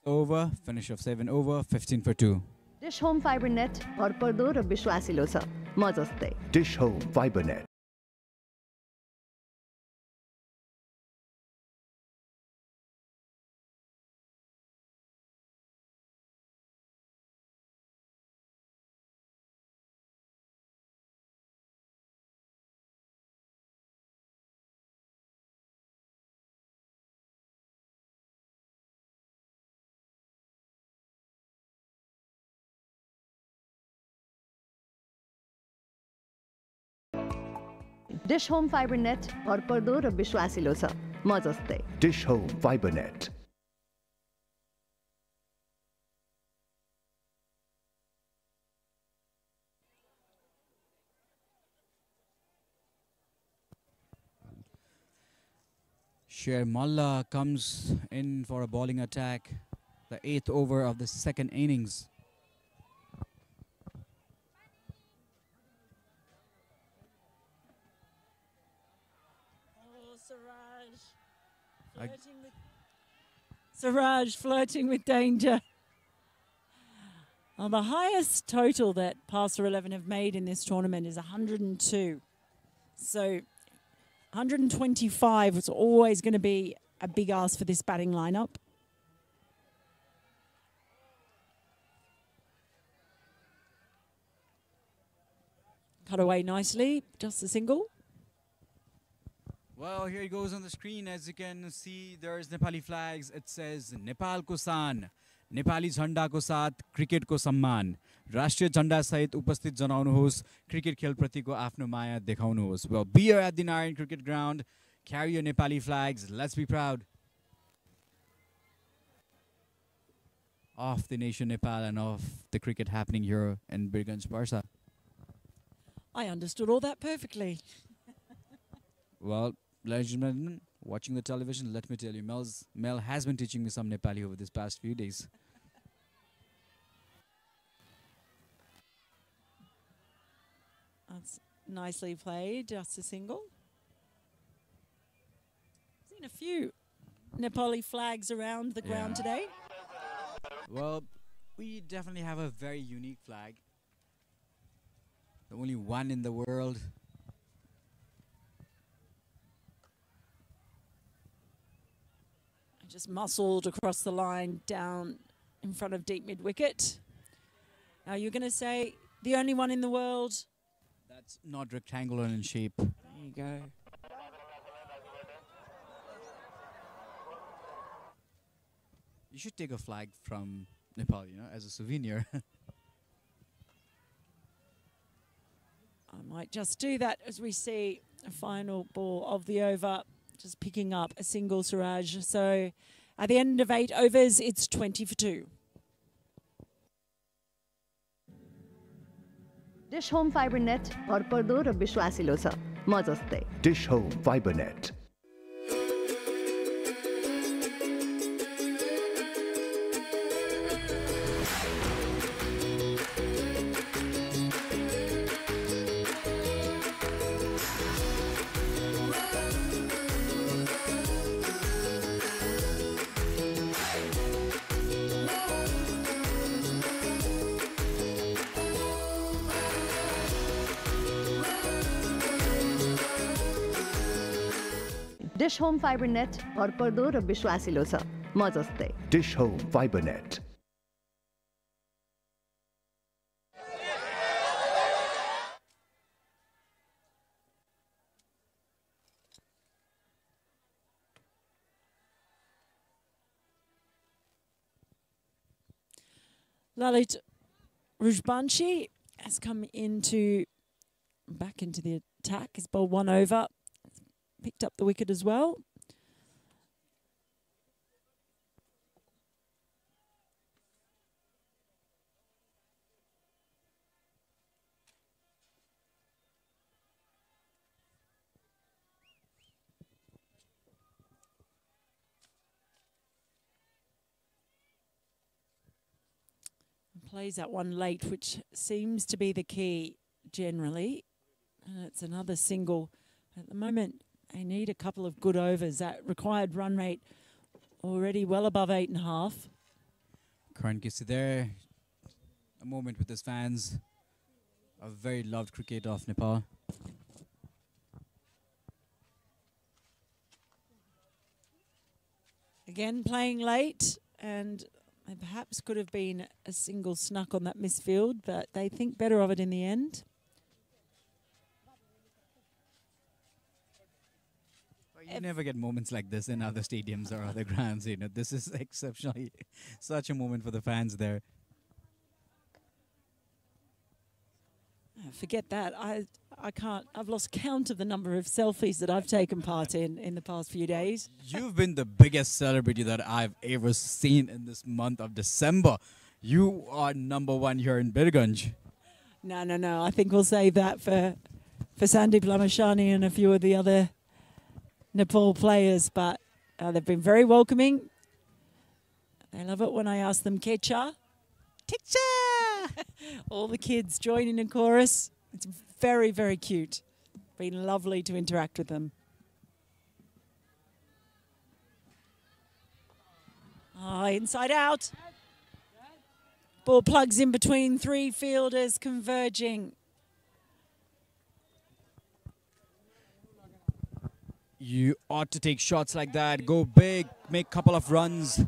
Speaker 1: Over, finish of 7 over, 15 for 2.
Speaker 7: Dish Home Fiber Net भरपर्दो र विश्वासिलो छ म जस्तै
Speaker 8: Dish Home Fiber Net.
Speaker 7: Dish Home Fiber Net भरपर्दो र विश्वासिलो छ म जस्तै
Speaker 8: Dish Home Fiber Net.
Speaker 1: Sher Malla comes in for a bowling attack, the 8th over of the second innings.
Speaker 6: Siraj flirting with danger. Well, the highest total that Parsa 11 have made in this tournament is 102. So 125 was always going to be a big ask for this batting lineup. Cut away nicely, just a single.
Speaker 1: Well, here it goes on the screen. As you can see, there's Nepali flags. It says Nepal ko san, Nepali झण्डा को साथ cricket को सम्मान, राष्ट्रिय झण्डा सहित उपस्थित जनाउनुहोस्, cricket खेलप्रतिको आफ्नो माया देखाउनुहोस्. Well, be here at the Narayani cricket ground. Carry your Nepali flags. Let's be proud of the nation Nepal and of the cricket happening here in Birgunj, Parsa.
Speaker 6: I understood all that perfectly.
Speaker 1: Well, ladies and gentlemen, watching the television, let me tell you, Mel has been teaching me some Nepali over these past few days.
Speaker 6: That's nicely played, just a single. Seen a few Nepali flags around the ground today.
Speaker 1: Well, we definitely have a very unique flag. The only one in the world.
Speaker 6: Just muscled across the line down in front of deep mid-wicket. Now you're going to say the only one in the world?
Speaker 1: That's not rectangular in shape.
Speaker 6: There you go.
Speaker 1: You should take a flag from Nepal, you know, as a souvenir.
Speaker 6: I might just do that as we see a final ball of the over. Just picking up a single, Suraj. So at the end of 8 overs, it's 20 for 2.
Speaker 7: Dish Home Fiber net भरपर्दो र विश्वासिलो छ म जस्तै
Speaker 8: Dish Home Fiber Net.
Speaker 7: Dish Home Fiber net भरपर्दो र विश्वासिलो छ म जस्तै
Speaker 8: Dish Home Fiber Net.
Speaker 6: Lalit Rujbanshi has come back into the attack. He's bowled one over, picked up the wicket as well. Plays that one late, which seems to be the key generally. And it's another single. At the moment, they need a couple of good overs. That required run rate already well above 8.5.
Speaker 1: Karan Kisi there. A moment with his fans. A very loved cricket of Nepal.
Speaker 6: Again, playing late, and they perhaps could have been a single snuck on that misfield, but they think better of it in the end.
Speaker 1: You never get moments like this in other stadiums or other grounds. You know, this is exceptionally such a moment for the fans there.
Speaker 6: Forget that. I can't. I've lost count of the number of selfies that I've taken part in the past few days.
Speaker 1: You've been the biggest celebrity that I've ever seen in this month of December. You are #1 here in Birgunj.
Speaker 6: No. I think we'll save that for Sandeep Lamashani and a few of the other Nepal players. But they've been very welcoming. They love it when I ask them Kecha. Teacher! All the kids join in chorus. It's very, very cute. Been lovely to interact with them. Inside out. Ball plugs in between three fielders, converging.
Speaker 1: You ought to take shots like that. Go big, make a couple of runs.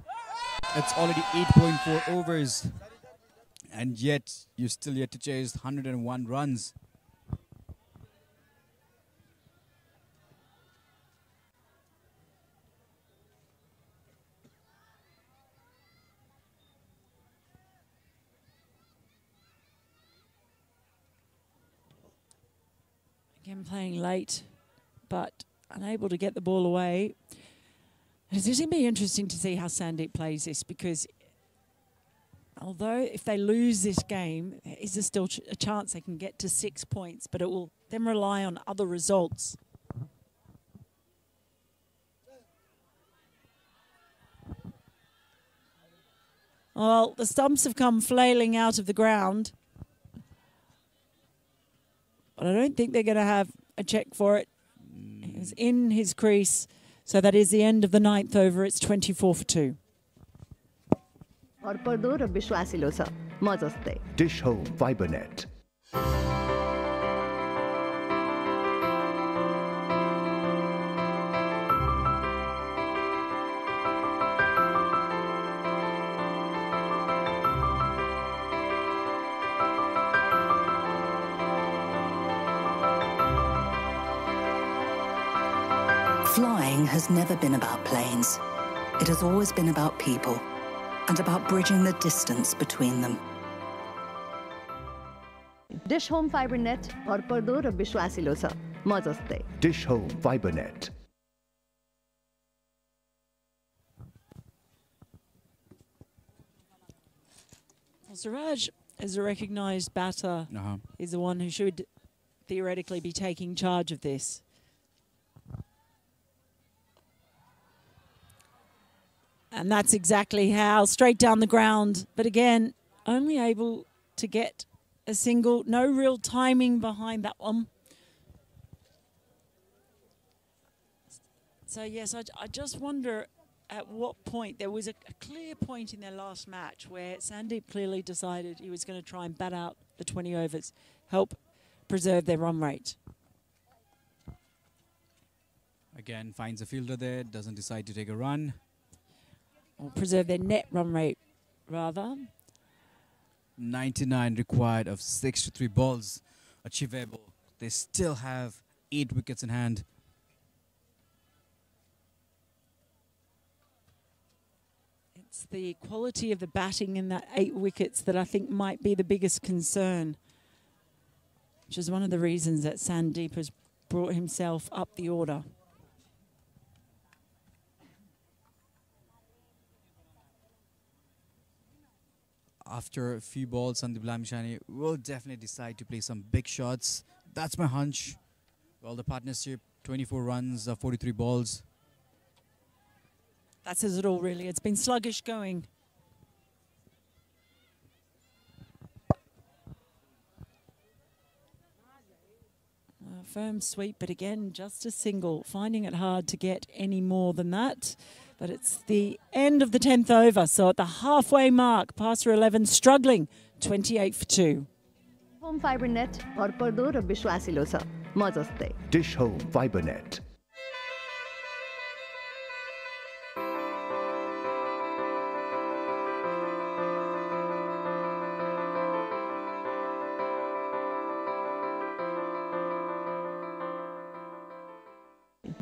Speaker 1: It's already 8.4 overs. And yet, you're still yet to chase 101 runs.
Speaker 6: Again, playing late, but unable to get the ball away. It's going to be interesting to see how Sandeep plays this, because although if they lose this game, there is still a chance they can get to 6 points, but it will then rely on other results. Well, the stumps have come flailing out of the ground, but I don't think they're going to have a check for it. It was in his crease, so that is the end of the 9th over. It's 24 for 2.
Speaker 7: भरपर्दो र विश्वासिलो छ म जस्तै
Speaker 8: Dish Home Fiber Net.
Speaker 10: Flying has never been about planes. It has always been about people and about bridging the distance between them.
Speaker 7: Dish Home Fiber net भरपर्दो र विश्वासिलो छ म जस्तै
Speaker 8: Dish Home Fiber Net.
Speaker 6: Well, Suraj as a recognised batter, is the one who should theoretically be taking charge of this. And that's exactly how, straight down the ground. But again, only able to get a single, no real timing behind that one. So yes, I just wonder at what point, there was a clear point in their last match where Sandeep clearly decided he was going to try and bat out the 20 overs, help preserve their run rate.
Speaker 1: Again, finds a fielder there, doesn't decide to take a run.
Speaker 6: Or preserve their net run rate, rather.
Speaker 1: 99 required of 63 balls achievable. They still have 8 wickets in hand.
Speaker 6: It's the quality of the batting in that 8 wickets that I think might be the biggest concern, which is one of the reasons that Sandeep has brought himself up the order.
Speaker 1: After a few balls, Sandeep Lamishani will definitely decide to play some big shots. That's my hunch. Well, the partnership, 24 runs, 43 balls.
Speaker 6: That says it all, really. It's been sluggish going. Firm sweep, but again, just a single. Finding it hard to get any more than that. But it's the end of the 10th over, so at the halfway mark, Parsa 11 struggling, 28 for 2.
Speaker 7: Home fiber net, भरपर्दो र विश्वासिलो छ, म जस्तै.
Speaker 8: Dish Home Fiber Net.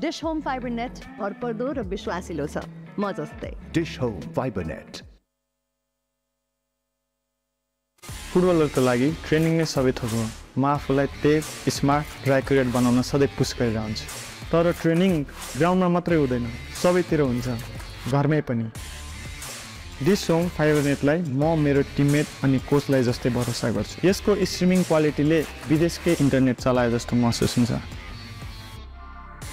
Speaker 7: Dish Home fiber net, भरपर्दो र विश्वासिलो छ, म जस्तै.
Speaker 8: Dish Home Fiber Net.
Speaker 11: फुटबलरको लागि training नै सबै थोक हो. म आफूलाई तेज, स्मार्ट र एक्युरेट बनाउन सधैँ पुस गरिरहन्छु. तर ट्रेनिङ ग्राउन्डमा मात्रै हुँदैन, सबैतिर हुन्छ, घरमै पनि. डिश होम फाइबर नेटलाई म मेरो टिममेट अनि कोचलाई जस्तै भरोसा गर्छु. यसको स्ट्रिमिङ क्वालिटीले विदेशकै इन्टरनेट चलाए जस्तो महसुस हुन्छ.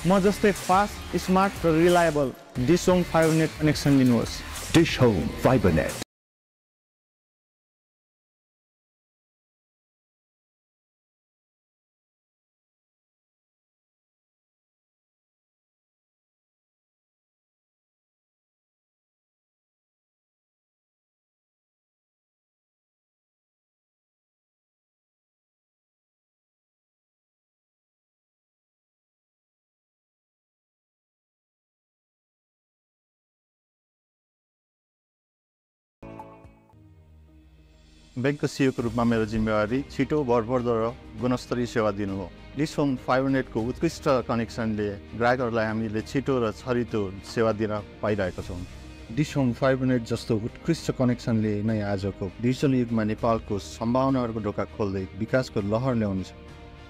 Speaker 11: म जस्तै फास्ट, स्मार्ट र reliable Dish Home Fiber Net connection लिनुहोस्.
Speaker 8: Dish Home Fiber Net.
Speaker 12: ब्याङ्कको सिइओको रूपमा मेरो जिम्मेवारी छिटो भरपर्दो र गुणस्तरीय सेवा दिनु हो. डिश होम फाइबर नेटको उत्कृष्ट कनेक्सनले ग्राहकहरूलाई हामीले छिटो र छरितो सेवा दिन पाइरहेका छौँ. डिश होम फाइबर नेट जस्तो उत्कृष्ट कनेक्सनले नै आजको डिजिटल युगमा नेपालको सम्भावनाहरूको ढोका खोल्दै विकासको लहर ल्याउनेछ.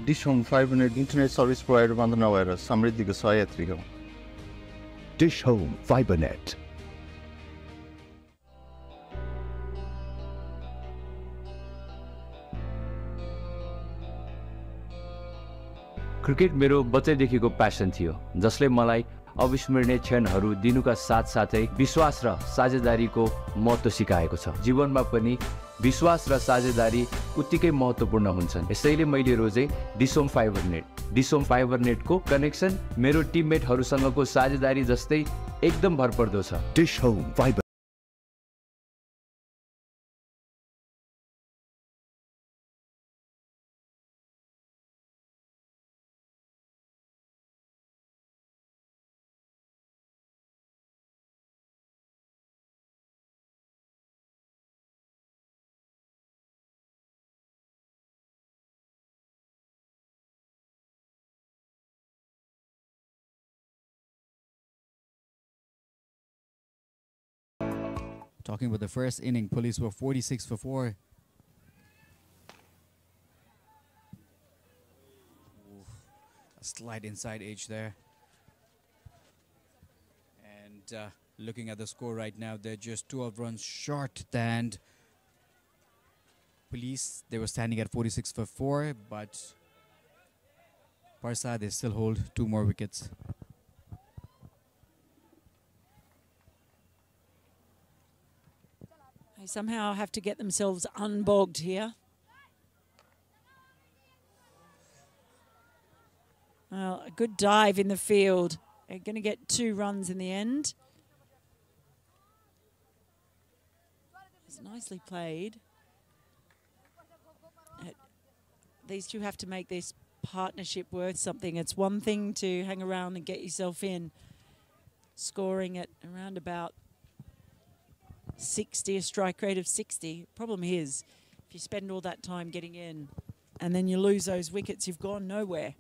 Speaker 12: Dish Home Fiber Net internet service provider मात्र नभएर समृद्धिको सहयात्री हो.
Speaker 8: Dish Home Fiber Net.
Speaker 13: Cricket मेरो बच्चैदेखिको प्यासन थियो, जसले मलाई अविस्मरणीय क्षणहरू दिनुका साथसाथै विश्वास र साझेदारीको महत्त्व सिकाएको छ. जीवनमा पनि विश्वास र साझेदारी उत्तिकै महत्त्वपूर्ण हुन्छन्. यसैले मैले रोजे Dish Home Fiber Net. Dish Home Fiber नेटको कनेक्सन मेरो टिममेटहरूसँगको साझेदारी जस्तै एकदम भरपर्दो छ.
Speaker 8: Dish Home Fiber.
Speaker 1: Talking about the first inning, Police were 46 for 4. A slight inside edge there. And looking at the score right now, they're just 12 runs short than Police, they were standing at 46 for 4, but Parsa, they still hold 2 more wickets.
Speaker 6: They somehow have to get themselves unbogged here. Well, a good dive in the field. They're going to get 2 runs in the end. It's nicely played. These two have to make this partnership worth something. It's one thing to hang around and get yourself in, scoring at around about 60, a strike rate of 60. Problem is, if you spend all that time getting in and then you lose those wickets, you've gone nowhere.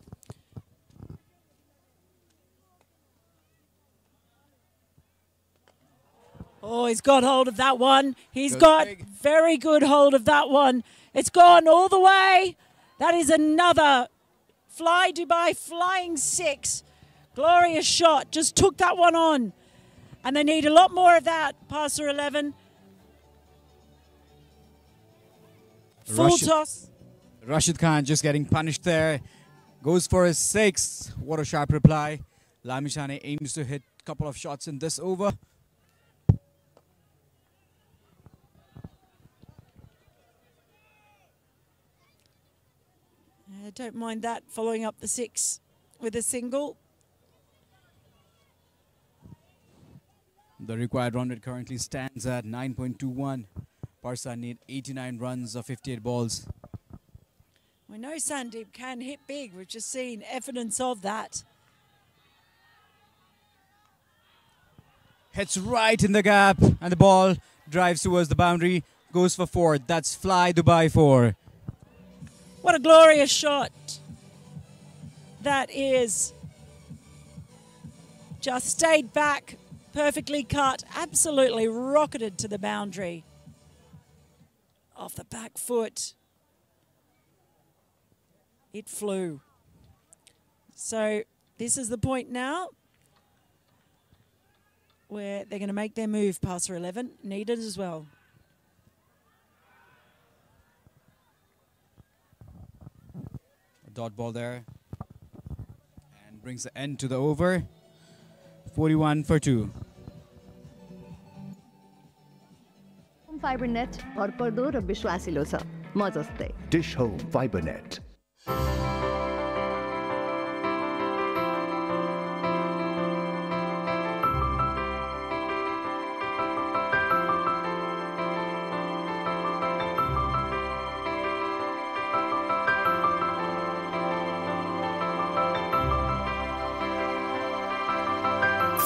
Speaker 6: Oh, he's got hold of that one. He's got very good hold of that one. It's gone all the way. That is another Fly Dubai flying 6. Glorious shot. Just took that one on. And they need a lot more of that. Parsa 11. Full toss.
Speaker 1: Rashid Khan just getting punished there. Goes for his 6. What a sharp reply. Lamishane aims to hit a couple of shots in this over.
Speaker 6: I don't mind that, following up the 6 with a single.
Speaker 1: The required run rate currently stands at 9.21. Parsa need 89 runs of 58 balls.
Speaker 6: We know Sandeep can hit big. We've just seen evidence of that.
Speaker 1: Hits right in the gap, and the ball drives towards the boundary. Goes for 4. That's Fly Dubai 4.
Speaker 6: What a glorious shot. That is. Just stayed back, perfectly cut, absolutely rocketed to the boundary. Off the back foot. It flew. So this is the point now where they're going to make their move. Parsa 11 needed as well.
Speaker 1: Dot ball there, and brings the end to the over. 41 for 2.
Speaker 7: Fibre net भरपर्दो र विश्वासिलो छ म जस्तै
Speaker 8: Dish Home Fiber Net.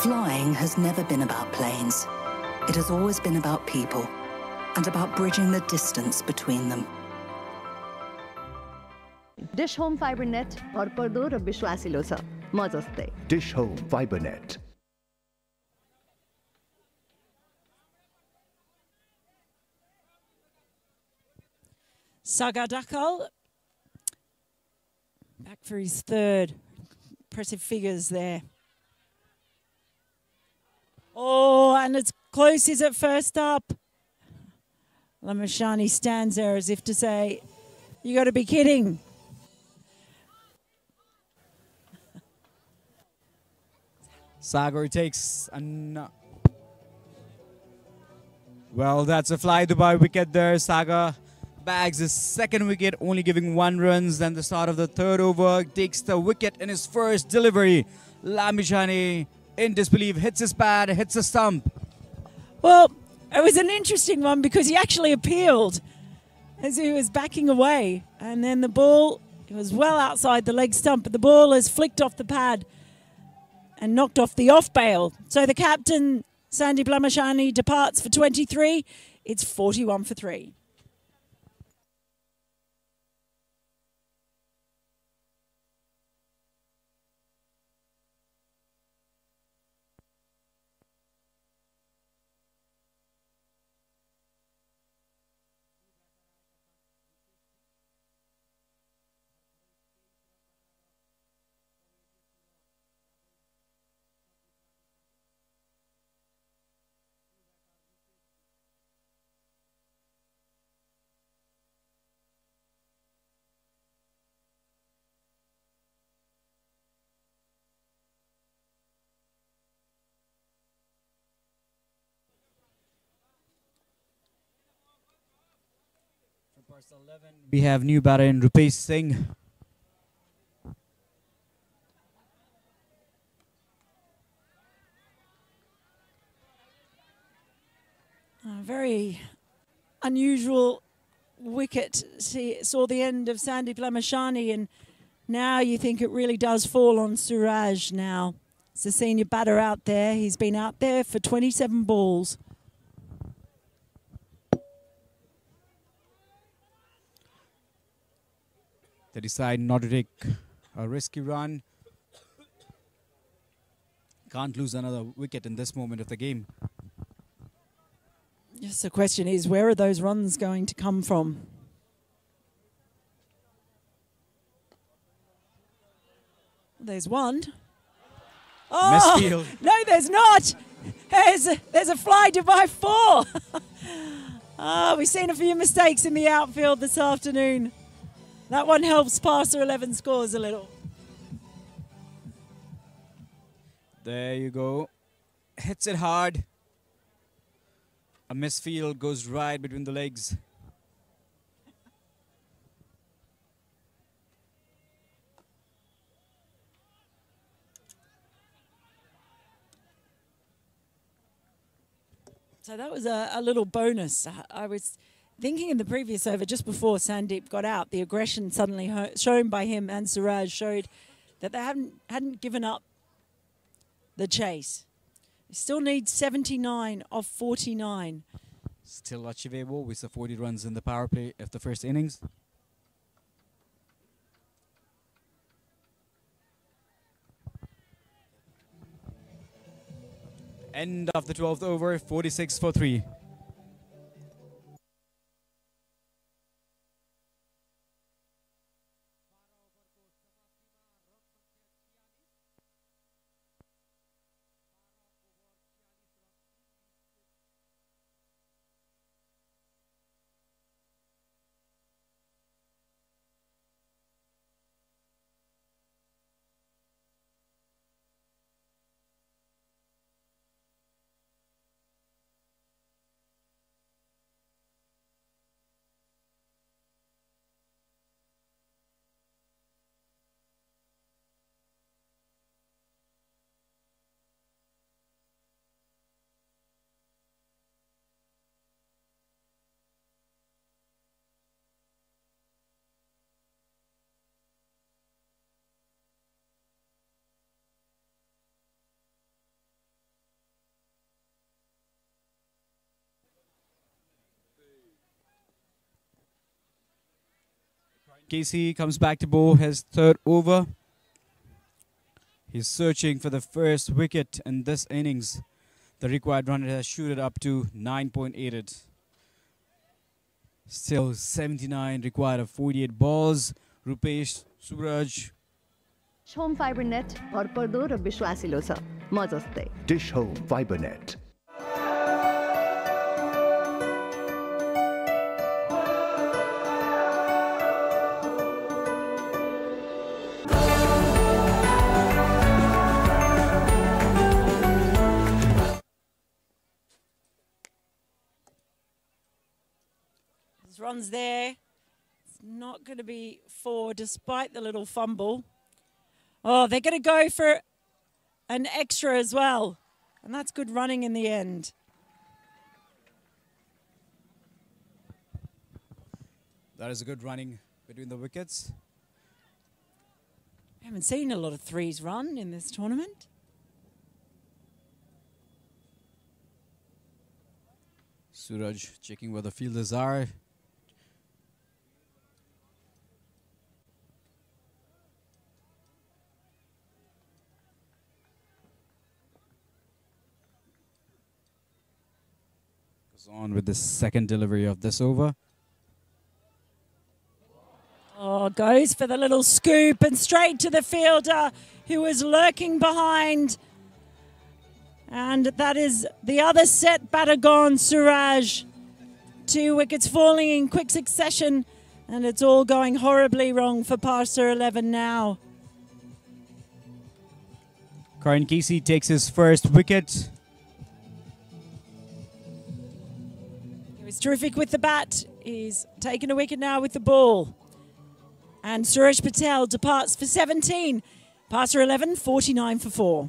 Speaker 10: Flying has never been about planes. It has always been about people and about bridging the distance between them.
Speaker 7: Dish Home Fiber net भरपर्दो र विश्वासिलो छ म जस्तै
Speaker 8: Dish Home Fiber Net.
Speaker 6: Sagadakal back for his 3rd. Impressive figures there. Oh, and it's close, is it, first up? Lamashani stands there as if to say, you got to be kidding.
Speaker 1: Sagar takes well, that's a Fly Dubai wicket there. Saga bags his 2nd wicket, only giving 1 runs. Then the start of the 3rd over, takes the wicket in his first delivery. Lamishani, in disbelief, hits his pad, hits a stump.
Speaker 6: Well, it was an interesting one because he actually appealed as he was backing away. And then the ball, it was well outside the leg stump, but the ball has flicked off the pad and knocked off the off bail. So the captain, Sandeep Lamashani, departs for 23. It's 41 for 3.
Speaker 1: We have new batter in Rupesh Singh.
Speaker 6: A very unusual wicket. Saw the end of Sandeep Lamashani, and now you think it really does fall on Suraj now. It's the senior batter out there. He's been out there for 27 balls.
Speaker 1: They decide not to take a risky run. Can't lose another wicket in this moment of the game.
Speaker 6: Yes, the question is, where are those runs going to come from? There's one. Oh,
Speaker 1: Misfield.
Speaker 6: no, there's not. There's a fly to by 4. We've seen a few mistakes in the outfield this afternoon. That one helps Parsa 11 scores a little.
Speaker 1: There you go. Hits it hard. A misfield goes right between the legs.
Speaker 6: So that was a little bonus. I was thinking in the previous over, just before Sandeep got out, the aggression suddenly shown by him and Suraj showed that they hadn't given up the chase. They still need 79 of 49.
Speaker 1: Still achievable with the 40 runs in the power play of the first innings. End of the 12th over, 46 for 3. Casey comes back to bowl his third over. He's searching for the first wicket in this innings. The required run has shooted up to 9.8. Still 79 required of 48 balls. Rupesh, Suraj.
Speaker 7: Home Fiber net भरपर्दो र विश्वासिलो छ म जस्तै
Speaker 8: Dish Home Fiber Net.
Speaker 6: There's runs there. It's not going to be 4 despite the little fumble. Oh, they're going to go for an extra as well. And that's good running in the end.
Speaker 1: That is a good running between the wickets.
Speaker 6: I haven't seen a lot of 3s run in this tournament.
Speaker 1: Suraj checking where the fielders are. On with the second delivery of this over.
Speaker 6: Oh, goes for the little scoop and straight to the fielder who was lurking behind. And that is the other set batter gone, Suraj. 2 wickets falling in quick succession, and it's all going horribly wrong for Parsa 11 now.
Speaker 1: Karan Casey takes his first wicket.
Speaker 6: He was terrific with the bat is taking a wicket now with the ball. And Suraj Patel departs for 17. Parsa 11, 49 for 4.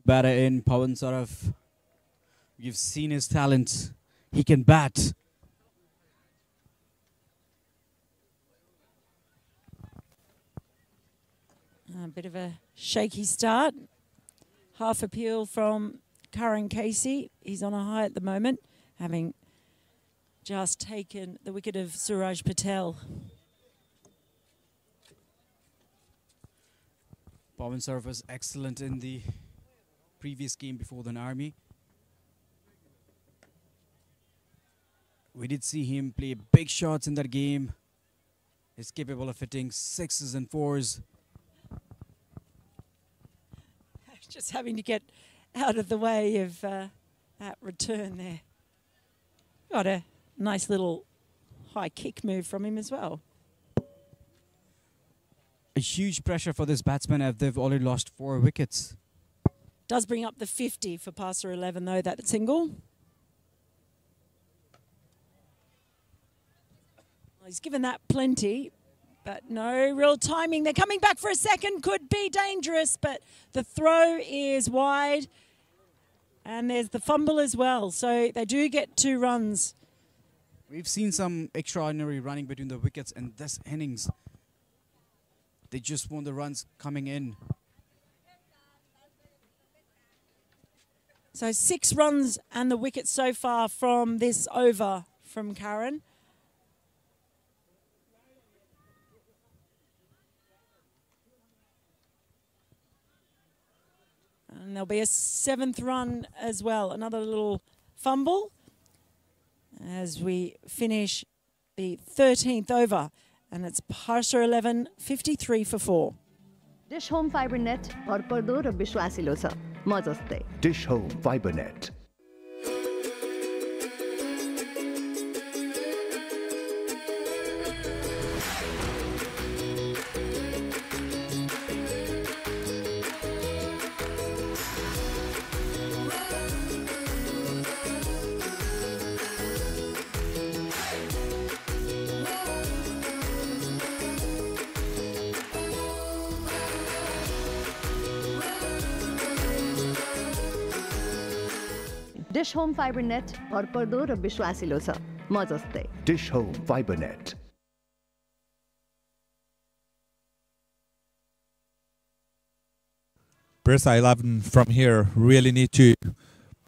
Speaker 1: Batter in Pawan Saraf. You've seen his talent. He can bat.
Speaker 6: A bit of a shaky start. Half appeal from Karan Casey. He's on a high at the moment, having just taken the wicket of Suraj Patel.
Speaker 1: Pawan Saraf was excellent in the previous game before the Army. We did see him play big shots in that game. He's capable of hitting 6s and 4s.
Speaker 6: Just having to get out of the way of that return there. Got a nice little high kick move from him as well.
Speaker 1: A huge pressure for this batsman as they've already lost 4 wickets.
Speaker 6: Does bring up the 50 for Parsa 11 though, that single. Well, he's given that plenty, but no real timing. They're coming back for a second, could be dangerous, but the throw is wide. And there's the fumble as well, so they do get 2 runs.
Speaker 1: We've seen some extraordinary running between the wickets in this innings. They just want the runs coming in.
Speaker 6: So 6 runs and the wicket so far from this over from Karan. And there'll be a 7th run as well. Another little fumble as we finish the 13th over. And it's Parsa 11, 53 for 4.
Speaker 7: Dish Home Fiber Net भरपर्दो र विश्वासिलो छ म जस्तै
Speaker 8: Dish Home Fiber Net.
Speaker 7: Dish Home Fiber Net भरपर्दो र विश्वासिलो छ म जस्तै
Speaker 8: Dish Home Fiber Net.
Speaker 14: Parsa 11 from here really need to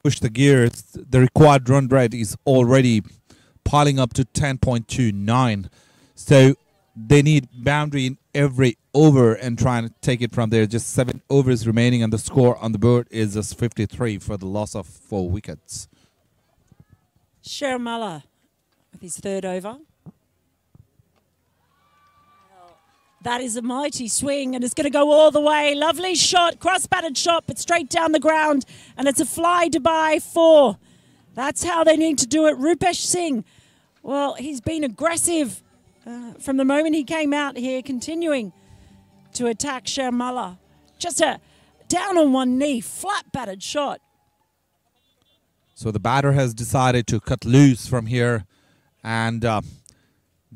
Speaker 14: push the gears. The required run rate is already piling up to 10.29. So they need boundary in every over and trying to take it from there. Just 7 overs remaining and the score on the board is just 53 for the loss of 4 wickets.
Speaker 6: Sharmala with his 3rd over. That is a mighty swing and it's going to go all the way. Lovely shot, cross-batted shot, but straight down the ground. And it's a fly to by 4. That's how they need to do it. Rupesh Singh, well, he's been aggressive from the moment he came out here, continuing to attack Sharmala. Just a down on one knee, flat-batted shot.
Speaker 14: So the batter has decided to cut loose from here. And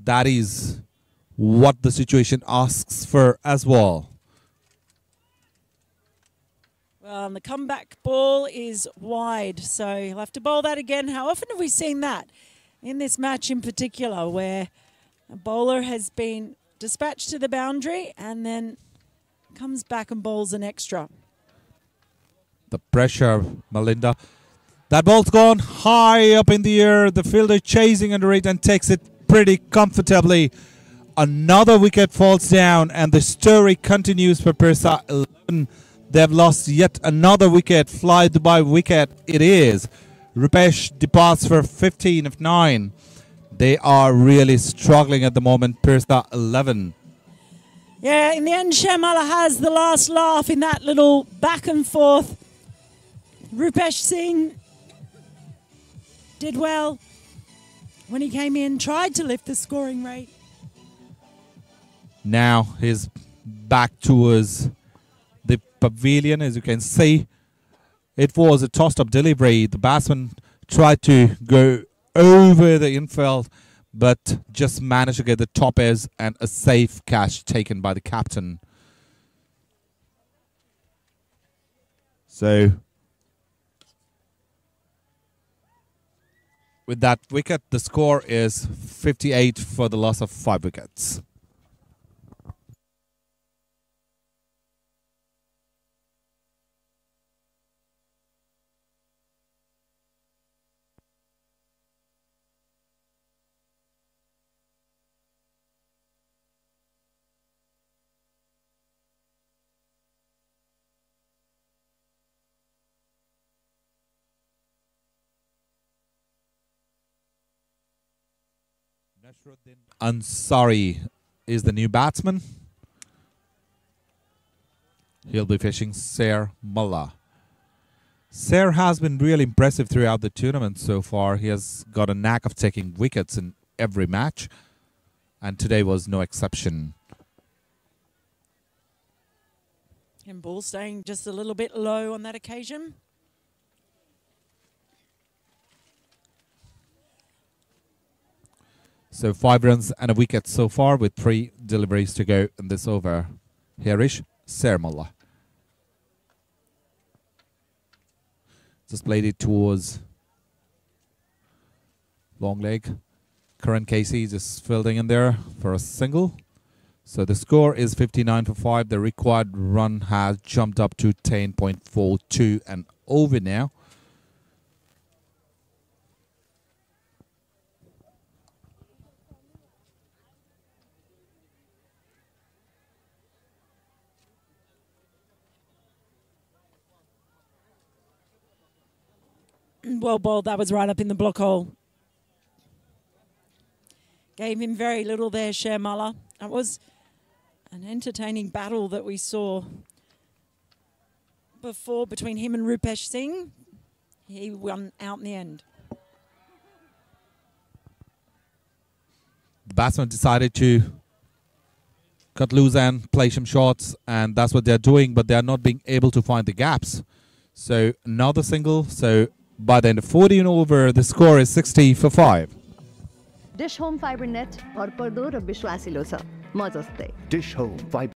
Speaker 14: that is what the situation asks for as well.
Speaker 6: Well, and the comeback ball is wide, so he'll have to bowl that again. How often have we seen that in this match in particular, where a bowler has been dispatched to the boundary and then comes back and bowls an extra?
Speaker 14: The pressure, Melinda. That ball's gone high up in the air. The fielder chasing under it and takes it pretty comfortably. Another wicket falls down and the story continues for Parsa 11. They've lost yet another wicket. Flied by wicket it is. Rupesh departs for 15 of 9. They are really struggling at the moment, Parsa 11.
Speaker 6: Yeah, in the end, Sharmila has the last laugh in that little back and forth. Rupesh Singh did well when he came in, tried to lift the scoring rate.
Speaker 14: Now he's back towards the pavilion. As you can see, it was a tossed-up delivery. The batsman tried to go over the infield, but just managed to get the top edge and a safe catch taken by the captain. So, with that wicket, the score is 58 for the loss of 5 wickets. Ansari is the new batsman. He'll be facing Ser Mullah. Ser has been really impressive throughout the tournament so far. He has got a knack of taking wickets in every match, and today was no exception.
Speaker 6: And ball staying just a little bit low on that occasion.
Speaker 14: So 5 runs and a wicket so far with 3 deliveries to go in this over. Here is Ser Mullah. Just played it towards long leg. Karan Casey just fielding in there for a single. So the score is 59 for 5. The required run has jumped up to 10.42 and over now.
Speaker 6: Well bowled, that was right up in the block hole. Gave him very little there, Sharmila. It was an entertaining battle that we saw before between him and Rupesh Singh. He won out in the end.
Speaker 14: The batsman decided to cut loose and play some shots, and that's what they're doing, but they're not being able to find the gaps. So another single. So by the end of 14 over, the score is 60 for 5.
Speaker 7: Dish Home Fiber Net भरपर्दो र विश्वासिलो छ म जस्तै
Speaker 8: Dish Home Fiber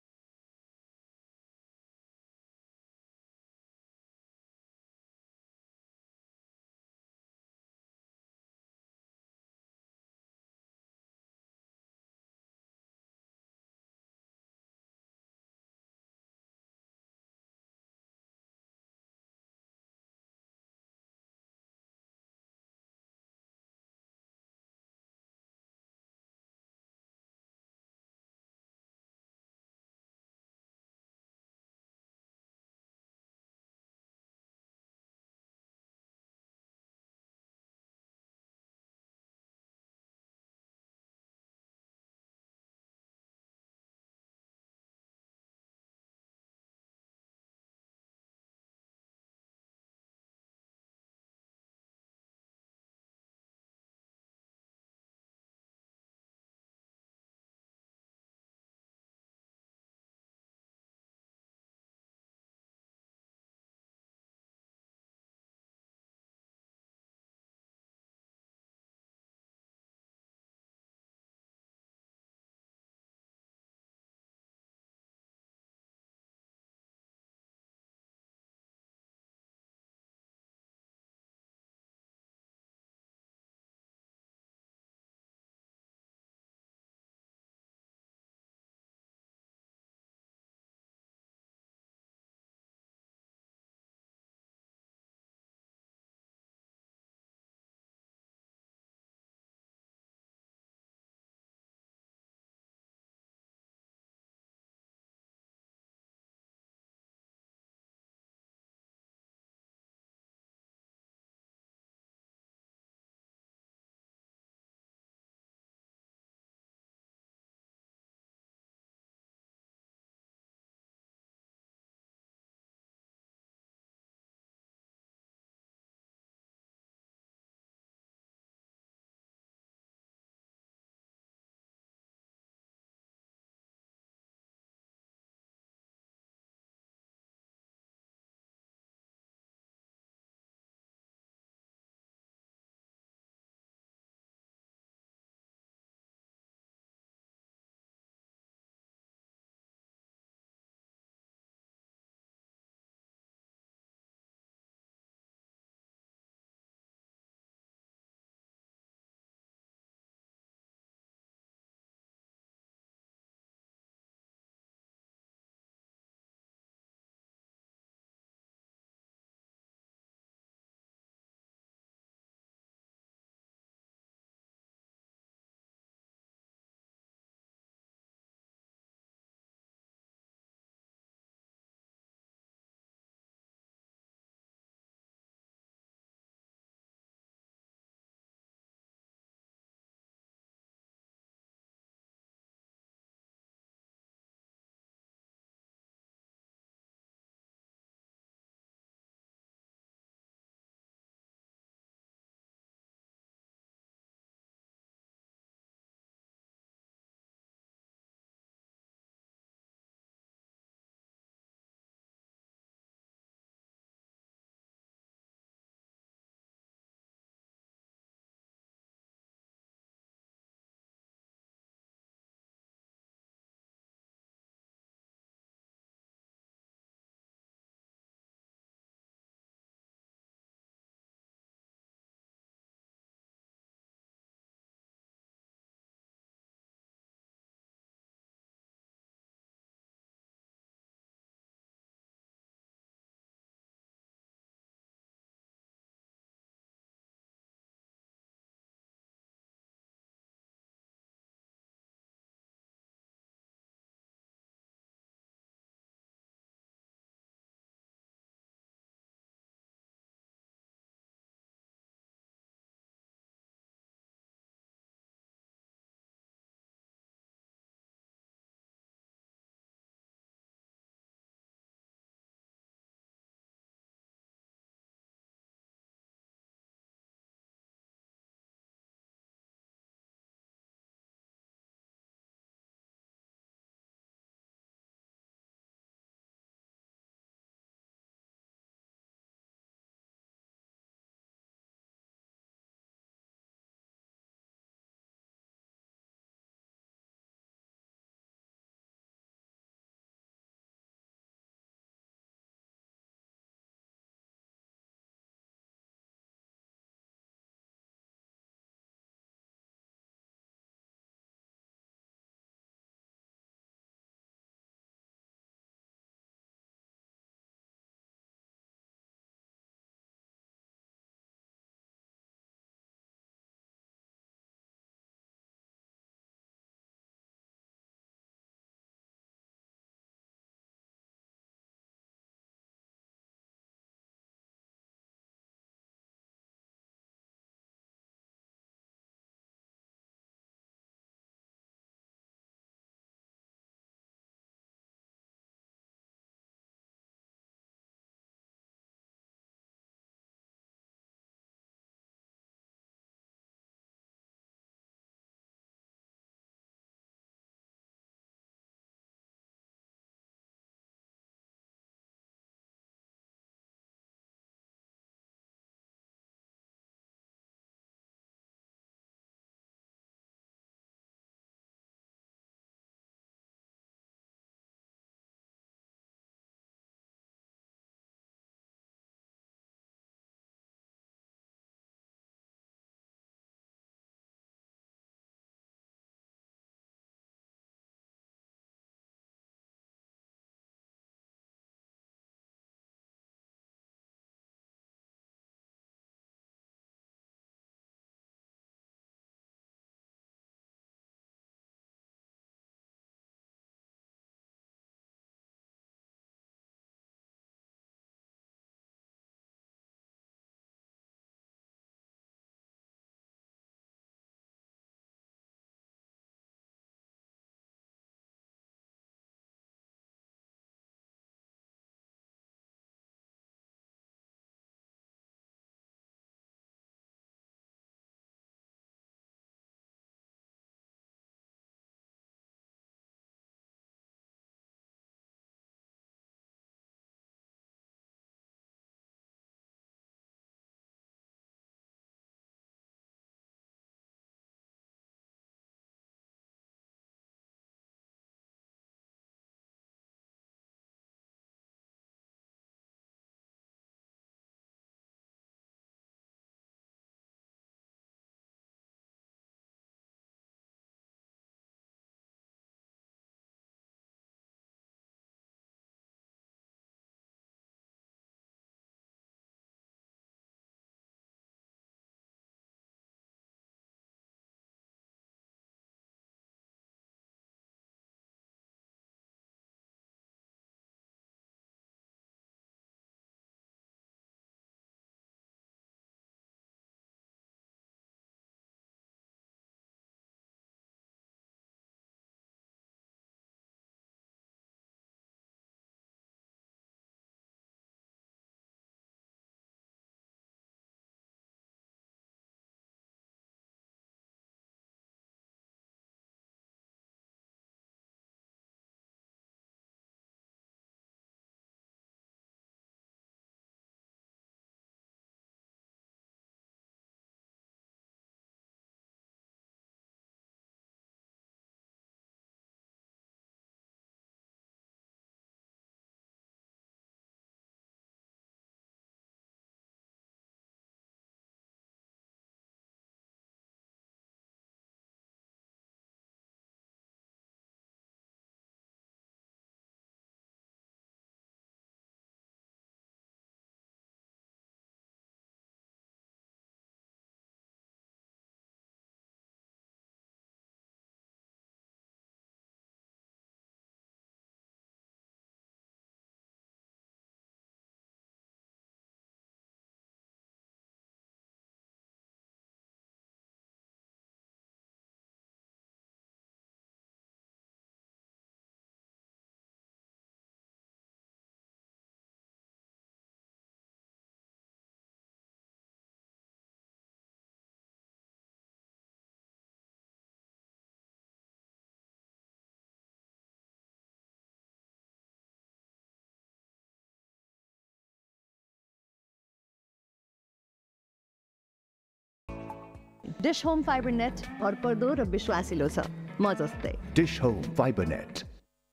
Speaker 7: dish Home Fiber net भरपर्दो र विश्वासिलो छ म जस्तै
Speaker 8: Dish Home Fiber Net.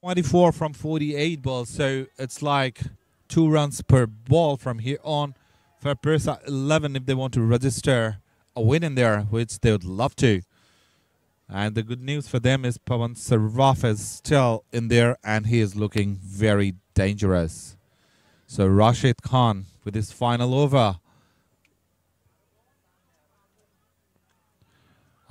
Speaker 14: 24 from 48 balls, so it's like 2 runs per ball from here on for Parsa 11 if they want to register a win in there, which they would love to. And the good news for them is Pawan Saraf is still in there and he is looking very dangerous. So Rashid Khan with his final over.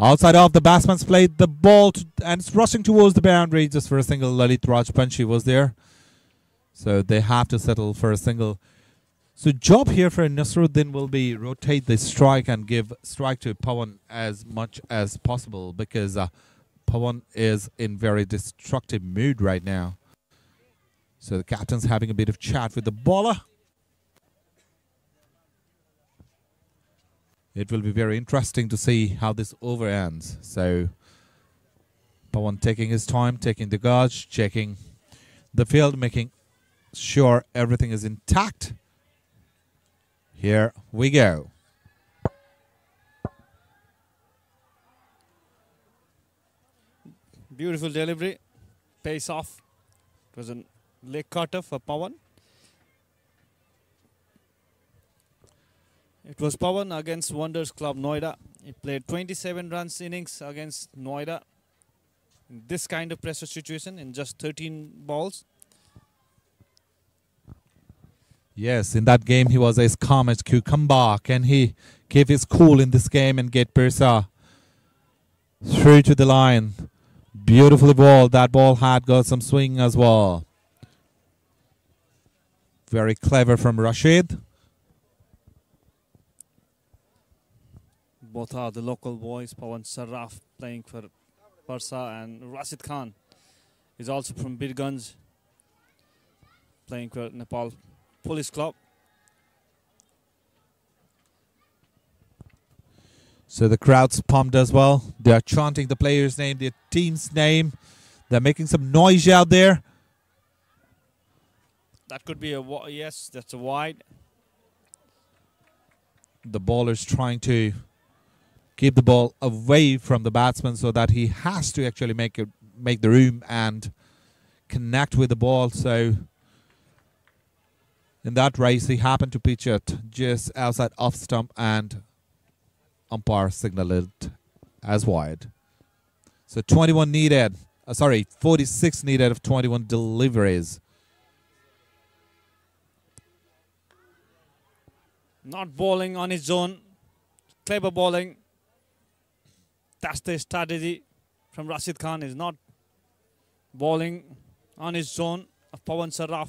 Speaker 14: Outside off, the batsman's played the ball and it's rushing towards the boundary just for a single. Lalit Rajpanchi was there. So they have to settle for a single. So job here for Nasruddin will be rotate the strike and give strike to Pawan as much as possible because Pawan is in very destructive mood right now. So the captain's having a bit of chat with the bowler. It will be very interesting to see how this over ends. So Pawan taking his time, taking the gauge, checking the field, making sure everything is intact. Here we go.
Speaker 9: Beautiful delivery, pace off. It was a leg cutter for Pawan. It was Pawan against Wonders Club Noida. He played 27 runs innings against Noida in this kind of pressure situation in just 13 balls.
Speaker 14: Yes, in that game he was as calm as cucumber. Can he keep his cool in this game and get Parsa through to the line? Beautifully bowled. That ball had got some swing as well. Very clever from Rashid.
Speaker 9: Both are the local boys. Pawan Saraf playing for Parsa and Rashid Khan is also from Birgunj, playing for Nepal Police Club.
Speaker 14: So the crowd's pumped as well. They are chanting the player's name, their team's name. They're making some noise out there.
Speaker 9: That could be a yes, that's a wide.
Speaker 14: The bowler's trying to keep the ball away from the batsman so that he has to actually make the room and connect with the ball. So in that race, he happened to pitch it just outside off stump and umpire signaled it as wide. So 21 needed. 46 needed of 21 deliveries.
Speaker 9: Not bowling on his own. Clever bowling. That's the strategy from Rashid Khan, is not bowling on his zone of Pawan Saraf,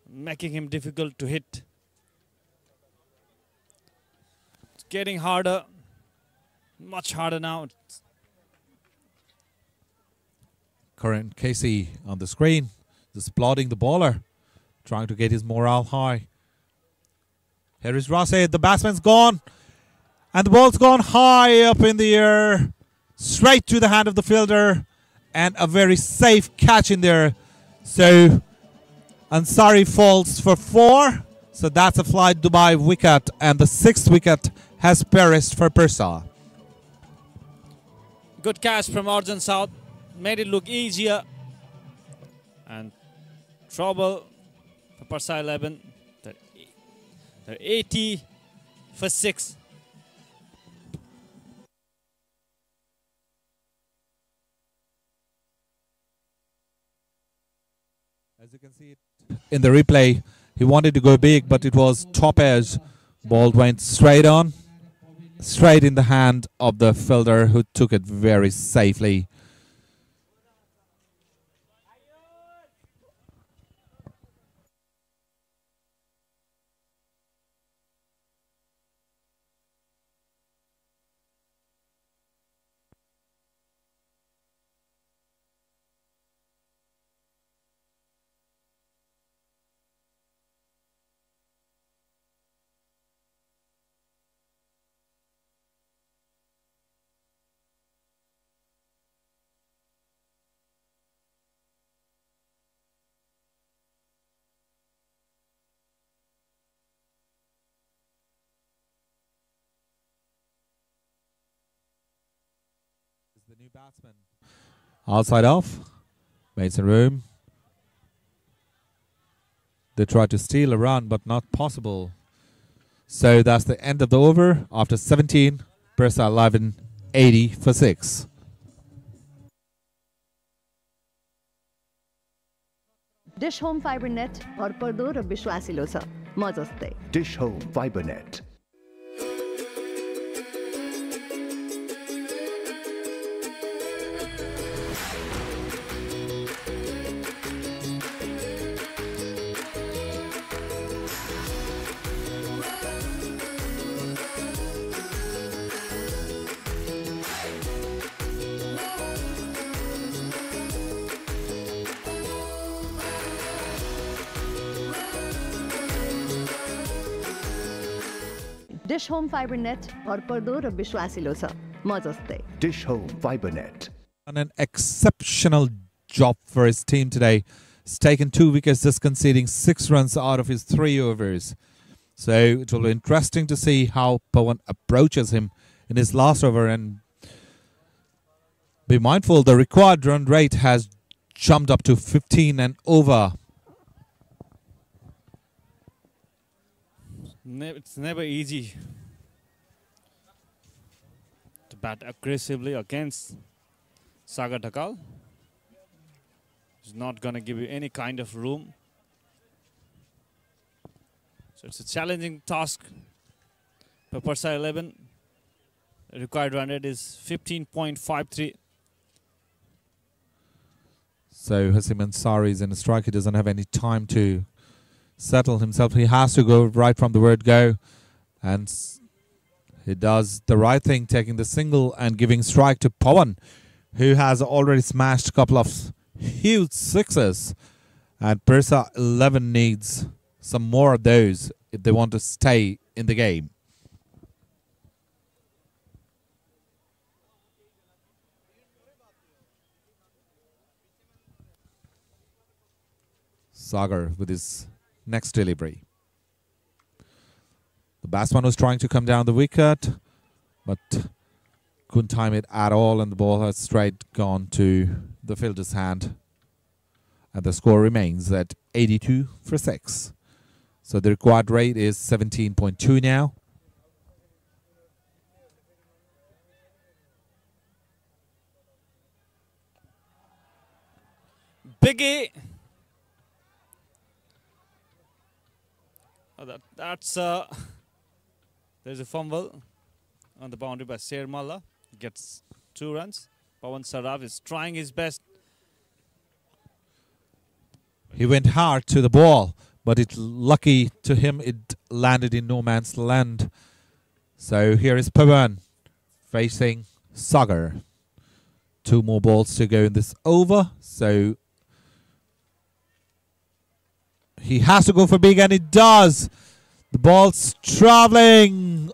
Speaker 9: making him difficult to hit. It's getting harder, much harder now.
Speaker 14: Current Casey on the screen, just applauding the bowler, trying to get his morale high. Here is Rashid, the batsman's gone. And the ball's gone high up in the air, straight to the hand of the fielder, and a very safe catch in there. So Ansari falls for 4. So that's a Fly Dubai wicket, and the 6th wicket has perished for Parsa.
Speaker 9: Good catch from Arjun South, made it look easier. And trouble for Parsa 11. They're 80 for 6.
Speaker 14: As you can see it in the replay, he wanted to go big, but it was top edge. Ball went straight on, straight in the hand of the fielder, who took it very safely. the new batsman. Outside off. Made some room. They tried to steal a run, but not possible. So that's the end of the over. After 17, Parsa 11, 80 for 6.
Speaker 7: Dish Home Fiber net भरपर्दो र विश्वासिलो छ म जस्तै
Speaker 8: Dish Home Fiber Net.
Speaker 7: Dish Home Fiber net भरपर्दो र विश्वासिलो छ म जस्तै
Speaker 8: Dish Home Fiber Net.
Speaker 14: And an exceptional job for his team today. He's taken 2 wickets, just conceding 6 runs out of his 3 overs. So it will be interesting to see how Pawan approaches him in his last over. And be mindful, the required run rate has jumped up to 15 and over.
Speaker 9: It's never easy to bat aggressively against Sagar Dhakal. He's not going to give you any kind of room. So it's a challenging task for Parsa 11. The required run rate is 15.53.
Speaker 14: So Hasim Ansari is in a strike. He doesn't have any time to settle himself. He has to go right from the word go, and he does the right thing, taking the single and giving strike to Pawan, who has already smashed a couple of huge sixes, and Parsa 11 needs some more of those if they want to stay in the game. Sagar with his next delivery. The batsman was trying to come down the wicket, but couldn't time it at all, and the ball has straight gone to the fielder's hand. And the score remains at 82 for 6. So the required rate is 17.2 now.
Speaker 9: Biggie! There's a fumble on the boundary by Sher Malla. Gets 2 runs. Pawan Saraf is trying his best.
Speaker 14: He went hard to the ball, but lucky to him, it landed in no man's land. So here is Pawan facing Sagar. 2 more balls to go in this over. So he has to go for big, and he does. The ball's traveling,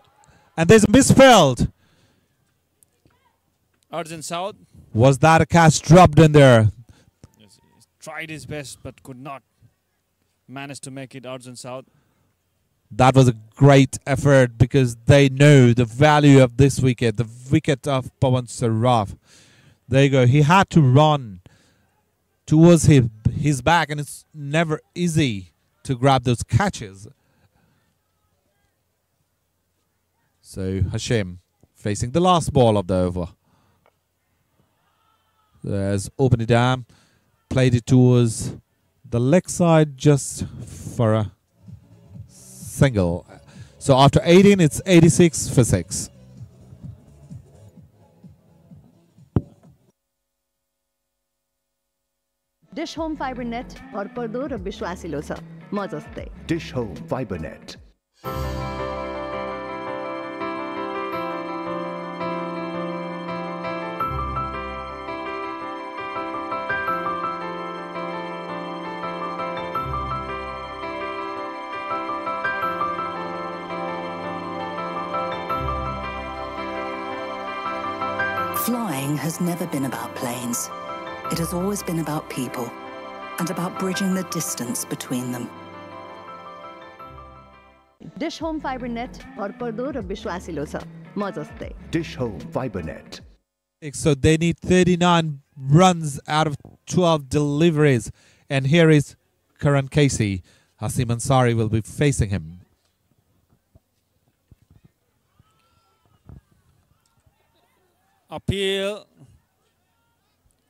Speaker 14: and there's a misfield.
Speaker 9: Arjun South.
Speaker 14: Was that a catch dropped in there?
Speaker 9: Yes, he tried his best, but could not manage to make it. Arjun South.
Speaker 14: That was a great effort, because they know the value of this wicket, the wicket of Pawan Saraf. There you go. He had to run towards his back, and it's never easy to grab those catches. So Hashim facing the last ball of the over. There's opened it down, played it towards the leg side just for a single. So after 18, it's 86 for 6.
Speaker 7: Dish Home Fiber net भरपर्दो र विश्वासिलो छ म जस्तै
Speaker 8: Dish Home Fiber Net.
Speaker 10: Flying has never been about planes. It has always been about people and about bridging the distance between them.
Speaker 7: Dish Home Fiber net भरपर्दो र विश्वासिलो छ म जस्तै
Speaker 8: Dish Home Fiber Net.
Speaker 14: So they need 39 runs out of 12 deliveries. And here is Karan Casey. Hasim Ansari will be facing him.
Speaker 9: Appeal.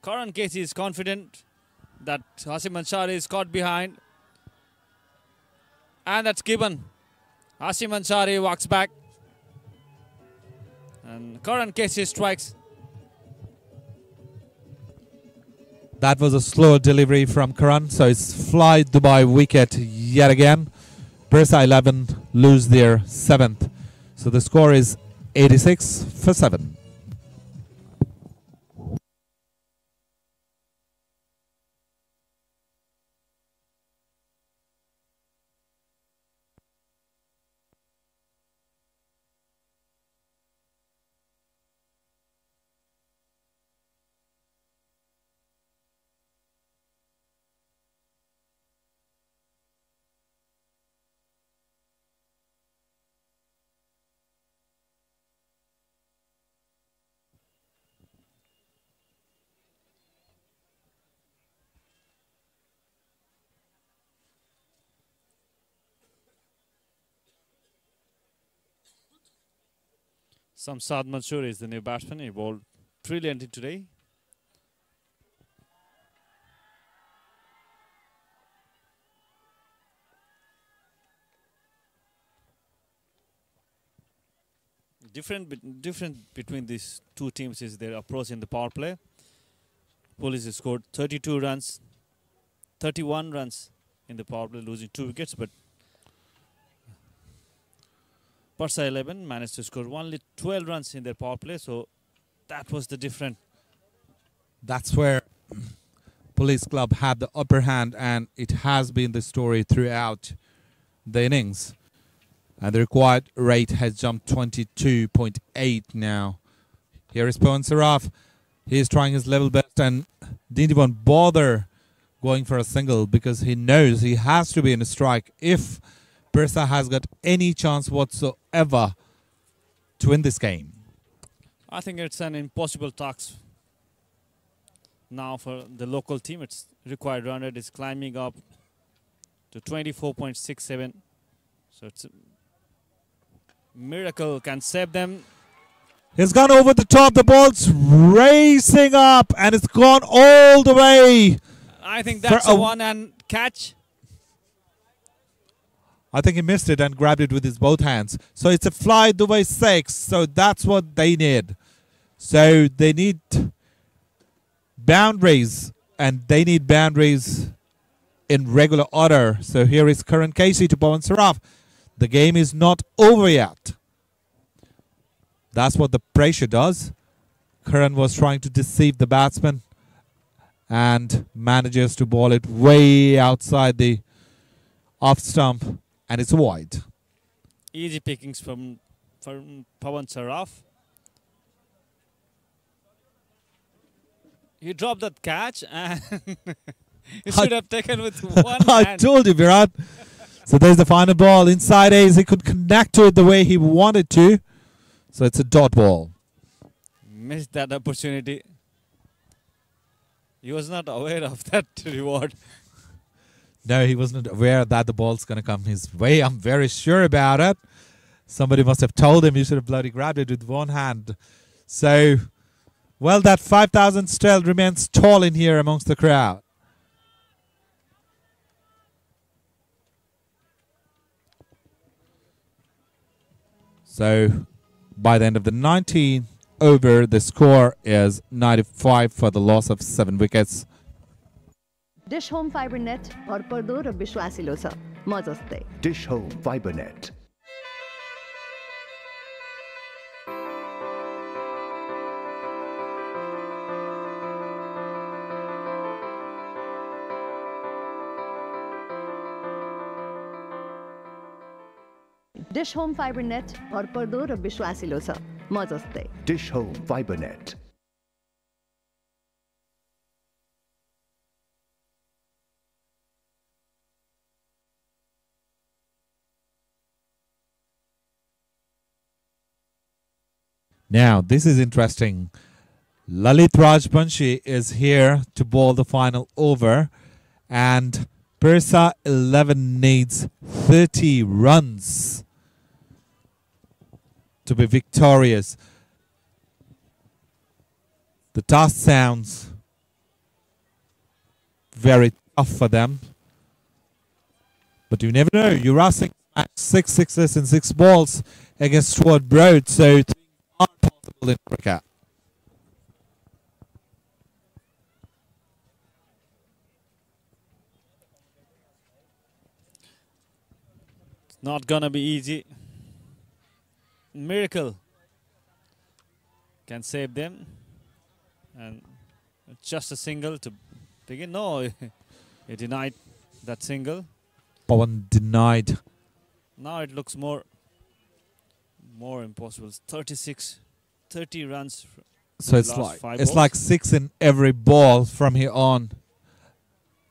Speaker 9: Karan Casey is confident that Hasim Ansari is caught behind. And that's given. Hasim Ansari walks back. And Karan Casey strikes.
Speaker 14: That was a slow delivery from Karan, so it's Fly Dubai wicket yet again. Parsa 11 lose their 7th. So the score is 86 for 7.
Speaker 9: Samsad Mansoor is the new batsman. He bowled brilliantly today. Different between these two teams is their approach in the power play. Police scored 32 runs, 31 runs in the power play, losing 2 wickets, but Parsa 11 managed to score only 12 runs in their power play, so that was the difference.
Speaker 14: That's where Police Club had the upper hand, and it has been the story throughout the innings. And the required rate has jumped 22.8 now. Here is Pawan Saraf. He is trying his level best and didn't even bother going for a single because he knows he has to be in a strike if Parsa has got any chance whatsoever to win this game.
Speaker 9: I think it's an impossible task now for the local team. Its required run rate is climbing up to 24.67. So it's a miracle can save them.
Speaker 14: It's gone over the top. The ball's racing up and it's gone all the way.
Speaker 9: I think that's a one-hand catch.
Speaker 14: I think he missed it and grabbed it with his both hands. So it's a Fly Dubai 6. So that's what they need. So they need boundaries, and they need boundaries in regular order. So here is Karan Casey to Pawan Saraf. The game is not over yet. That's what the pressure does. Karan was trying to deceive the batsman and manages to ball it way outside the off stump, and it's wide.
Speaker 9: Easy pickings from Pawan Saraf. He dropped that catch and he should have taken with one
Speaker 14: I
Speaker 9: hand.
Speaker 14: told you, Virat. So there's the final ball. Inside A's, he could connect to it the way he wanted to. So it's a dot ball.
Speaker 9: Missed that opportunity. He was not aware of that reward.
Speaker 14: No, he wasn't aware that the ball's going to come his way. I'm very sure about it. Somebody must have told him he should have bloody grabbed it with one hand. So, well, that 5,000 still remains tall in here amongst the crowd. So, by the end of the 19th over, the score is 95 for the loss of 7 wickets.
Speaker 7: Dish Home Fiber net भरपर्दो र विश्वासिलो छ म जस्तै
Speaker 8: dish Home Fiber Net
Speaker 7: Dish Home Fiber net भरपर्दो र विश्वासिलो छ म जस्तै
Speaker 8: dish Home Fiber net
Speaker 14: Now, this is interesting. Lalit Rajbanshi is here to bowl the final over, and Parsa 11 needs 30 runs to be victorious. The task sounds very tough for them, but you never know. You're asking 6 sixes in 6 balls against Stuart Broad, so things are possible in cricket.
Speaker 9: Not gonna be easy. Miracle can save them, and just a single to begin. No, he denied that single.
Speaker 14: Pawan denied.
Speaker 9: Now it looks more impossible. 30 runs.
Speaker 14: So it's like 6 in every ball from here on.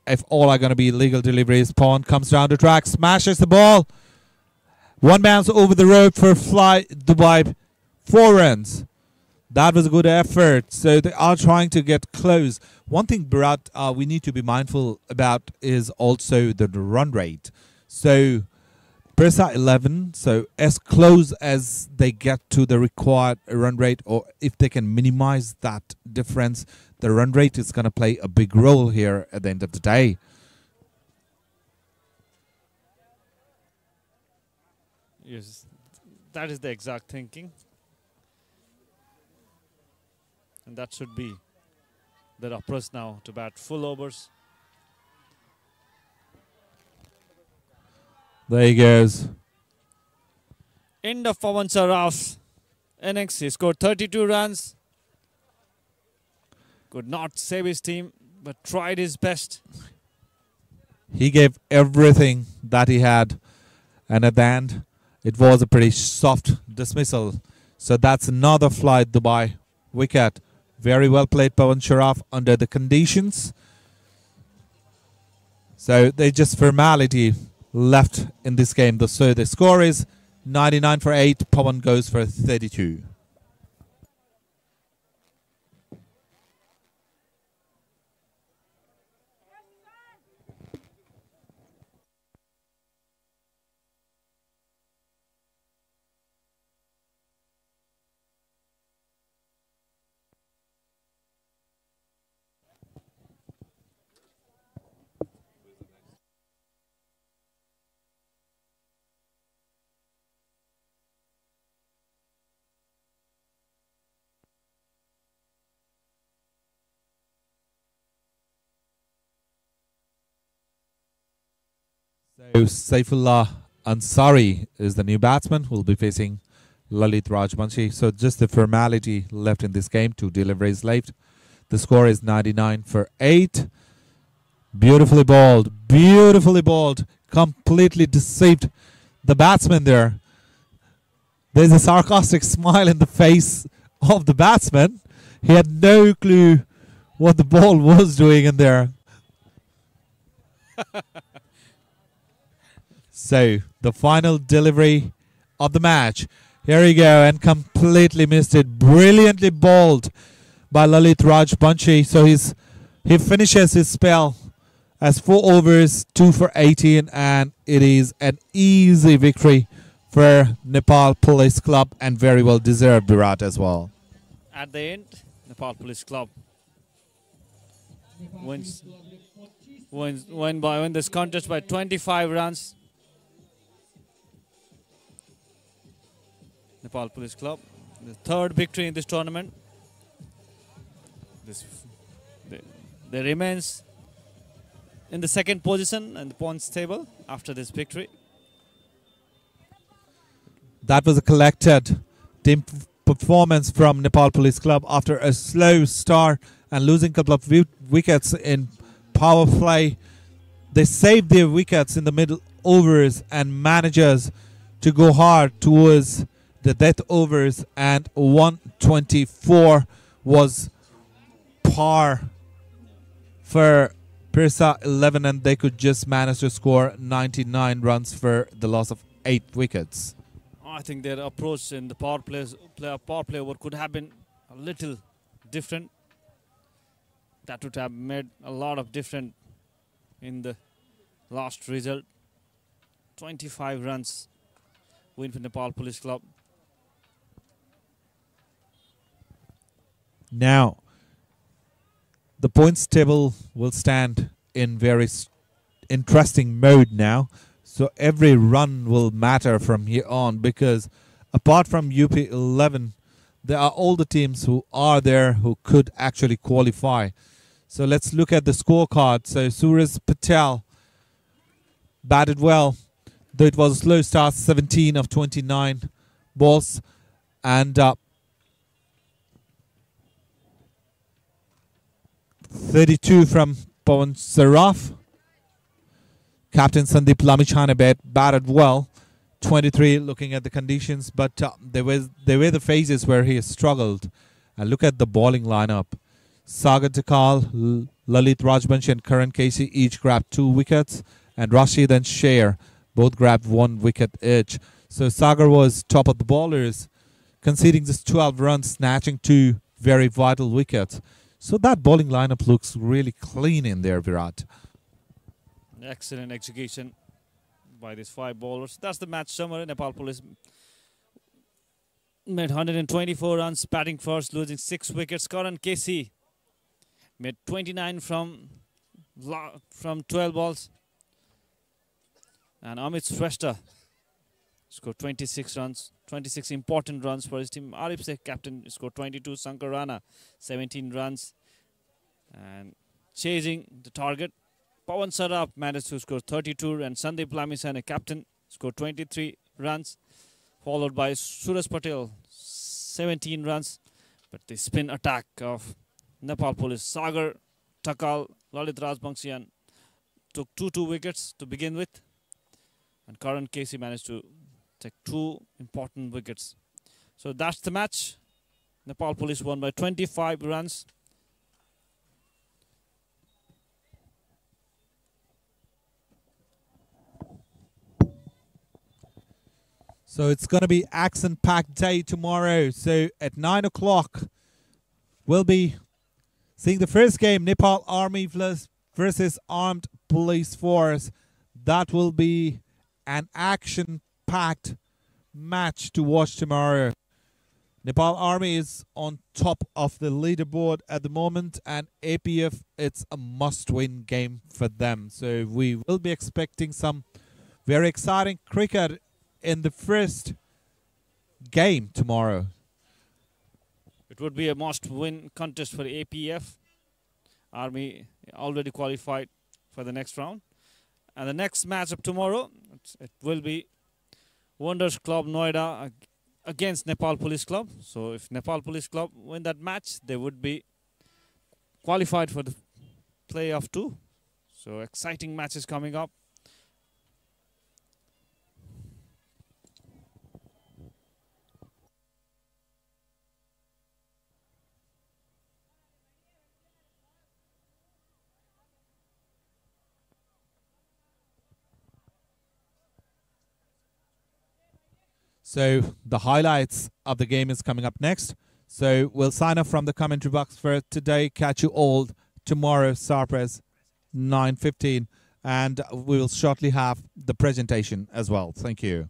Speaker 14: If all are gonna be illegal deliveries, Pawan comes down the track, smashes the ball. One bounce over the rope for Fly Dubai, 4 runs. That was a good effort. So they are trying to get close. One thing, Bharat, we need to be mindful about is also the run rate. So Parsa 11, so as close as they get to the required run rate, or if they can minimize that difference, the run rate is going to play a big role here at the end of the day.
Speaker 9: Yes, that is the exact thinking. And that should be their approach now, to bat full overs.
Speaker 14: There he goes.
Speaker 9: End of Pawan Sharaf's innings. He scored 32 runs. Could not save his team, but tried his best.
Speaker 14: He gave everything that he had. And at the end, it was a pretty soft dismissal. So that's another Fly Dubai wicket. Very well played, Pawan Sharaf, under the conditions. So they just formality left in this game. So the score is 99 for 8. Pawan goes for 32. So Saifullah Ansari is the new batsman who will be facing Lalit Rajbanshi. So just the formality left in this game. 2 deliveries left. The score is 99 for 8. Beautifully bowled. Beautifully bowled. Completely deceived the batsman there. There's a sarcastic smile in the face of the batsman. He had no clue what the ball was doing in there. So, the final delivery of the match. Here we go, and completely missed it. Brilliantly bowled by Lalit Rajbanshi. So he finishes his spell as 4 overs, 2 for 18, and it is an easy victory for Nepal Police Club, and very well deserved, Virat, as well.
Speaker 9: At the end, Nepal Police Club wins this contest by 25 runs. Nepal Police Club, the 3rd victory in this tournament. They remains in the 2nd position in the points table after this victory.
Speaker 14: That was a collected team performance from Nepal Police Club after a slow start and losing a couple of wickets in power play. They saved their wickets in the middle overs and manages to go hard towards the death overs, and 124 was par for Parsa 11, and they could just manage to score 99 runs for the loss of 8 wickets.
Speaker 9: I think their approach in the power play over could have been a little different. That would have made a lot of difference in the last result. 25 runs win for Nepal Police Club.
Speaker 14: Now, the points table will stand in very interesting mode now. So every run will matter from here on, because apart from UP 11, there are all the teams who are there who could actually qualify. So let's look at the scorecard. So Suraj Patel batted well, though it was a slow start, 17 of 29 balls. And 32 from Pawan Saraf. Captain Sandeep Lamichhane batted well, 23 looking at the conditions, but there were the phases where he struggled. And look at the bowling lineup. Sagar Takal, Lalit Rajbanshi and Karan Casey each grabbed 2 wickets, and Rashid and Sher both grabbed 1 wicket each. So Sagar was top of the bowlers, conceding just 12 runs, snatching 2 very vital wickets. So that bowling lineup looks really clean in there, Virat.
Speaker 9: Excellent execution by these 5 bowlers. That's the match summary. Nepal Police made 124 runs, batting first, losing 6 wickets. Karan Casey made 29 from 12 balls. And Amit Shrestha scored 26 runs, 26 important runs for his team. Arif Sheikh, captain, scored 22. Sankar Rana, 17 runs. And chasing the target, Pawan Saraf managed to score 32, and Sandeep Lamisane, captain, scored 23 runs, followed by Suraj Patel, 17 runs. But the spin attack of Nepal Police, Sagar Takal, Lalit Rajbangshian took 2 wickets to begin with, and Karan Casey managed to take 2 important wickets. So that's the match. Nepal Police won by 25 runs.
Speaker 14: So it's going to be action-packed day tomorrow. So at 9 o'clock, we'll be seeing the first game, Nepal Army versus Armed Police Force. That will be an action-packed match to watch tomorrow. Nepal Army is on top of the leaderboard at the moment, and APF, it's a must-win game for them. So we will be expecting some very exciting cricket in the first game tomorrow.
Speaker 9: It would be a must-win contest for APF. Army already qualified for the next round. And the next matchup tomorrow, it will be Wonders Club Noida against Nepal Police Club. So if Nepal Police Club win that match, they would be qualified for the playoff 2. So exciting matches coming up.
Speaker 14: So the highlights of the game is coming up next. So we'll sign off from the commentary box for today. Catch you all tomorrow, Sarpress, 9:15. And we will shortly have the presentation as well. Thank you.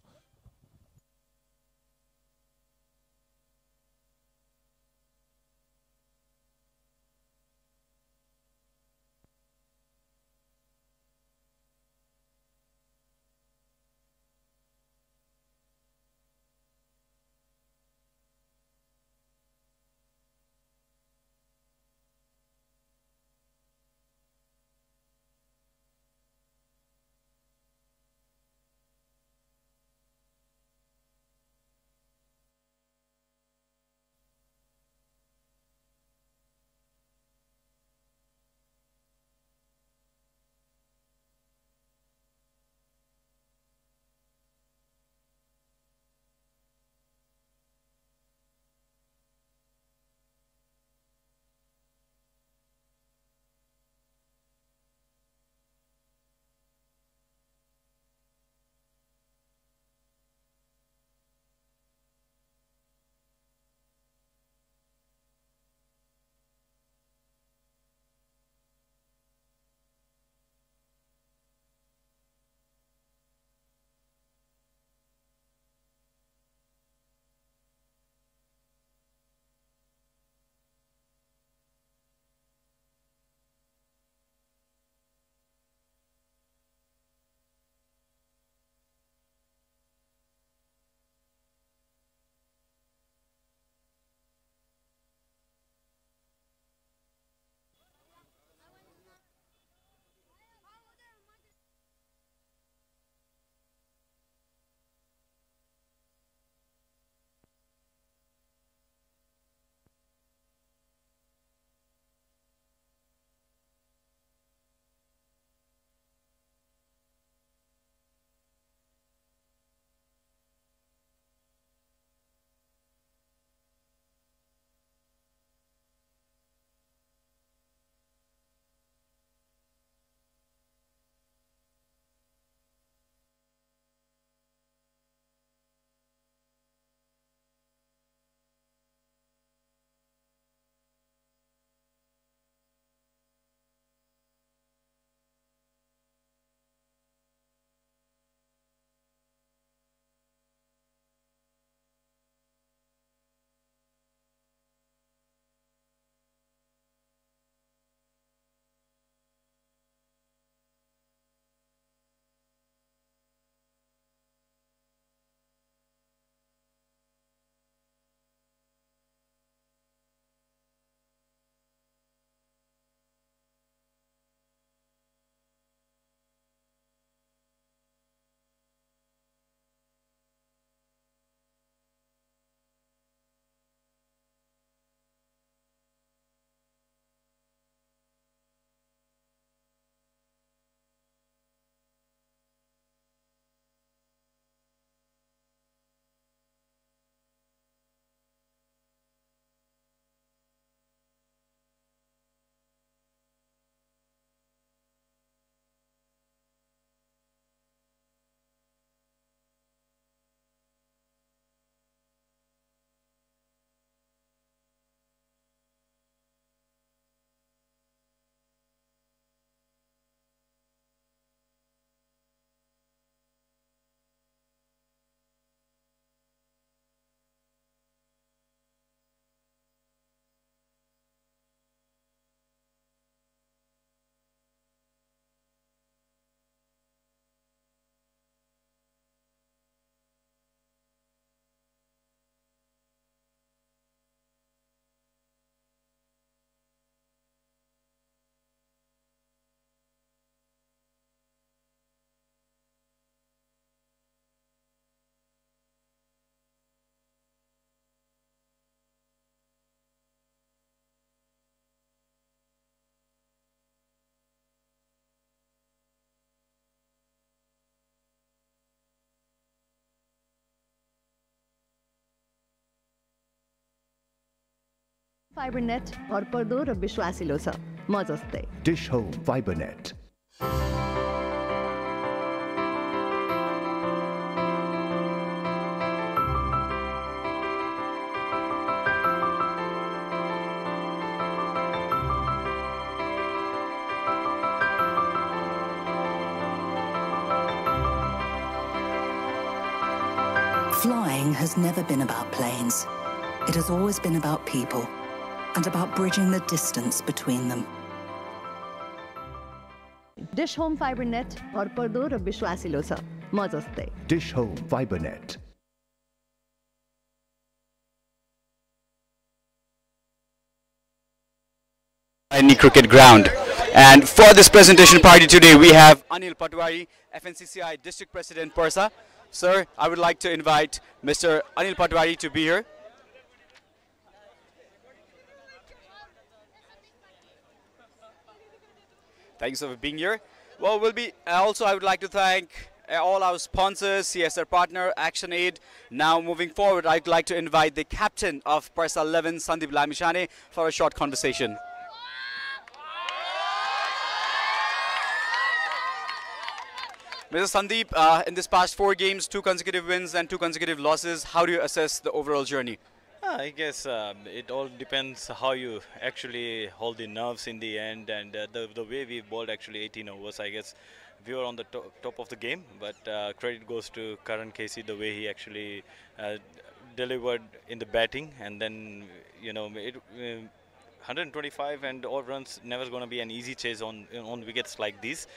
Speaker 7: Fibre net भरपर्दो र विश्वासिलो छ म जस्तै
Speaker 8: Dish Home Fiber Net.
Speaker 10: Flying has never been about planes. It has always been about people and about bridging the distance between them.
Speaker 7: Dish Home Fiber net भरपर्दो र विश्वासिलो छ म जस्तै
Speaker 8: Dish Home Fiber Net.
Speaker 1: Narayani Cricket Ground. And for this presentation party today, we have Anil Patwari, FNCCI District President, Parsa. Sir, I would like to invite Mr. Anil Patwari to be here. Thanks for being here. Well, I would like to thank all our sponsors, CSR partner, ActionAid. Now, moving forward, I'd like to invite the captain of Parsa 11, Sandeep Lamishane, for a short conversation. Mr. Sandeep, in this past 4 games, 2 consecutive wins and 2 consecutive losses, how do you assess the overall journey?
Speaker 4: I guess it all depends how you actually hold the nerves in the end, and the way we bowled actually 18 overs. I guess we were on the top of the game, but credit goes to Karan Casey, the way he actually delivered in the batting, and then 125 and all runs never going to be an easy chase on wickets like these.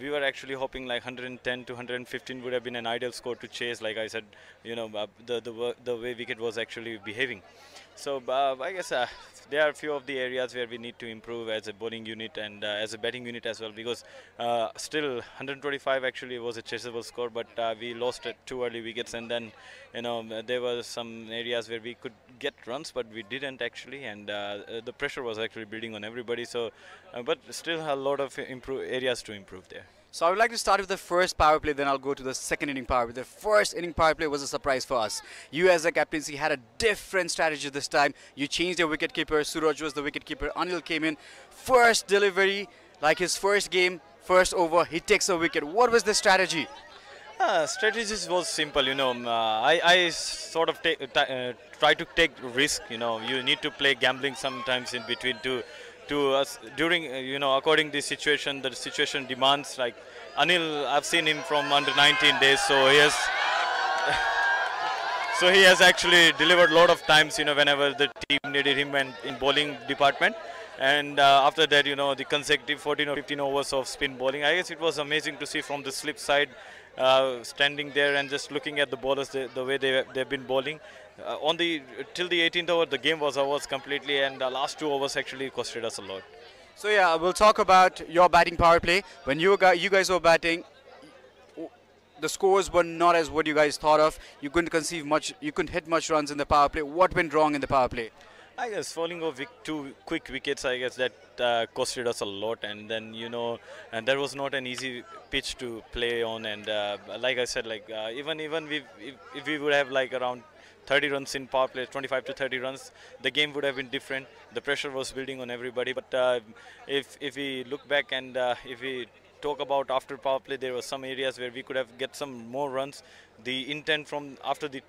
Speaker 4: We were actually hoping like 110 to 115 would have been an ideal score to chase. Like I said, the way wicket was actually behaving. So I guess there are a few of the areas where we need to improve as a bowling unit and as a batting unit as well, because still 125 actually was a chaseable score, but we lost at 2 early wickets, and then there were some areas where we could get runs, but we didn't actually, and the pressure was actually building on everybody. So, but still a lot of areas to improve there.
Speaker 1: So I would like to start with the first power play, then I'll go to the second inning power play. The first inning power play was a surprise for us. You as a captaincy had a different strategy this time. You changed your wicketkeeper. Suraj was the wicketkeeper. Anil came in. First delivery, like his first game, first over, he takes a wicket. What was the strategy?
Speaker 4: Strategies was simple, I sort of try to take risk, you need to play gambling sometimes in between to us during, according to the situation demands. Like Anil, I've seen him from under 19 days, so he has actually delivered a lot of times, whenever the team needed him and in bowling department. And after that, the consecutive 14 or 15 overs of spin bowling, I guess it was amazing to see from the slip side, standing there and just looking at the bowlers, the way they've been bowling. Till the 18th over, the game was ours completely, and the last 2 overs actually costed us a lot.
Speaker 1: So yeah, we'll talk about your batting power play. When you guys were batting, the scores were not as what you guys thought of. You couldn't conceive much. You couldn't hit much runs in the power play. What went wrong in the power play?
Speaker 4: I guess falling off 2 quick wickets, I guess that costed us a lot, and then and there was not an easy pitch to play on, and like I said, like even if we would have like around 30 runs in power play, 25 to 30 runs, the game would have been different. The pressure was building on everybody, but if we look back and if we talk about after power play, there were some areas where we could have get some more runs. The intent from after the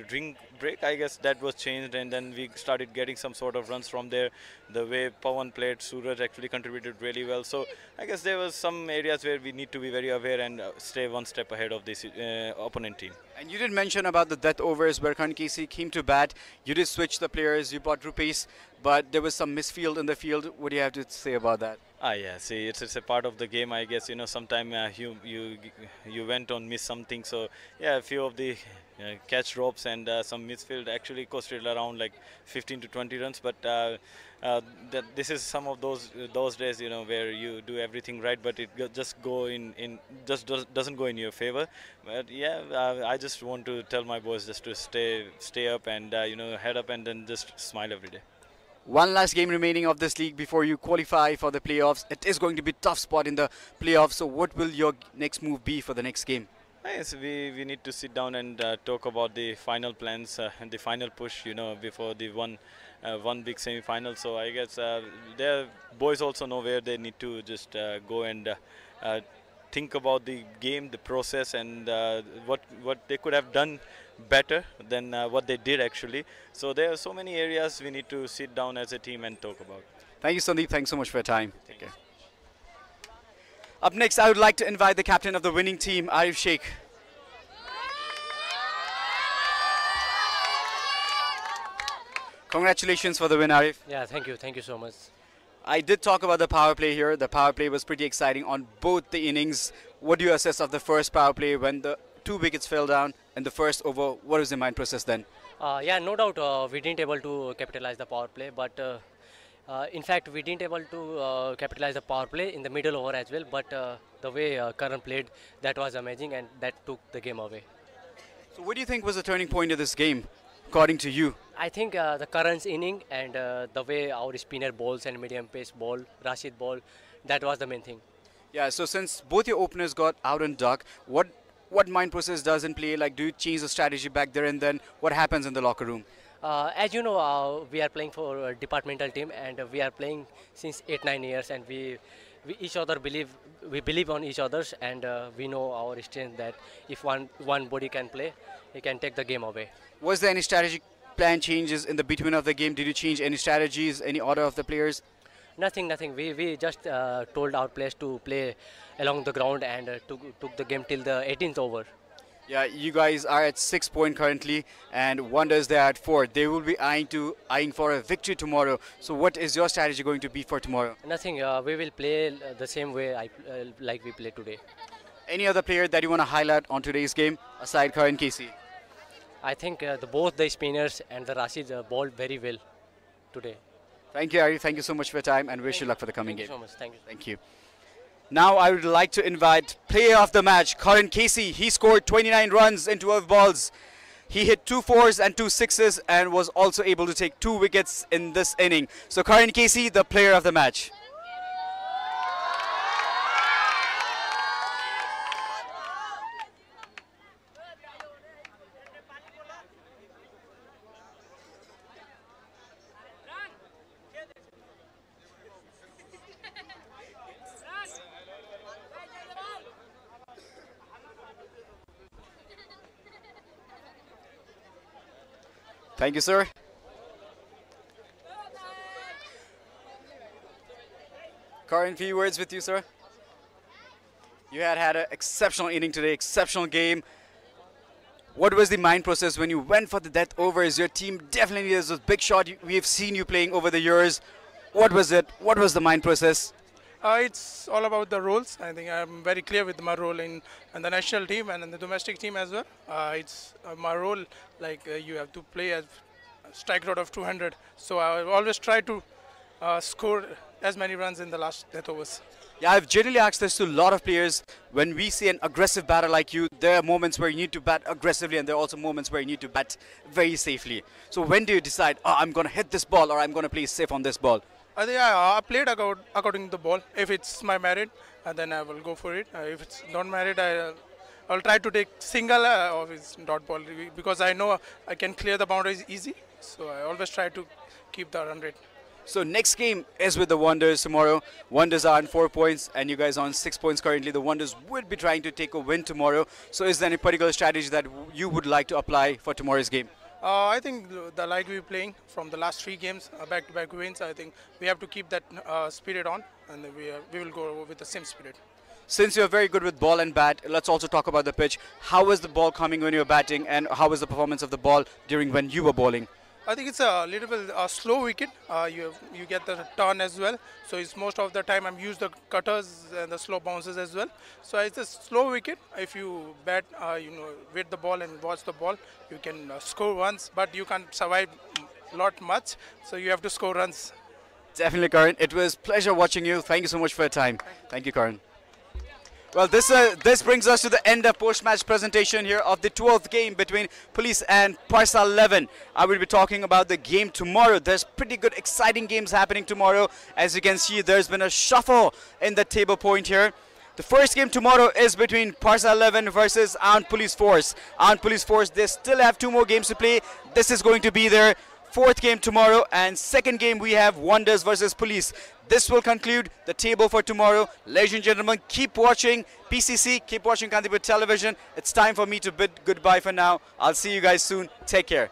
Speaker 4: drink break, I guess that was changed, and then we started getting some sort of runs from there. The way Pawan played, Suraj actually contributed really well. So I guess there was some areas where we need to be very aware and stay one step ahead of this opponent team.
Speaker 1: And you did mention about the death overs where Karan Casey came to bat. You did switch the players, you bought Rupees, but there was some misfield in the field. What do you have to say about that?
Speaker 4: Yeah, see, it's a part of the game, I guess. Sometime you went on miss something. So yeah, a few of the catch drops and some misfield actually costed around like 15 to 20 runs. But this is some of those days, where you do everything right, but it just doesn't go in your favor. But yeah, I just want to tell my boys just to stay up and head up and then just smile every day.
Speaker 1: One last game remaining of this league before you qualify for the playoffs. It is going to be a tough spot in the playoffs. So what will your next move be for the next game?
Speaker 4: Yes, we need to sit down and talk about the final plans and the final push, before the one one big semi-final. So I guess their boys also know where they need to just go and think about the game, the process, and what they could have done better than what they did actually. So there are so many areas we need to sit down as a team and talk about.
Speaker 1: Thank you, Sandeep. Thanks so much for your time. Take care. Up next, I would like to invite the captain of the winning team, Arif Sheikh. Congratulations for the win, Arif.
Speaker 5: Yeah, thank you so much.
Speaker 1: I did talk about the power play here. The power play was pretty exciting on both the innings. What do you assess of the first power play when the 2 wickets fell down in the first over? What was the mind process then?
Speaker 5: Yeah, no doubt we didn't able to capitalize the power play, but in fact we didn't able to capitalize the power play in the middle over as well. But the way Karan played, that was amazing, and that took the game away.
Speaker 1: So what do you think was the turning point of this game, according to you?
Speaker 5: I think the Karan's inning and the way our spinner balls and medium pace ball, Rashid ball, that was the main thing.
Speaker 1: Yeah, so since both your openers got out and duck, what mind process does in play? Like, do you change the strategy back there, and then what happens in the locker room?
Speaker 5: As you know, we are playing for a departmental team, and we are playing since 8-9 years, and we each other believe on each others, and we know our strength, that if one body can play, he can take the game away.
Speaker 1: Was there any strategic plan changes in the between of the game? Did you change any strategies, any order of the players?
Speaker 5: Nothing. We just told our players to play along the ground, and took the game till the 18th over.
Speaker 1: Yeah, you guys are at 6 points currently, and Wonders they're at 4. They will be eyeing for a victory tomorrow. So what is your strategy going to be for tomorrow?
Speaker 5: Nothing. We will play the same way like we play today.
Speaker 1: Any other player that you want to highlight on today's game aside Karan Casey?
Speaker 5: I think both the spinners and the Rashid bowled very well today.
Speaker 1: Thank you, Ari. Thank you so much for your time, and wish you luck for the coming game.
Speaker 5: Thank you so much. Thank you.
Speaker 1: Thank you. Now I would like to invite player of the match, Karan Casey. He scored 29 runs in 12 balls. He hit 2 4s and 2 6s and was also able to take 2 wickets in this inning. So Karan Casey, the player of the match. Thank you, sir. Karan, few words with you, sir. You had an exceptional inning today, exceptional game. What was the mind process when you went for the death overs? Your team definitely is a big shot. We have seen you playing over the years. What was it? What was the mind process?
Speaker 19: It's all about the roles. I think I'm very clear with my role in the national team and in the domestic team as well. It's my role, like you have to play as strike rate of 200. So I always try to score as many runs in the last death overs.
Speaker 1: Yeah, I've generally asked this to a lot of players. When we see an aggressive batter like you, there are moments where you need to bat aggressively, and there are also moments where you need to bat very safely. So when do you decide, oh, I'm going to hit this ball, or I'm going to play safe on this ball?
Speaker 19: I think I played according to the ball. If it's my merit, then I will go for it. If it's not merit, I'll try to take single or if it's dot ball, because I know I can clear the boundaries easy. So I always try to keep the run rate.
Speaker 1: So next game is with the Wonders tomorrow. Wonders are on 4 points and you guys are on 6 points currently. The Wonders would be trying to take a win tomorrow. So is there any particular strategy that you would like to apply for tomorrow's game?
Speaker 19: I think like we're playing from the last 3 games, back-to-back wins, I think we have to keep that spirit on, and we will go with the same spirit.
Speaker 1: Since you're very good with ball and bat, let's also talk about the pitch. How was the ball coming when you were batting, and how was the performance of the ball during when you were bowling?
Speaker 19: I think it's a little bit slow wicket. You get the turn as well. So it's most of the time I'm use the cutters and the slow bounces as well. So it's a slow wicket. If you bat, wait the ball and watch the ball, you can score runs, but you can't survive lot much. So you have to score runs.
Speaker 1: Definitely, Karan. It was a pleasure watching you. Thank you so much for your time. Thank you, Karan. Well, this brings us to the end of post-match presentation here of the 12th game between Police and Parsa 11. I will be talking about the game tomorrow. There's pretty good, exciting games happening tomorrow. As you can see, there's been a shuffle in the table point here. The first game tomorrow is between Parsa 11 versus Armed Police Force. Armed Police Force, they still have 2 more games to play. This is going to be their fourth game tomorrow, and second game we have Wonders versus Police. This will conclude the table for tomorrow. Ladies and gentlemen, keep watching PCC, keep watching Kantipur television. It's time for me to bid goodbye for now. I'll see you guys soon. Take care.